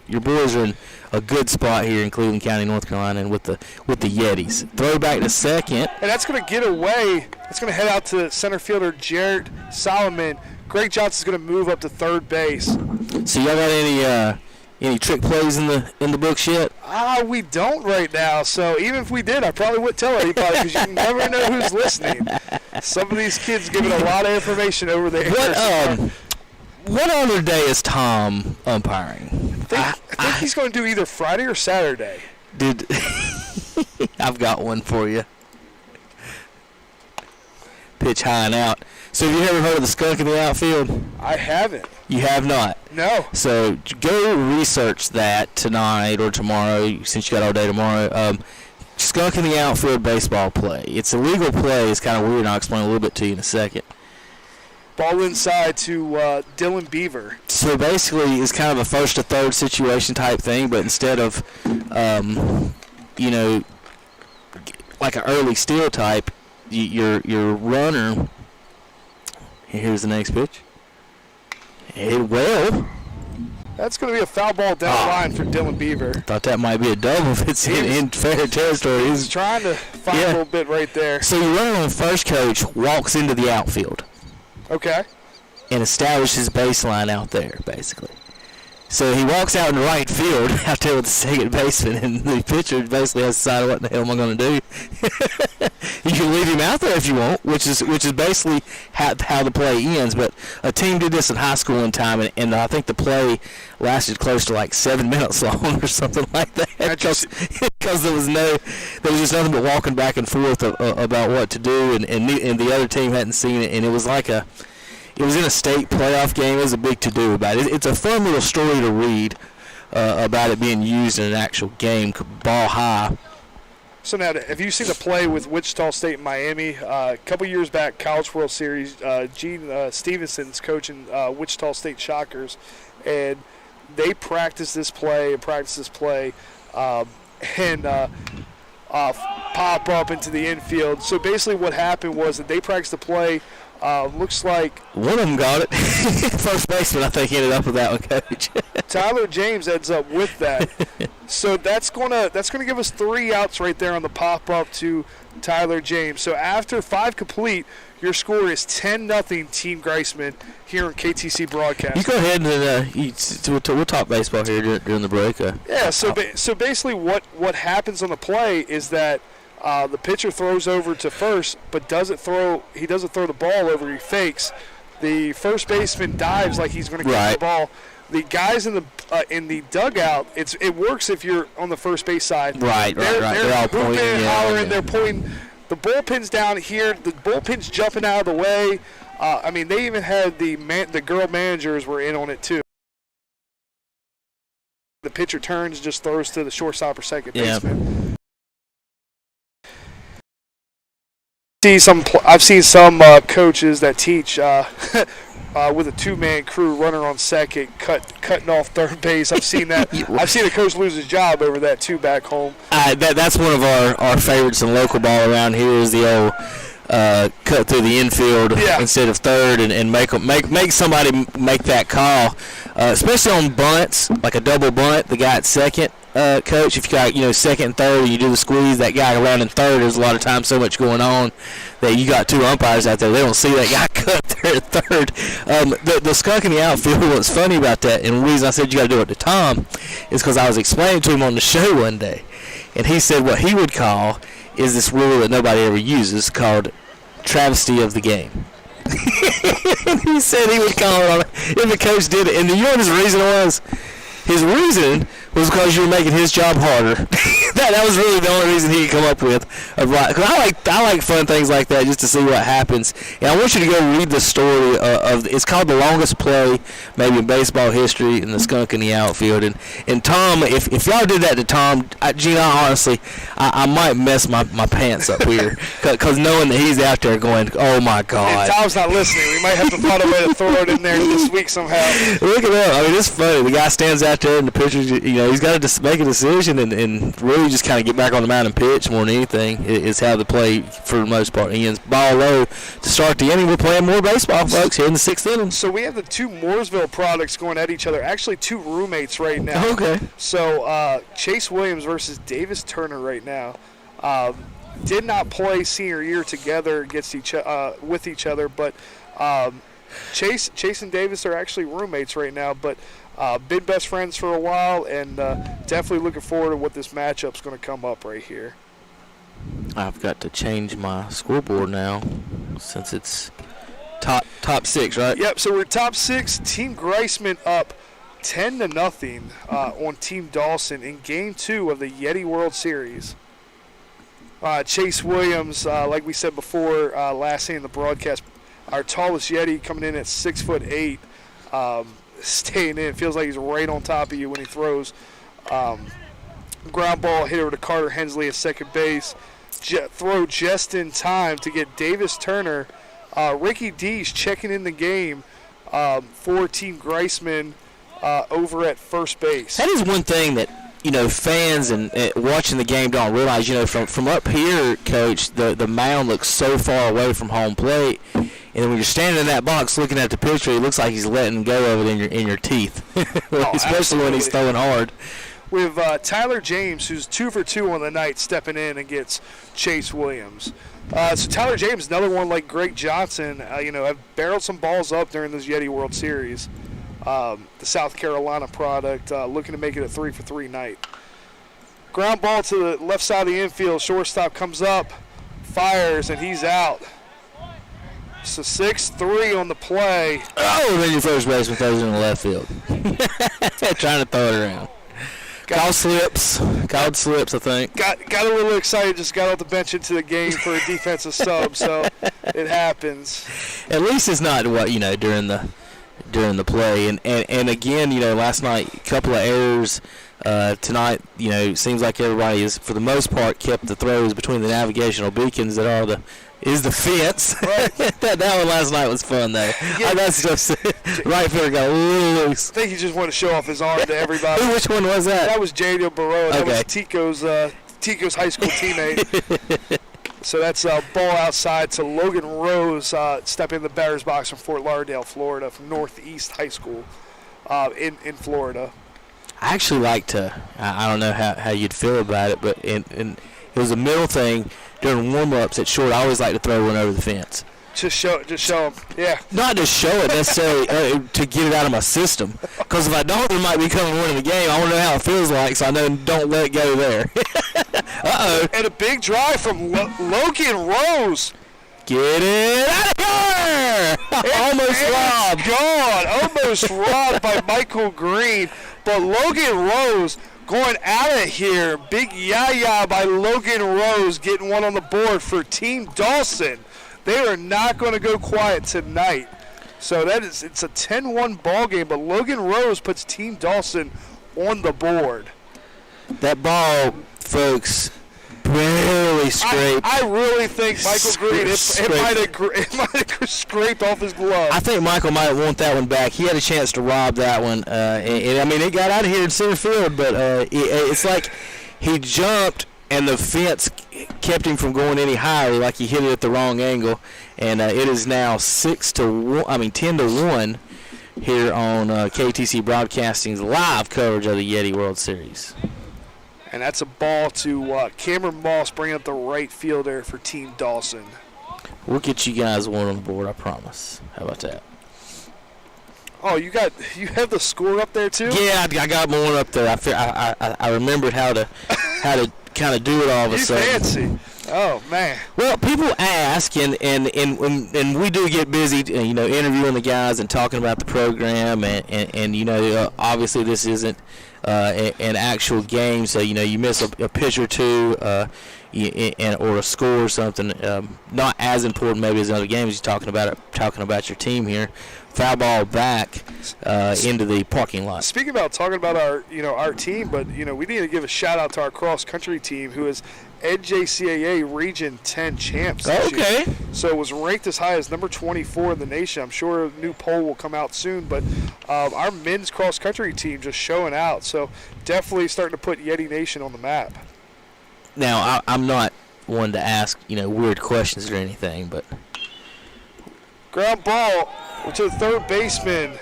Your boys are in a good spot here in Cleveland County, North Carolina, and with the Yetis. Throw back to second, and that's going to get away. It's going to head out to center fielder Jarrett Solomon. Greg Johnson's going to move up to third base. So y'all got any trick plays in the books yet? We don't right now. So even if we did, I probably wouldn't tell anybody because you never know who's listening. Some of these kids giving a lot of information over there. What other day is Tom umpiring? I think he's going to do either Friday or Saturday. Dude, I've got one for you. Pitch high and out. So have you ever heard of the skunk in the outfield? I haven't. You have not? No. So go research that tonight or tomorrow, since you got all day tomorrow. Skunk in the outfield baseball play. It's a legal play. It's kind of weird. I'll explain a little bit to you in a second. Ball inside to Dylan Beaver. So basically, it's kind of a first to third situation type thing, but instead of, like an early steal type, your runner. Here's the next pitch. That's going to be a foul ball down the line for Dylan Beaver. Thought that might be a double if it's in fair territory. He's trying to find a little bit right there. So your runner on first, coach, walks into the outfield. Okay. And establishes baseline out there, basically. So he walks out in the right field out there with the second baseman, and the pitcher basically has to decide what the hell am I going to do. You can leave him out there if you want, which is basically how the play ends. But a team did this in high school one time, and I think the play lasted close to like 7 minutes long or something like that, because there was just nothing but walking back and forth about what to do, and the other team hadn't seen it, and it was like it was in a state playoff game. It was a big to-do about it. It's a fun little story to read about it being used in an actual game, ball high. So now, have you seen the play with Wichita State and Miami? A couple years back, College World Series, Gene Stevenson's coaching Wichita State Shockers, and they practiced this play and pop up into the infield. So basically what happened was that they practiced the play. Looks like one of them got it. First baseman, I think, ended up with that one, coach. Tyler James ends up with that. So that's gonna give us 3 outs right there on the pop up to Tyler James. So after 5 complete, your score is 10-0 Team Greisman here on KTC Broadcast. You go ahead and we'll talk baseball here during the break. Yeah. So basically, what happens on the play is that the pitcher throws over to first, but doesn't throw the ball over. He fakes. The first baseman dives like he's going to catch the ball. The guys in the dugout, it works if you're on the first base side. Right. They're all pointing, pointing, hollering. They're pointing. The bullpen's down here. The bullpen's jumping out of the way. I mean, they even had the girl managers were in on it too. The pitcher turns, just throws to the shortstop or second baseman. I've seen some coaches that teach with a two-man crew, runner on second, cutting off third base. I've seen that. I've seen a coach lose his job over that too back home. That's one of our favorites in local ball around here is the old cut through the infield instead of third and make somebody make that call, especially on bunts, like a double bunt. The guy at second, coach, if you got second and third and you do the squeeze, that guy around in third, there's a lot of times so much going on that you got two umpires out there, they don't see that guy cut there at third. The skunk in the outfield, what's funny about that, and the reason I said you got to do it to Tom is because I was explaining to him on the show one day, and he said what he would call is this rule that nobody ever uses called travesty of the game. He said he would call it on if the coach did it. And you know what his reason was? His reason was because you were making his job harder. that was really the only reason he could come up with. Because I like fun things like that just to see what happens. And I want you to go read the story of it's called The Longest Play maybe in baseball history and the skunk in the outfield. And Tom, if y'all did that to Tom, Gene, honestly, I might mess my pants up here because knowing that he's out there going, oh my God. And Tom's not listening. We might have to find a way to throw it in there this week somehow. Look at that. I mean, it's funny. The guy stands out there and the pitcher's, he's got to make a decision and really just kind of get back on the mound and pitch more than anything is how the play, for the most part, ends. Ball low to start the inning. We're playing more baseball, folks, here in the sixth inning. So we have the two Mooresville products going at each other. Actually, two roommates right now. Okay. So Chase Williams versus Davis Turner right now. Did not play senior year together against with each other, but Chase and Davis are actually roommates right now, but been best friends for a while, and definitely looking forward to what this matchup's going to come up right here. I've got to change my scoreboard now since it's top six, right? Yep, so we're top six. Team Greisman up 10-0 on Team Dawson in Game 2 of the Yeti World Series. Chase Williams, like we said before, last in the broadcast, our tallest Yeti coming in at 6'8", staying in. Feels like he's right on top of you when he throws. Ground ball hit over to Carter Hensley at second base. Throw just in time to get Davis Turner. Ricky Dees checking in the game for Team Greisman over at first base. That is one thing that fans and watching the game don't realize. From up here, Coach, the mound looks so far away from home plate, and when you're standing in that box looking at the pitcher, it looks like he's letting go of it in your teeth, especially when he's throwing hard. We have Tyler James, who's 2 for 2 on the night, stepping in against Chase Williams. So Tyler James, another one like Greg Johnson, have barreled some balls up during this Yeti World Series. The South Carolina product, looking to make it a 3 for 3 night. Ground ball to the left side of the infield. Shortstop comes up, fires, and he's out. So 6-3 on the play. Oh, then your first baseman throws it in the left field. Trying to throw it around. Called slips, I think. Got a little excited, just got off the bench into the game for a defensive sub, so it happens. At least it's not during the play. And again, last night, a couple of errors. Tonight, it seems like everybody is, for the most part, kept the throws between the navigational beacons that are the fence. Right. that one last night was fun, though. Yeah. Right fielder got a little loose. I think he just wanted to show off his arm to everybody. Which one was that? That was Jadiel Barrow. That was Tico's high school teammate. So that's a ball outside to Logan Rose, stepping in the batter's box from Fort Lauderdale, Florida, from Northeast High School in Florida. I actually like to, I don't know how you'd feel about it, but it was a middle thing during warm-ups at short. I always like to throw one over the fence. Just show them, yeah. Not to show it necessarily, to get it out of my system. Because if I don't, there might be coming one in the game. I want to know how it feels like, so I know don't let it go there. Uh-oh. And a big drive from Logan Rose. Get it out of here! Almost robbed. God, almost robbed by Michael Green. But Logan Rose going out of here. Big yaya by Logan Rose getting one on the board for Team Dawson. They are not going to go quiet tonight. So it's a 10-1 ball game, but Logan Rose puts Team Dawson on the board. That ball, folks, barely scraped. I really think Michael Green, it might have scraped off his glove. I think Michael might want that one back. He had a chance to rob that one. And I mean, it got out of here in center field, but it's like he jumped and the fence kept him from going any higher, like he hit it at the wrong angle. And it is now 10-1 here on KTC Broadcasting's live coverage of the Yeti World Series. And that's a ball to Cameron Moss, bringing up the right fielder for Team Dawson. We'll get you guys one on the board, I promise. How about that? Oh, you have the score up there too? Yeah, I got one up there. I remembered how to kind of do it all of a sudden. Fancy. Oh man. Well, people ask, and we do get busy, interviewing the guys and talking about the program, and obviously this isn't an actual game, so you miss a pitch or two, or a score or something. Not as important maybe as other games. You're talking about your team here. Foul ball back into the parking lot. Speaking about talking about our team, but we need to give a shout out to our cross country team who is NJCAA Region 10 champs. This year. So it was ranked as high as number 24 in the nation. I'm sure a new poll will come out soon, but our men's cross country team just showing out. So definitely starting to put Yeti Nation on the map. Now I'm not one to ask weird questions or anything, but ground ball to the third baseman,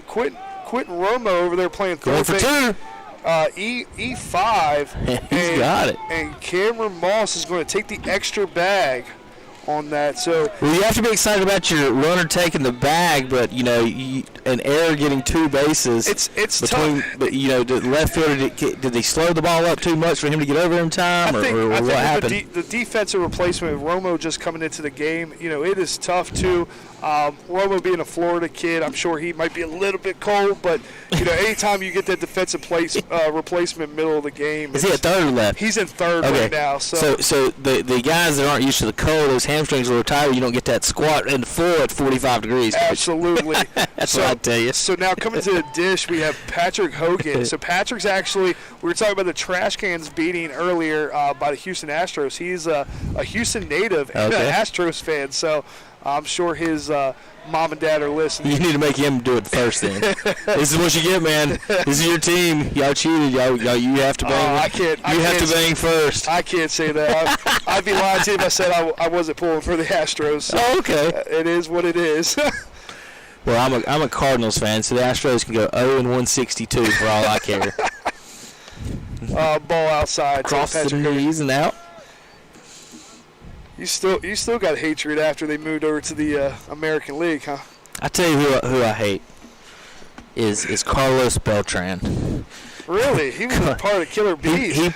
Quentin Romo over there playing third base. Going for two. E5. He's got it. And Cameron Moss is going to take the extra bag on that. So you have to be excited about your runner taking the bag, but an error getting two bases. It's between, tough. But the left fielder did they slow the ball up too much for him to get over in time, or what happened? The defensive replacement, Romo just coming into the game, it is tough too. Romo being a Florida kid, I'm sure he might be a little bit cold, but anytime you get that defensive replacement middle of the game, is he at third or left? He's in third right now. So the guys that aren't used to the cold, those hamstrings will retire. You don't get that squat in the full at 45 degrees. Absolutely. That's what I tell you. So now coming to the dish, we have Patrick Hogan. So Patrick's actually, we were talking about the trash cans beating earlier by the Houston Astros. He's a Houston native and an Astros fan. So I'm sure his mom and dad are listening. You need to make him do it first then. This is what you get, man. This is your team. Y'all cheated. Y'all you have to bang. You have to bang first. I can't say that. I'd be lying to you if I said I wasn't pulling for the Astros. So okay. It is what it is. Well, I'm a Cardinals fan, so the Astros can go 0-162 for all I care. Ball outside. Cross the knees and out. You still got hatred after they moved over to the American League, huh? I tell you who I hate is Carlos Beltran. Really? He was a part of Killer Bees. He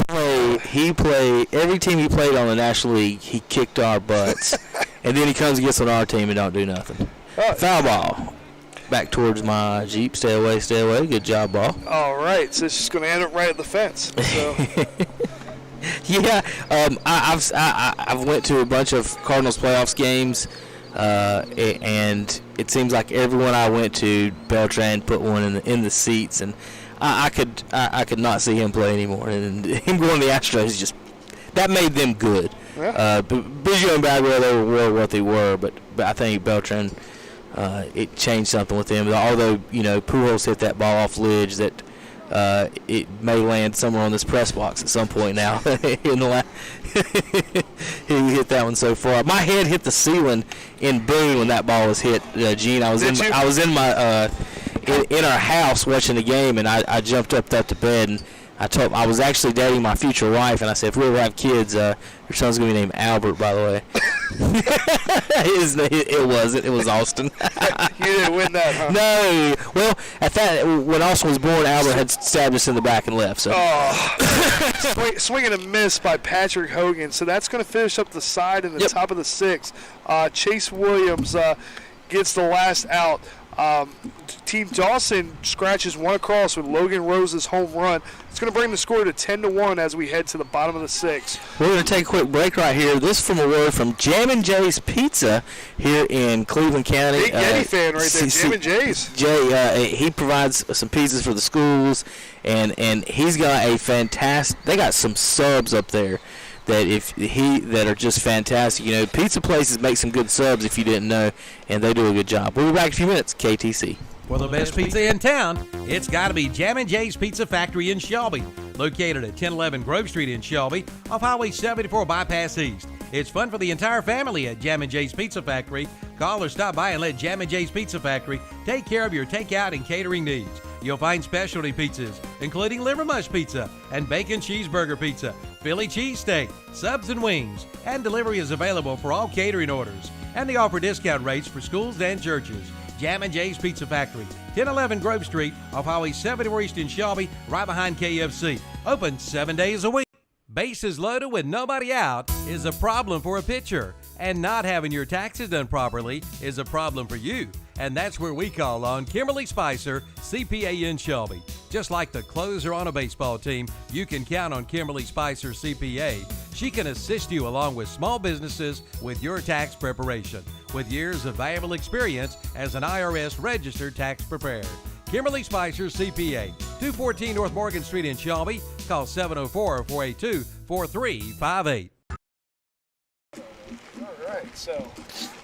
played every team he played on the National League. He kicked our butts, and then he comes and gets on our team and don't do nothing. Foul ball. Back towards my Jeep. Stay away, stay away. Good job, ball. All right. So it's just going to end up right at the fence. So. Yeah. I've went to a bunch of Cardinals playoffs games, and it seems like everyone I went to, Beltran put one in the seats, and I could not see him play anymore. And him going to the Astros just that made them good. Yeah. Biggio and Bagwell, they were what they were, but I think Beltran. It changed something with him. Although Pujols hit that ball off ledge that it may land somewhere on this press box at some point now. He hit that one so far. My head hit the ceiling in Boone when that ball was hit. Gene, I was in my in our house watching the game, and I jumped up to bed and I was actually dating my future wife, and I said, if we ever have kids, your son's going to be named Albert, by the way. It wasn't. It was Austin. You didn't win that, huh? No. Well, when Austin was born, Albert had stabbed us in the back and left. So. Swinging a miss by Patrick Hogan. So that's going to finish up the side in the top of the sixth. Chase Williams, gets the last out. Team Dawson scratches one across with Logan Rose's home run. It's going to bring the score to 10-1 as we head to the bottom of the 6th. We're going to take a quick break right here. This from a word from Jammin' Jay's Pizza here in Cleveland County. Big Yeti fan right there, Jammin' Jay's. Jay, he provides some pizzas for the schools, and he's got a fantastic. They got some subs up there that are just fantastic. You know, pizza places make some good subs if you didn't know, and they do a good job. We'll be back in a few minutes. KTC. For the best pizza in town, it's got to be Jammin' Jay's Pizza Factory in Shelby, located at 1011 Grove Street in Shelby, off Highway 74 Bypass East. It's fun for the entire family at Jammin' Jay's Pizza Factory. Call or stop by and let Jammin' Jay's Pizza Factory take care of your takeout and catering needs. You'll find specialty pizzas, including liver mush pizza and bacon cheeseburger pizza, Philly cheesesteak, subs and wings, and delivery is available for all catering orders. And they offer discount rates for schools and churches. Jammin' Jay's Pizza Factory, 1011 Grove Street, off Highway 74 East in Shelby, right behind KFC. Open 7 days a week. Bases loaded with nobody out is a problem for a pitcher, and not having your taxes done properly is a problem for you. And that's where we call on Kimberly Spicer, CPA in Shelby. Just like the closer on a baseball team, you can count on Kimberly Spicer, CPA. She can assist you along with small businesses with your tax preparation, with years of valuable experience as an IRS registered tax preparer. Kimberly Spicer, CPA, 214 North Morgan Street in Shelby. Call 704-482-4358. So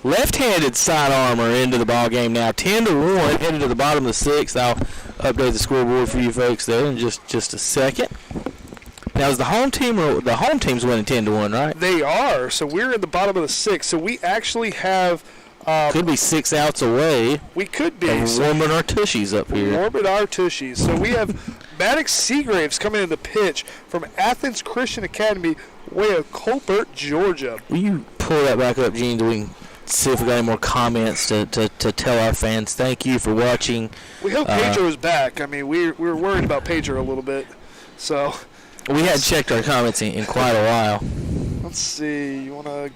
left-handed sidearmer into the ball game now, 10-1, headed to the bottom of the 6th. I'll update the scoreboard for you folks there in just a second. Now, is the home team the home team's winning 10-1, right? They are. So we're in the bottom of the 6th. So we actually have. Could be 6 outs away. We could be. Warming our tushies up here. Warming our tushies. So we have Maddox Seagraves coming in the pitch from Athens Christian Academy, way of Colbert, Georgia. Will you pull that back up, Gene, so we can see if we got any more comments to tell our fans? Thank you for watching. We hope Pedro is back. I mean, we were worried about Pedro a little bit. So we hadn't checked our comments in quite a while. Let's see. You want to...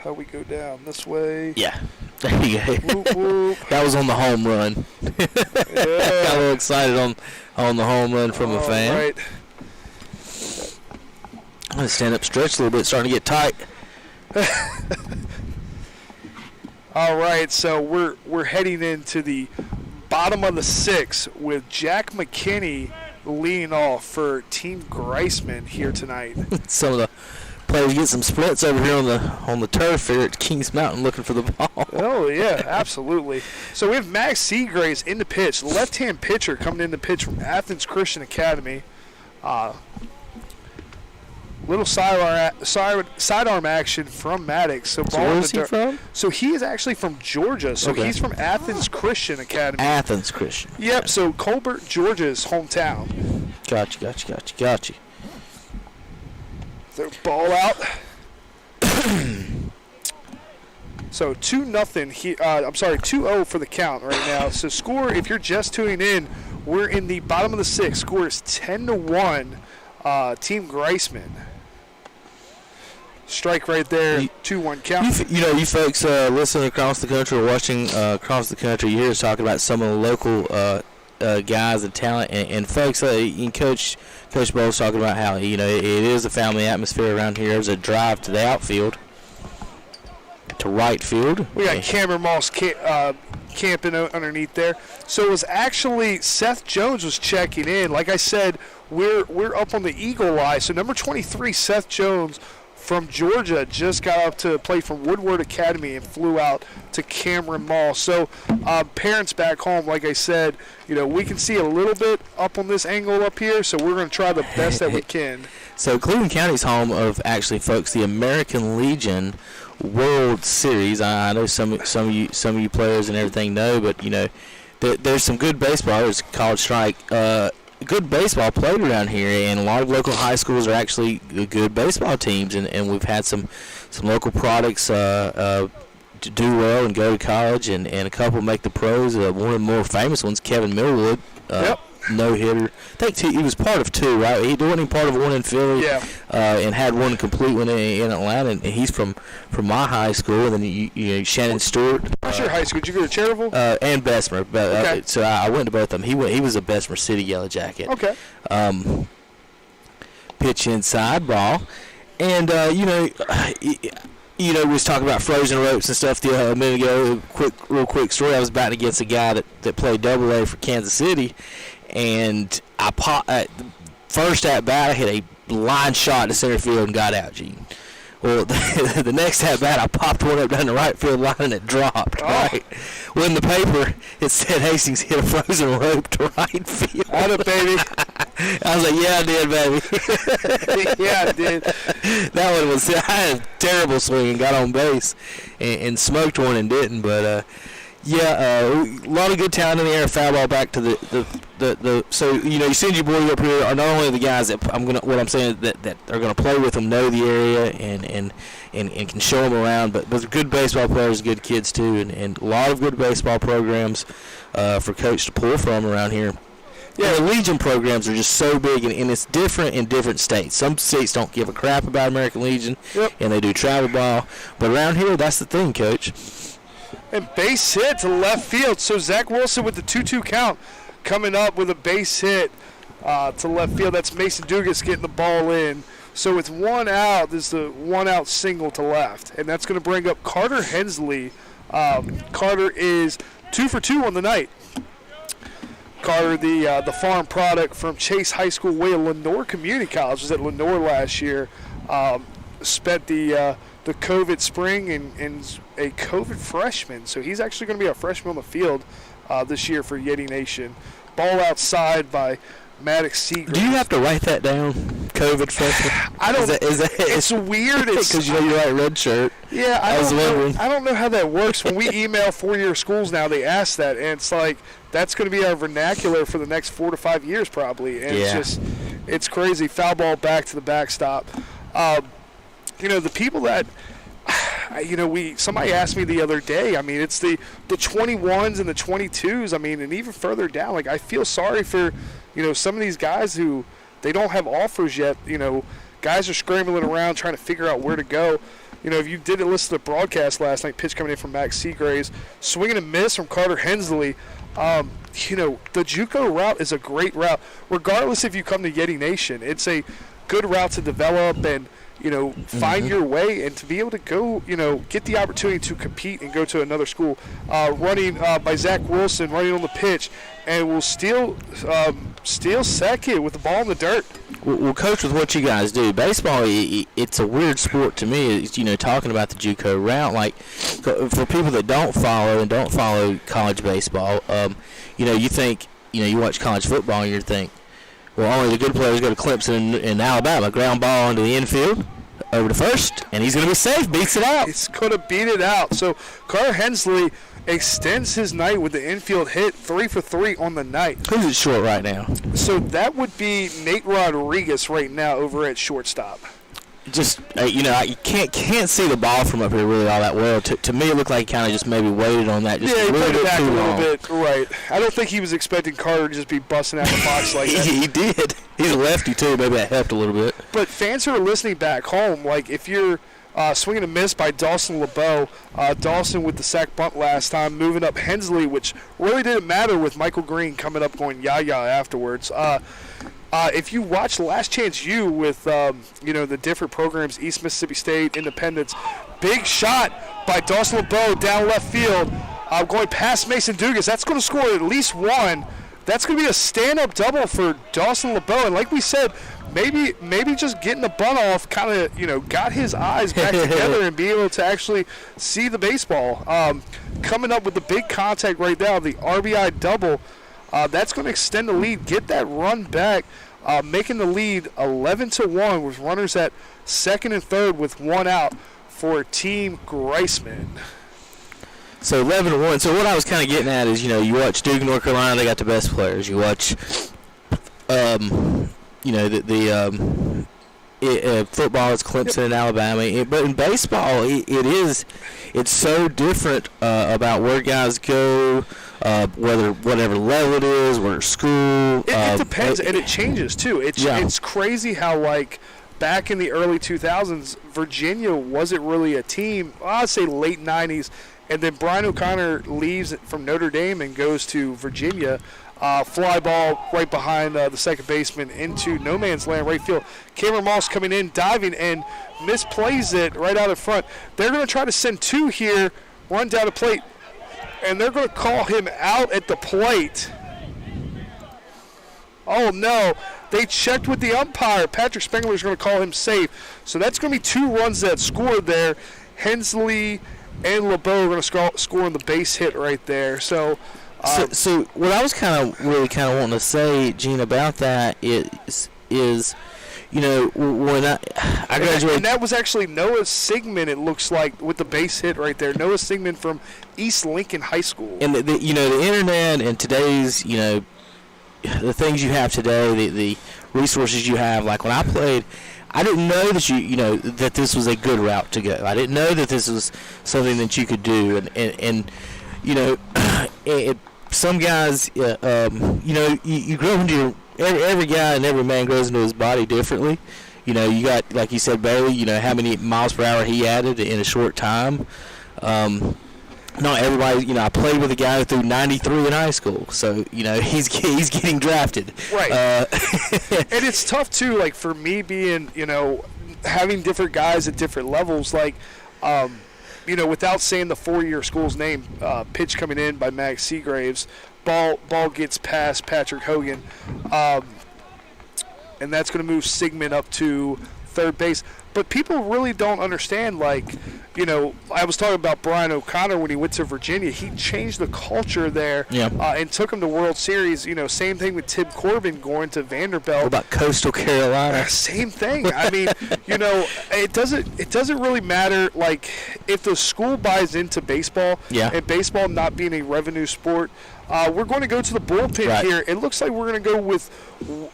how we go down this way? Yeah, there you go. Whoop, whoop. That was on the home run. Yeah. Got a little excited on the home run from a fan. Right. I'm gonna stand up, stretch a little bit, starting to get tight. All right, so we're heading into the bottom of the 6th with Jack McKinney leading off for Team Greisman here tonight. Some of the players get some splits over here on the turf here at Kings Mountain looking for the ball. Oh, yeah, absolutely. So we have Max Seagraves in the pitch, left-hand pitcher coming in the pitch from Athens Christian Academy. Little sidearm action from Maddox. So where is he from? So he is actually from Georgia. So okay. He's from Athens Christian Academy. Athens Christian. Yep, so Colbert, Georgia's hometown. Gotcha. So ball out. So 2-0. I'm sorry, 2-0 for the count right now. So score, if you're just tuning in, we're in the bottom of the 6th. Score is 10-1. Team Greisman. Strike right there. 2-1 count. You folks listening across the country or watching across the country, you hear us talking about some of the local guys and talent, and folks, Coach Bowles talking about how it is a family atmosphere around here. There's a drive to the outfield, to right field. We got Cameron Moss camping underneath there. So it was actually Seth Jones was checking in. Like I said, we're up on the Eagle Eye. So number 23, Seth Jones from Georgia, just got up to play from Woodward Academy and flew out to Cameron Mall. So parents back home, like I said, we can see a little bit up on this angle up here, so we're going to try the best that we can. So Cleveland County's home of, actually, folks, the American Legion World Series. I know some of you players and everything know, but there's some good baseball. There's College Strike. Good baseball played around here, and a lot of local high schools are actually good baseball teams, and we've had some local products do well and go to college, and a couple make the pros. One of the more famous ones, Kevin Millwood, no-hitter. I think he was part of 2, right? He wasn't part of one in Philly, and had one complete one in Atlanta. And he's from my high school. And then you know, Shannon Stewart. What's your high school? Did you go to Cherryville? And Bessemer. But, Okay. so I went to both of them. He was a Bessemer City Yellow Jacket. Okay. Pitch inside ball, and we was talking about frozen ropes and stuff a minute ago. Real quick story. I was batting against a guy that played Double-A for Kansas City, and I first at bat I hit a line shot to center field and got out, Gene. Well, the next at bat, I popped one up down the right field line and it dropped. Right. Well, in the paper, it said Hastings hit a frozen rope to right field. Out of baby. I was like, yeah, I did, baby. Yeah, I did. That one was. I had a terrible swing and got on base and smoked one and didn't. But a lot of good talent in the air. Foul ball back to the. So you send your boy up here are not only the guys that what I'm saying is that are gonna play with them, know the area and can show them around, but good baseball players, good kids too, and a lot of good baseball programs for coach to pull from around here. Yeah, the Legion programs are just so big, and it's different in different states. Some states don't give a crap about American Legion, and they do travel ball. But around here, that's the thing, Coach. And base hit to left field. So Zach Wilson with the 2-2 count coming up with a base hit to left field. That's Mason Dugas getting the ball in. So with one out, there's the one-out single to left. And that's going to bring up Carter Hensley. Carter is 2 for 2 on the night. Carter, the farm product from Chase High School, way of Lenore Community College, was at Lenore last year. Spent the COVID spring and a COVID freshman, so he's actually going to be a freshman on the field this year for Yeti Nation. Ball outside by Maddox Seagraves. Do you have to write that down? COVID freshman. I don't. It's weird. It's because you write red shirt. Yeah, I don't know how that works. When we email four-year schools now, they ask that, and it's like that's going to be our vernacular for the next 4 to 5 years probably. And it's crazy. Foul ball back to the backstop. The people that. Somebody asked me the other day, I mean, it's the 21s and the 22s, I mean, and even further down, like, I feel sorry for, some of these guys who, they don't have offers yet, guys are scrambling around trying to figure out where to go. If you didn't listen to the broadcast last night, pitch coming in from Max Seagraves, swinging a miss from Carter Hensley, the JuCo route is a great route, regardless if you come to Yeti Nation. It's a good route to develop and, find your way and to be able to go, get the opportunity to compete and go to another school. Running by Zach Wilson, running on the pitch, and will steal second with the ball in the dirt. Well, Coach, with what you guys do, baseball, it's a weird sport to me. It's, talking about the JuCo route, like for people that don't follow college baseball, you think, you watch college football and you think, well, only the good players go to Clemson in Alabama. Ground ball into the infield, over to first, and he's going to be safe. Beats it out. He's going to beat it out. So Carter Hensley extends his night with the infield hit, 3 for 3 on the night. Who's at short right now? So that would be Nate Rodriguez right now over at shortstop. Just you can't see the ball from up here really all that well. To me, it looked like he kind of just maybe waited on that. Just he played it back a little bit. Right. I don't think he was expecting Carter to just be busting out the box like that. He did. He's a lefty too. Maybe that helped a little bit. But fans who are listening back home, like if you're swinging a miss by Dawson LeBeau, Dawson with the sack bunt last time, moving up Hensley, which really didn't matter with Michael Green coming up going yah-yah afterwards. If you watch Last Chance U with, the different programs, East Mississippi State, Independence, big shot by Dawson LeBeau down left field, going past Mason Dugas. That's going to score at least one. That's going to be a stand-up double for Dawson LeBeau. And like we said, maybe just getting the bunt off kind of, got his eyes back together and be able to actually see the baseball. Coming up with the big contact right now, the RBI double. That's going to extend the lead, get that run back, making the lead 11-1 with runners at second and third with one out for Team Greisman. So 11-1. So what I was kind of getting at is, you watch Duke, North Carolina, they got the best players. You watch, football is Clemson and Alabama, but in baseball, it's so different about where guys go, whatever level it is, where school. It depends, and it changes too. It's crazy how like back in the early 2000s, Virginia wasn't really a team. I'd say late 90s, and then Brian O'Connor leaves from Notre Dame and goes to Virginia. Fly ball right behind the second baseman into no man's land, right field. Cameron Moss coming in, diving, and misplays it right out in front. They're going to try to send two here, run down the plate, and they're going to call him out at the plate. Oh, no. They checked with the umpire. Patrick Spengler is going to call him safe. So that's going to be 2 runs that scored there. Hensley and LeBeau are going to score on the base hit right there. So what I was really wanting to say, Gene, about that is when I graduated. And that was actually Noah Sigmund, it looks like, with the base hit right there. Noah Sigmund from East Lincoln High School. And the internet and today's, the things you have today, the resources you have. Like when I played, I didn't know that that this was a good route to go. I didn't know that this was something that you could do, and some guys, you grow into every guy and every man grows into his body differently. You got, like you said, Bailey, how many miles per hour he added in a short time. Not everybody, I played with a guy who threw 93 in high school, so, he's getting drafted. Right. And it's tough, too, like, for me being, having different guys at different levels, like, without saying the 4-year school's name, pitch coming in by Max Seagraves, ball gets past Patrick Hogan, and that's going to move Sigmund up to third base. But people really don't understand, like, I was talking about Brian O'Connor when he went to Virginia. He changed the culture there and took him to World Series. Same thing with Tim Corbin going to Vanderbilt. What about Coastal Carolina? Same thing. I mean, it doesn't really matter, like, if the school buys into baseball and baseball not being a revenue sport. We're going to go to the bullpen here. It looks like we're going to go with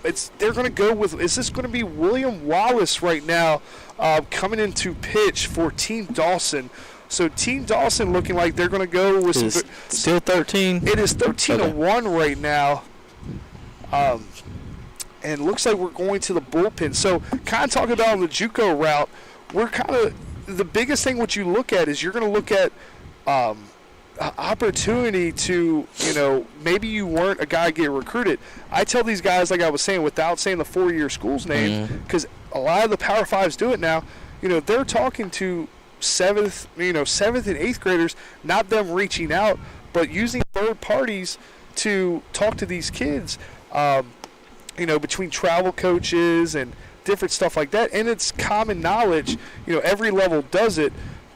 is this going to be William Wallace right now coming into pitch for Team Dawson. So Team Dawson looking like they're going to go with still 13. It is 13-1 right now. And it looks like we're going to the bullpen. So kind of talking about on the JuCo route, we're kind of the biggest thing what you look at is you're going to look at opportunity to, maybe you weren't a guy get recruited. I tell these guys, like I was saying, without saying the 4-year school's name, because a lot of the Power 5s do it now, they're talking to 7th and 8th graders, not them reaching out, but using third parties to talk to these kids, between travel coaches and different stuff like that. And it's common knowledge, every level does it.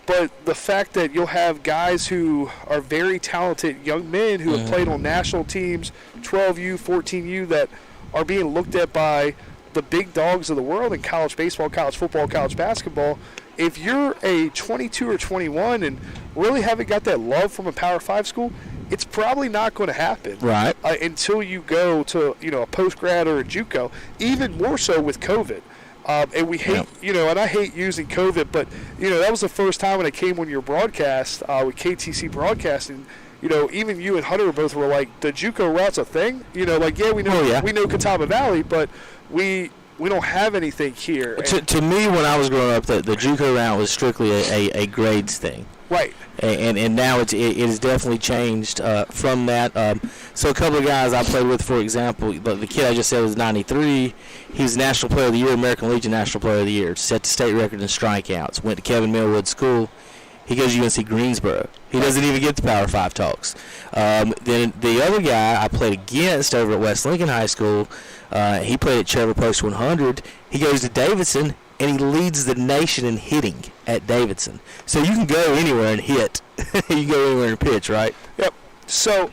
But the fact that you'll have guys who are very talented young men who have played on national teams, 12U, 14U, that are being looked at by the big dogs of the world in college baseball, college football, college basketball. If you're a 22 or 21 and really haven't got that love from a Power 5 school, it's probably not going to happen until you go to a post-grad or a JuCo, even more so with COVID. And we hate, and I hate using COVID, but, that was the first time when I came on your broadcast with KTC Broadcasting. Even you and Hunter both were like, the JuCo route's a thing. We know Catawba Valley, but we don't have anything here. To me, when I was growing up, the JuCo route was strictly a grades thing. Right. And now it has definitely changed from that. So a couple of guys I played with, for example, the kid I just said was 93. He was National Player of the Year, American Legion National Player of the Year. Set the state record in strikeouts. Went to Kevin Millwood School. He goes to UNC Greensboro. He doesn't even get the Power 5 talks. Then the other guy I played against over at West Lincoln High School, he played at Trevor Post 100. He goes to Davidson, and he leads the nation in hitting at Davidson. So you can go anywhere and hit. You can go anywhere and pitch, right? Yep. So,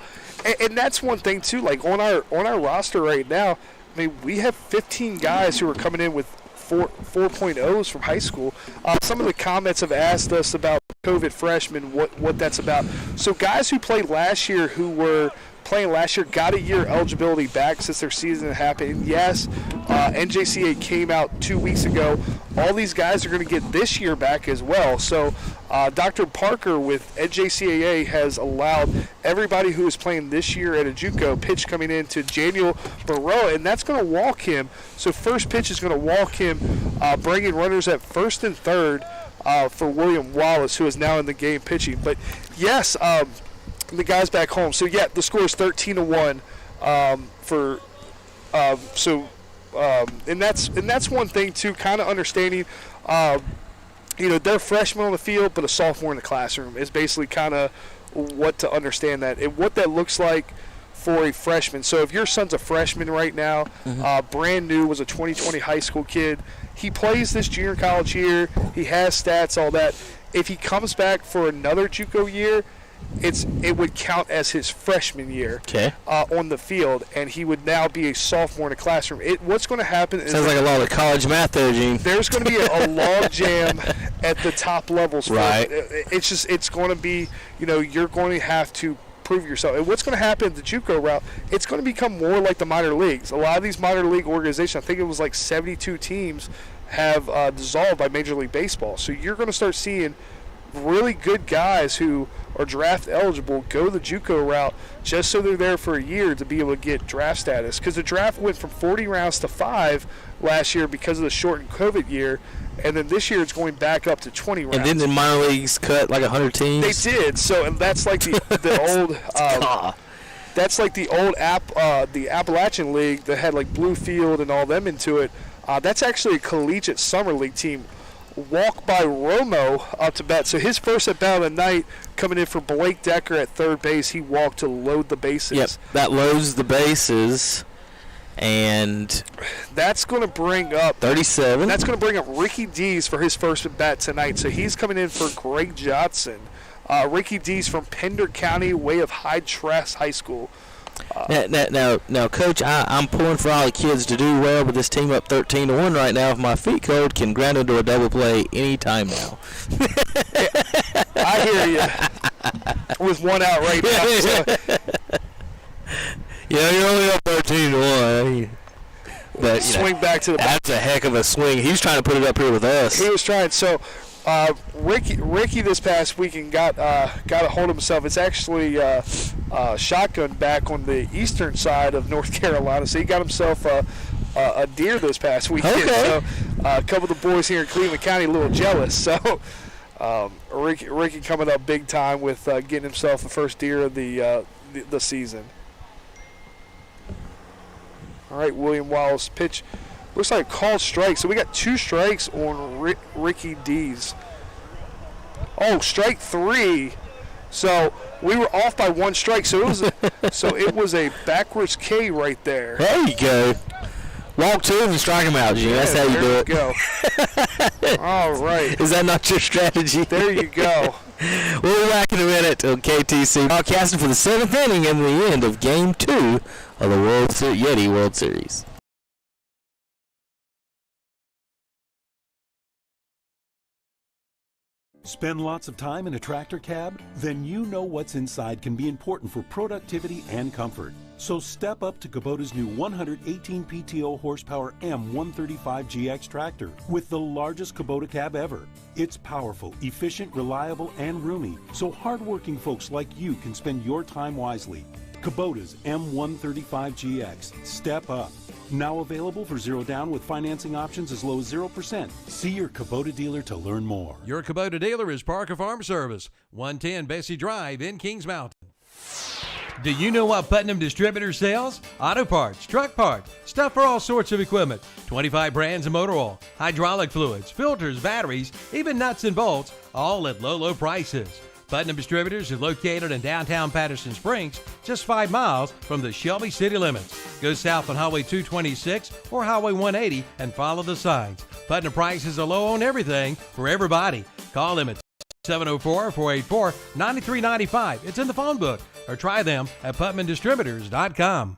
and that's one thing too. Like on our roster right now, I mean, we have 15 guys who are coming in with 4.0s from high school. Some of the comments have asked us about COVID freshmen, what that's about. So guys who played last year who were playing last year got a year eligibility back since their season happened. And yes, NJCA came out 2 weeks ago. All these guys are going to get this year back as well. So Dr. Parker with NJCAA has allowed everybody who is playing this year at a JuCo pitch coming into Daniel Baroa, and that's going to walk him. So first pitch is going to walk him, bringing runners at first and third for William Wallace, who is now in the game pitching. But yes, the guys back home. So yeah, the score is 13-1 and that's one thing too. Kind of understanding, they're freshmen on the field, but a sophomore in the classroom is basically kind of what to understand that and what that looks like for a freshman. So if your son's a freshman right now, brand new, was a 2020 high school kid, he plays this junior college year, he has stats, all that. If he comes back for another JuCo year, it would count as his freshman year on the field, and he would now be a sophomore in the classroom. What's going to happen is sounds like a lot of college math there, Gene. There's going to be a log jam at the top levels. Right. It's going to be, you're going to have to prove yourself. And what's going to happen at the JuCo route, it's going to become more like the minor leagues. A lot of these minor league organizations, I think it was like 72 teams, have dissolved by Major League Baseball. So you're going to start seeing really good guys who are draft eligible go the JuCo route just so they're there for a year to be able to get draft status, because the draft went from 40 rounds to 5 last year because of the shortened COVID year, and then this year it's going back up to 20 rounds. And then the minor leagues cut like 100 teams. They did. So, and that's like the old that's like the old the Appalachian League that had like Bluefield and all them into it. That's actually a collegiate summer league team. Walk by Romo up to bat. So his first at bat of the night, coming in for Blake Decker at third base, he walked to load the bases. Yep, that loads the bases, and that's going to bring up 37. That's going to bring up Ricky Dees for his first at bat tonight. So he's coming in for Greg Johnson. Ricky Dees from Pender County, way of High Trask High School. Now, Coach, I'm pulling for all the kids to do well, but this team up 13-1 right now. If my feet cold, can grind into a double play anytime now. I hear you. With one out right now. So. Yeah, you're only up 13-1. But swing back to the that's a heck of a swing. He was trying to put it up here with us. He was trying. So Ricky this past weekend got a hold of himself. It's actually shotgun back on the eastern side of North Carolina. So he got himself a deer this past weekend. Okay. So a couple of the boys here in Cleveland County a little jealous. So Ricky coming up big time with getting himself the first deer of the season. All right, William Wallace pitch. Looks like called strike. So we got 2 strikes on Ricky Dees. Oh, strike 3. So we were off by 1 strike. So it was a backwards K right there. There you go. Walk 2 and strike him out, Gene. Yeah, that's how you do it. There you go. All right. Is that not your strategy? There you go. We'll be back in a minute on KTC. Broadcasting for the 7th inning and the end of Game 2 of the Yeti World Series. Spend lots of time in a tractor cab? Then you know what's inside can be important for productivity and comfort. So step up to Kubota's new 118 PTO horsepower M135GX tractor with the largest Kubota cab ever. It's powerful, efficient, reliable, and roomy, so hardworking folks like you can spend your time wisely. Kubota's M135GX. Step up. Now available for 0 down with financing options as low as 0%. See your Kubota dealer to learn more. Your Kubota dealer is Parker Farm Service, 110 Bessie Drive in Kings Mountain. Do you know what Putnam Distributor sells? Auto parts, truck parts, stuff for all sorts of equipment, 25 brands of motor oil, hydraulic fluids, filters, batteries, even nuts and bolts, all at low prices. Putnam Distributors is located in downtown Patterson Springs, just 5 miles from the Shelby city limits. Go south on Highway 226 or Highway 180 and follow the signs. Putnam prices are low on everything for everybody. Call them at 704-484-9395. It's in the phone book, or try them at PutnamDistributors.com.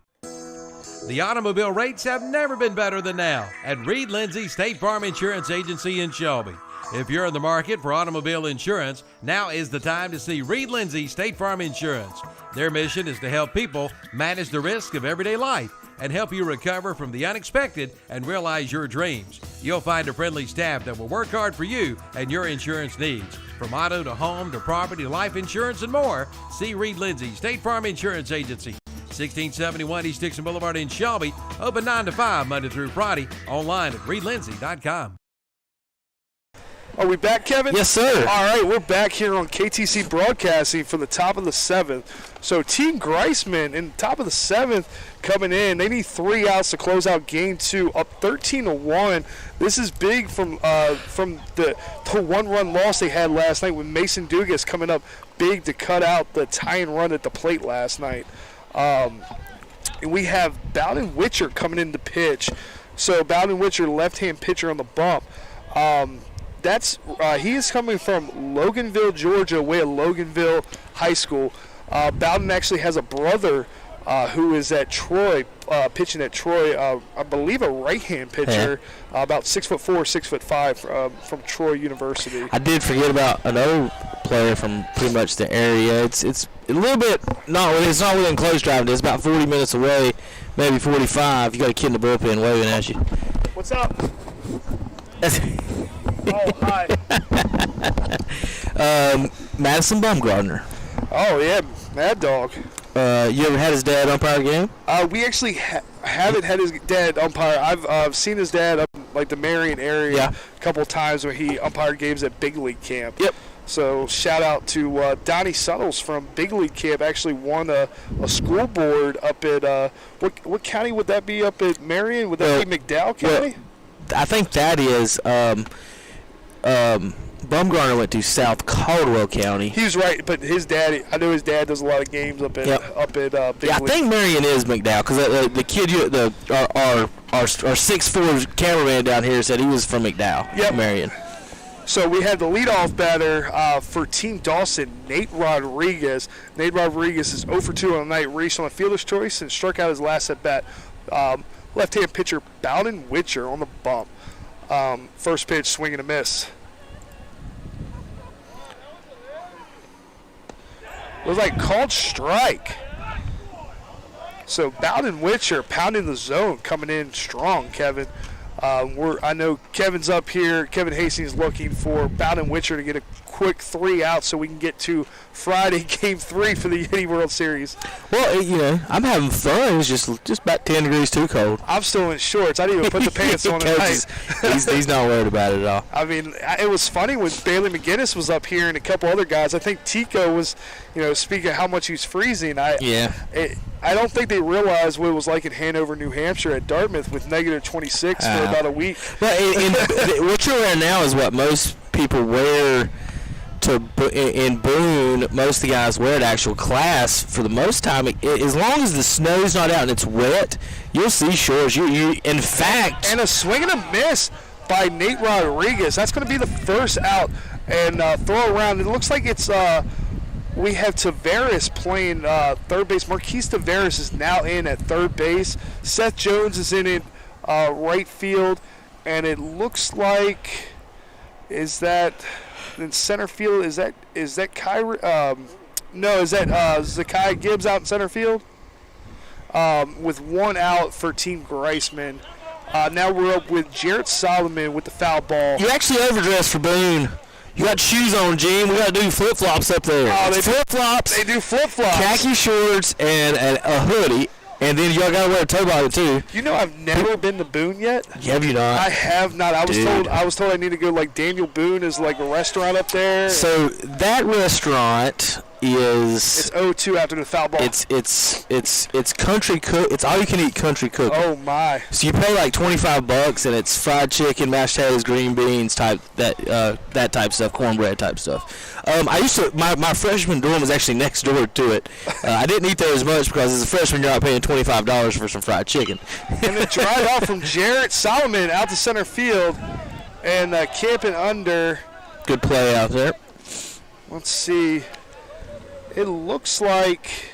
The automobile rates have never been better than now at Reed Lindsay State Farm Insurance Agency in Shelby. If you're in the market for automobile insurance, now is the time to see Reed Lindsay State Farm Insurance. Their mission is to help people manage the risk of everyday life and help you recover from the unexpected and realize your dreams. You'll find a friendly staff that will work hard for you and your insurance needs. From auto to home to property, life insurance, and more, see Reed Lindsay State Farm Insurance Agency, 1671 East Dixon Boulevard in Shelby, open 9 to 5 Monday through Friday, online at reedlindsay.com. Are we back, Kevin? Yes, sir. All right, we're back here on KTC Broadcasting for the top of the 7th. So Team Greisman in the top of the 7th coming in. They need 3 outs to close out Game 2, up 13-1. This is big from the one-run loss they had last night with Mason Dugas coming up big to cut out the tying run at the plate last night. And we have Bowden Witcher coming in to pitch. So Bowden Witcher, left-hand pitcher on the bump. He is coming from Loganville, Georgia, way of Loganville High School. Bowden actually has a brother who is at Troy, pitching at Troy. I believe a right-hand pitcher, about 6'4", 6'5", from Troy University. I did forget about another player from pretty much the area. It's a little bit it's not within close driving. It's about 40 minutes away, maybe 45. You got a kid in the bullpen waving at you. What's up? Oh, hi. Madison Baumgartner. Oh, yeah, Mad Dog. You ever had his dad umpire a game? We actually haven't had his dad umpire. I've seen his dad up like the Marion area a couple times when he umpired games at Big League Camp. Yep. So shout out to Donnie Suttles from Big League Camp. Actually won a school board up at what county would that be up at Marion? Would that be McDowell County? I think that is. Baumgartner went to South Caldwell County. He was right, but his dad, I know his dad does a lot of games up at Big League. I think Marion is McDowell because the kid, our 6'4" cameraman down here said he was from McDowell, Marion. So we had the leadoff batter for Team Dawson, Nate Rodriguez. Nate Rodriguez is 0 for 2 on the night, raced on a fielder's choice and struck out his last at bat. Left-hand pitcher Bowden Witcher on the bump. First pitch, swing and a miss. It was like called strike. So Bowden Witcher pounding the zone, coming in strong, Kevin. I know Kevin's up here. Kevin Hastings looking for Bowden Witcher to get a quick 3 out so we can get to Friday Game 3 for the Yeti World Series. Well, I'm having fun. It's just about 10 degrees too cold. I'm still in shorts. I didn't even put the pants on tonight. He's not worried about it at all. I mean, it was funny when Bailey McGinness was up here and a couple other guys. I think Tico was, speaking of how much he's freezing. I don't think they realized what it was like in Hanover, New Hampshire at Dartmouth with negative 26 for about a week. But what you're wearing now is what most people wear in Boone. Most of the guys wear at actual class for the most time. As long as the snow's not out and it's wet, you'll see shorts. In fact, and a swing and a miss by Nate Rodriguez. That's going to be the first out and throw around. It looks like it's. We have Tavares playing third base. Marquise Tavares is now in at third base. Seth Jones is in right field, and it looks like in center field? Is that Kyrie? No, is that Zakai Gibbs out in center field? With 1 out for Team Greisman. Now we're up with Jarrett Solomon with the foul ball. You actually overdressed for Boone. You got shoes on, Gene. We got to do flip-flops up there. Oh, they flip-flops. They do flip-flops. Khaki shorts and a hoodie. And then y'all got to wear a toe bottom, too. I've never been to Boone yet. Have you not? I have not. I was told I need to go, like, Daniel Boone is, like, a restaurant up there. So that restaurant is... It's 0-2 after the foul ball. It's country cook. It's all-you-can-eat country cooking. Oh, my. So you pay, like, $25, and it's fried chicken, mashed potatoes, green beans, that type stuff, cornbread type stuff. I used to... My freshman dorm was actually next door to it. I didn't eat there as much because as a freshman, you're not paying $25 for some fried chicken. And then drive out from Jarrett Solomon out to center field and camping under. Good play out there. Let's see. It looks like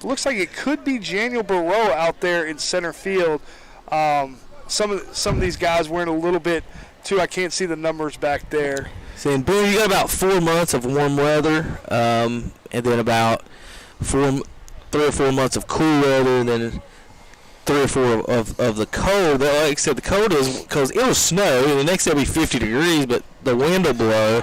it could be Daniel Barreau out there in center field. Some of these guys wearing a little bit too. I can't see the numbers back there. So in Boone, you got about 4 months of warm weather, and then about 3 or 4 months of cool weather, and then 3 or 4 of the cold. Like I said, the cold is because it will snow, and the next day will be 50 degrees, but the wind will blow,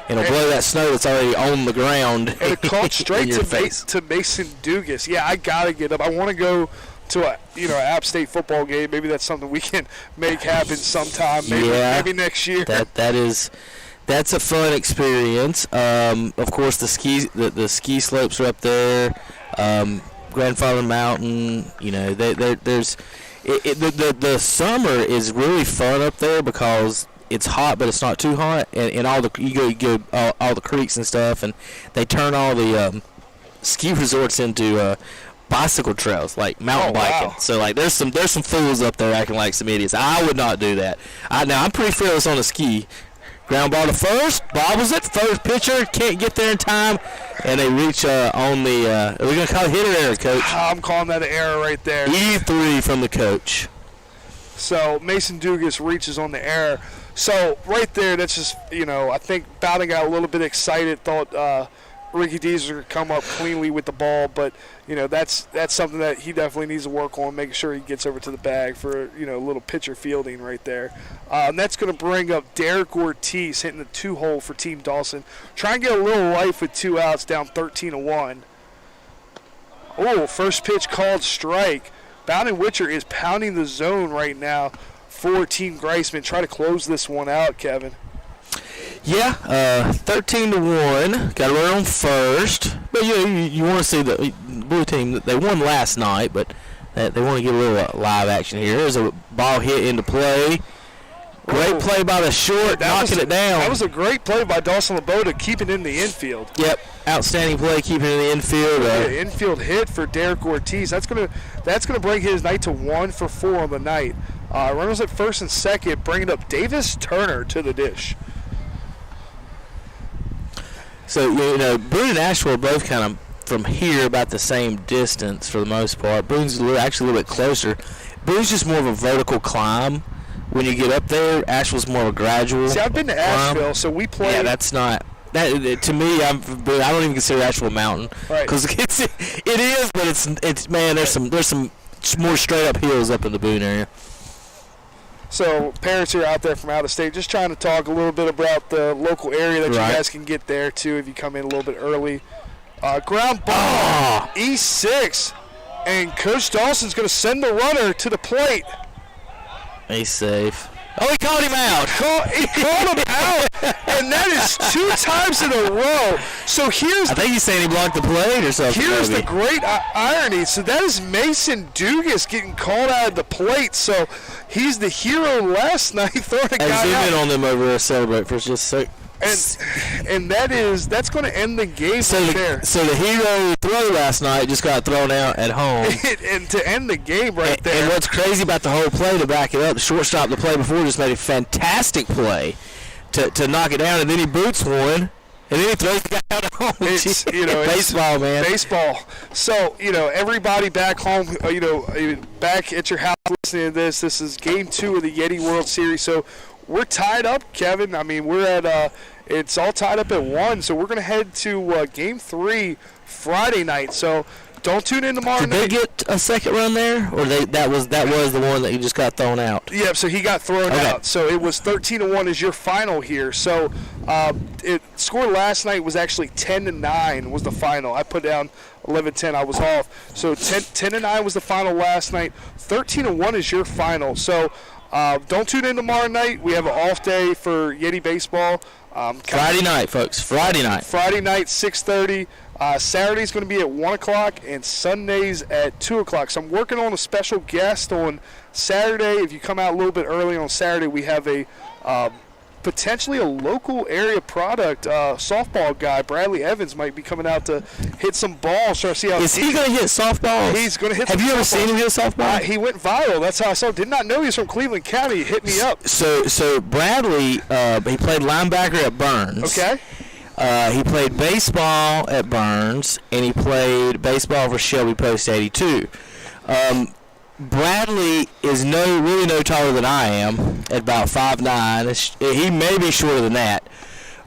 and it'll blow that snow that's already on the ground. And it called straight in your face. to Mason Dugas. Yeah, I got to get up. I want to go to a an App State football game. Maybe that's something we can make happen sometime. Maybe next year. That's a fun experience. Of course, the ski slopes are up there. Grandfather Mountain. There's the summer is really fun up there because it's hot, but it's not too hot, and all the all the creeks and stuff, and they turn all the ski resorts into bicycle trails, like mountain biking. Wow. So like there's some fools up there acting like some idiots. I would not do that. Now I'm pretty fearless on the ski. Ground ball to first, bobbles it, first pitcher can't get there in time, and they reach on the are we gonna call it hit or error, Coach? I'm calling that an error right there. E3 from the coach. So Mason Dugas reaches on the error. So right there, that's just I think Bowden got a little bit excited, thought Ricky Deezer could come up cleanly with the ball, but that's something that he definitely needs to work on, making sure he gets over to the bag for a little pitcher fielding right there. And that's going to bring up Derek Ortiz hitting the 2-hole for Team Dawson. Try and get a little life with 2 outs, down 13-1. Oh, first pitch called strike. Bowden Witcher is pounding the zone right now for Team Greisman. Try to close this one out, Kevin. Yeah, 13-1. Got to run on first, but you want to see the blue team. They won last night, but they want to get a little live action here. There's a ball hit into play. Great play by the short, knocking it down. That was a great play by Dawson LeBeau to keep it in the infield. Yep, outstanding play, keeping it in the infield. Infield hit for Derek Ortiz. That's gonna bring his night to 1 for 4 on the night. Runners at first and second, bringing up Davis Turner to the dish. So, Boone and Asheville are both kind of from here about the same distance for the most part. Boone's actually a little bit closer. Boone's just more of a vertical climb. When you get up there, Asheville's more of a gradual. See, I've been to Asheville, so we play. Yeah, that's not. That to me, I don't even consider Asheville mountain because it is, but it's man. There's some more straight up hills up in the Boone area. So parents who are out there from out of state, just trying to talk a little bit about the local area that you guys can get there too if you come in a little bit early. Ground ball, E6, and Coach Dawson's going to send the runner to the plate. He's safe. Oh, he called him out. He called him out, and that is 2 times in a row. So I think he's saying he blocked the plate or something. Here's the great irony. So that is Mason Dugas getting called out of the plate. So he's the hero last night throwing a guy out. Zoom in on them over there, celebrate for just a sec. And that's going to end the game there. So the hero throw last night just got thrown out at home. And to end the game right there. And what's crazy about the whole play, to back it up, the shortstop the play before just made a fantastic play to knock it down, and then he boots one, and then he throws the guy out at home. It's baseball, man. Baseball. So, everybody back home, back at your house listening to this is Game 2 of the Yeti World Series. So we're tied up, Kevin. I mean, we're at it's all tied up at 1. So we're going to head to Game 3 Friday night. So don't tune in tomorrow night. Did they get a second run there, or that was the one that you just got thrown out? Yeah, so he got thrown out. So it was 13-1 is your final here. So it score last night was actually 10-9 was the final. I put down 11-10. I was off. So 10-9 was the final last night. 13-1 is your final. So don't tune in tomorrow night. We have an off day for Yeti baseball. Friday night, folks. Friday night, 6:30. Saturday's going to be at 1 o'clock, and Sunday's at 2 o'clock. So I'm working on a special guest on Saturday. If you come out a little bit early on Saturday, we have a potentially a local area product softball guy. Bradley Evans might be coming out to hit some balls. Try to see how is he going to hit softballs? He's going to hit. Have you ever seen him hit softball? He went viral. That's how I saw. Did not know he was from Cleveland County. He hit me up. So Bradley, he played linebacker at Burns. Okay. He played baseball at Burns, and he played baseball for Shelby Post 82. Bradley is really no taller than I am, at about 5'9". He may be shorter than that.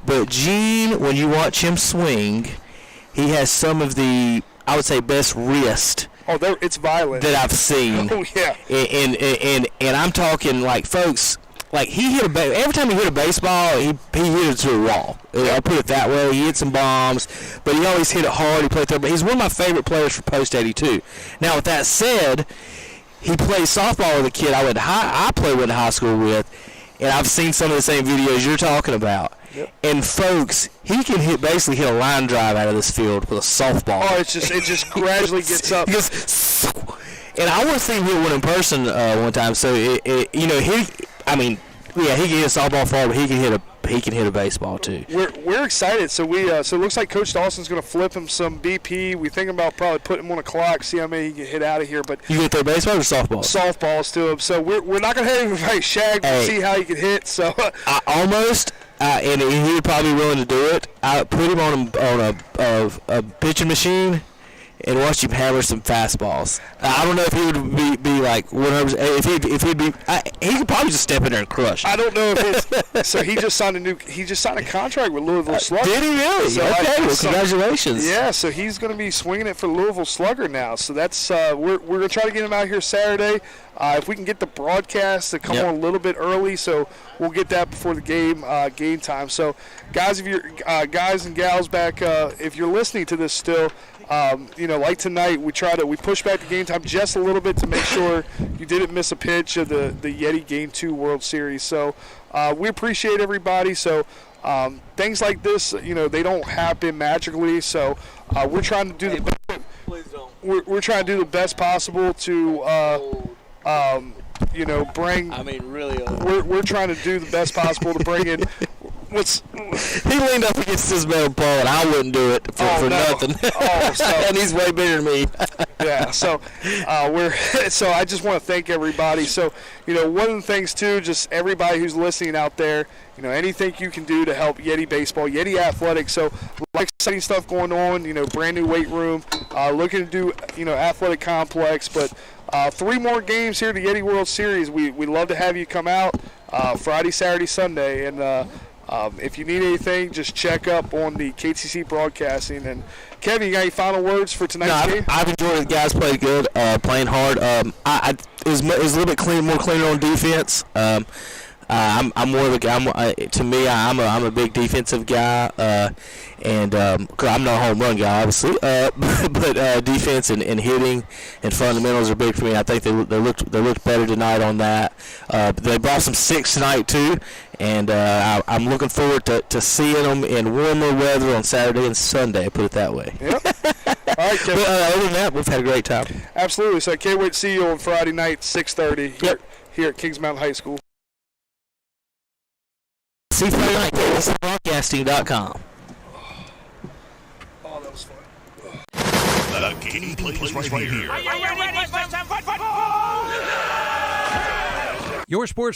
But Gene, when you watch him swing, he has some of the, I would say, best wrist. Oh, it's violent. That I've seen. Oh, yeah. And I'm talking, like, folks, like, every time he hit a baseball, he hit it to a wall. I'll put it that way. He hit some bombs, but he always hit it hard. He played there. But he's one of my favorite players for Post 82. Now, with that said, he plays softball with a kid I played with in high school with, and I've seen some of the same videos you're talking about. Yep. And folks, he can basically hit a line drive out of this field with a softball. Oh, it just gradually gets up. And I want to see him hit one in person one time. So he can hit a softball far, but he can hit a baseball too. We're excited. So it looks like Coach Dawson's going to flip him some BP. We think about probably putting him on a clock, see how many he can hit out of here. But you get their baseball or softball? Softballs to him. So we're not going to have him fight Shag to see how he can hit. So I almost. And he would probably be willing to do it. I put him on a pitching machine and watch him hammer some fastballs. I don't know if he would be like 100%. If he'd be, he could probably just step in there and crush. I don't know if it's. So he just signed a contract with Louisville Slugger. Did he really? So okay, well, congratulations. Yeah, so he's going to be swinging it for Louisville Slugger now. So that's we're going to try to get him out here Saturday. If we can get the broadcast to come on a little bit early, so we'll get that before the game time. So, guys, if you're guys and gals back, if you're listening to this still, like tonight, we push back the game time just a little bit to make sure you didn't miss a pitch of the Yeti Game 2 World Series. So, we appreciate everybody. So, things like this, they don't happen magically. So, we're trying to do we're trying to do the best possible to. Bring. I mean, really. We're trying to do the best possible to bring in. He leaned up against his metal pole, and I wouldn't do it for nothing. And he's way bigger than me. Yeah. So So I just want to thank everybody. So one of the things too, just everybody who's listening out there. Anything you can do to help Yeti baseball, Yeti athletics. So, exciting stuff going on. Brand new weight room. Looking to do athletic complex, but. 3 more games here at the Yeti World Series. We'd love to have you come out Friday, Saturday, Sunday. And if you need anything, just check up on the KTC Broadcasting. And, Kevin, you got any final words for tonight's game? I've enjoyed it. The guys played good, playing hard. It was a little bit more cleaner on defense. I'm more of a guy. To me, I'm a big defensive guy, and cause I'm not a home run guy, obviously. But defense and hitting and fundamentals are big for me. I think they looked better tonight on that. They brought some 6 tonight too, and I'm looking forward to seeing them in warmer weather on Saturday and Sunday. Put it that way. Yep. All right, Kevin. But other than that, we've had a great time. Absolutely. So I can't wait to see you on Friday night, 6:30 here at Kings Mountain High School. See Friday night, KTCBroadcasting.com. Oh, that was fun. The game plays right here. Are you ready for some football? Your sports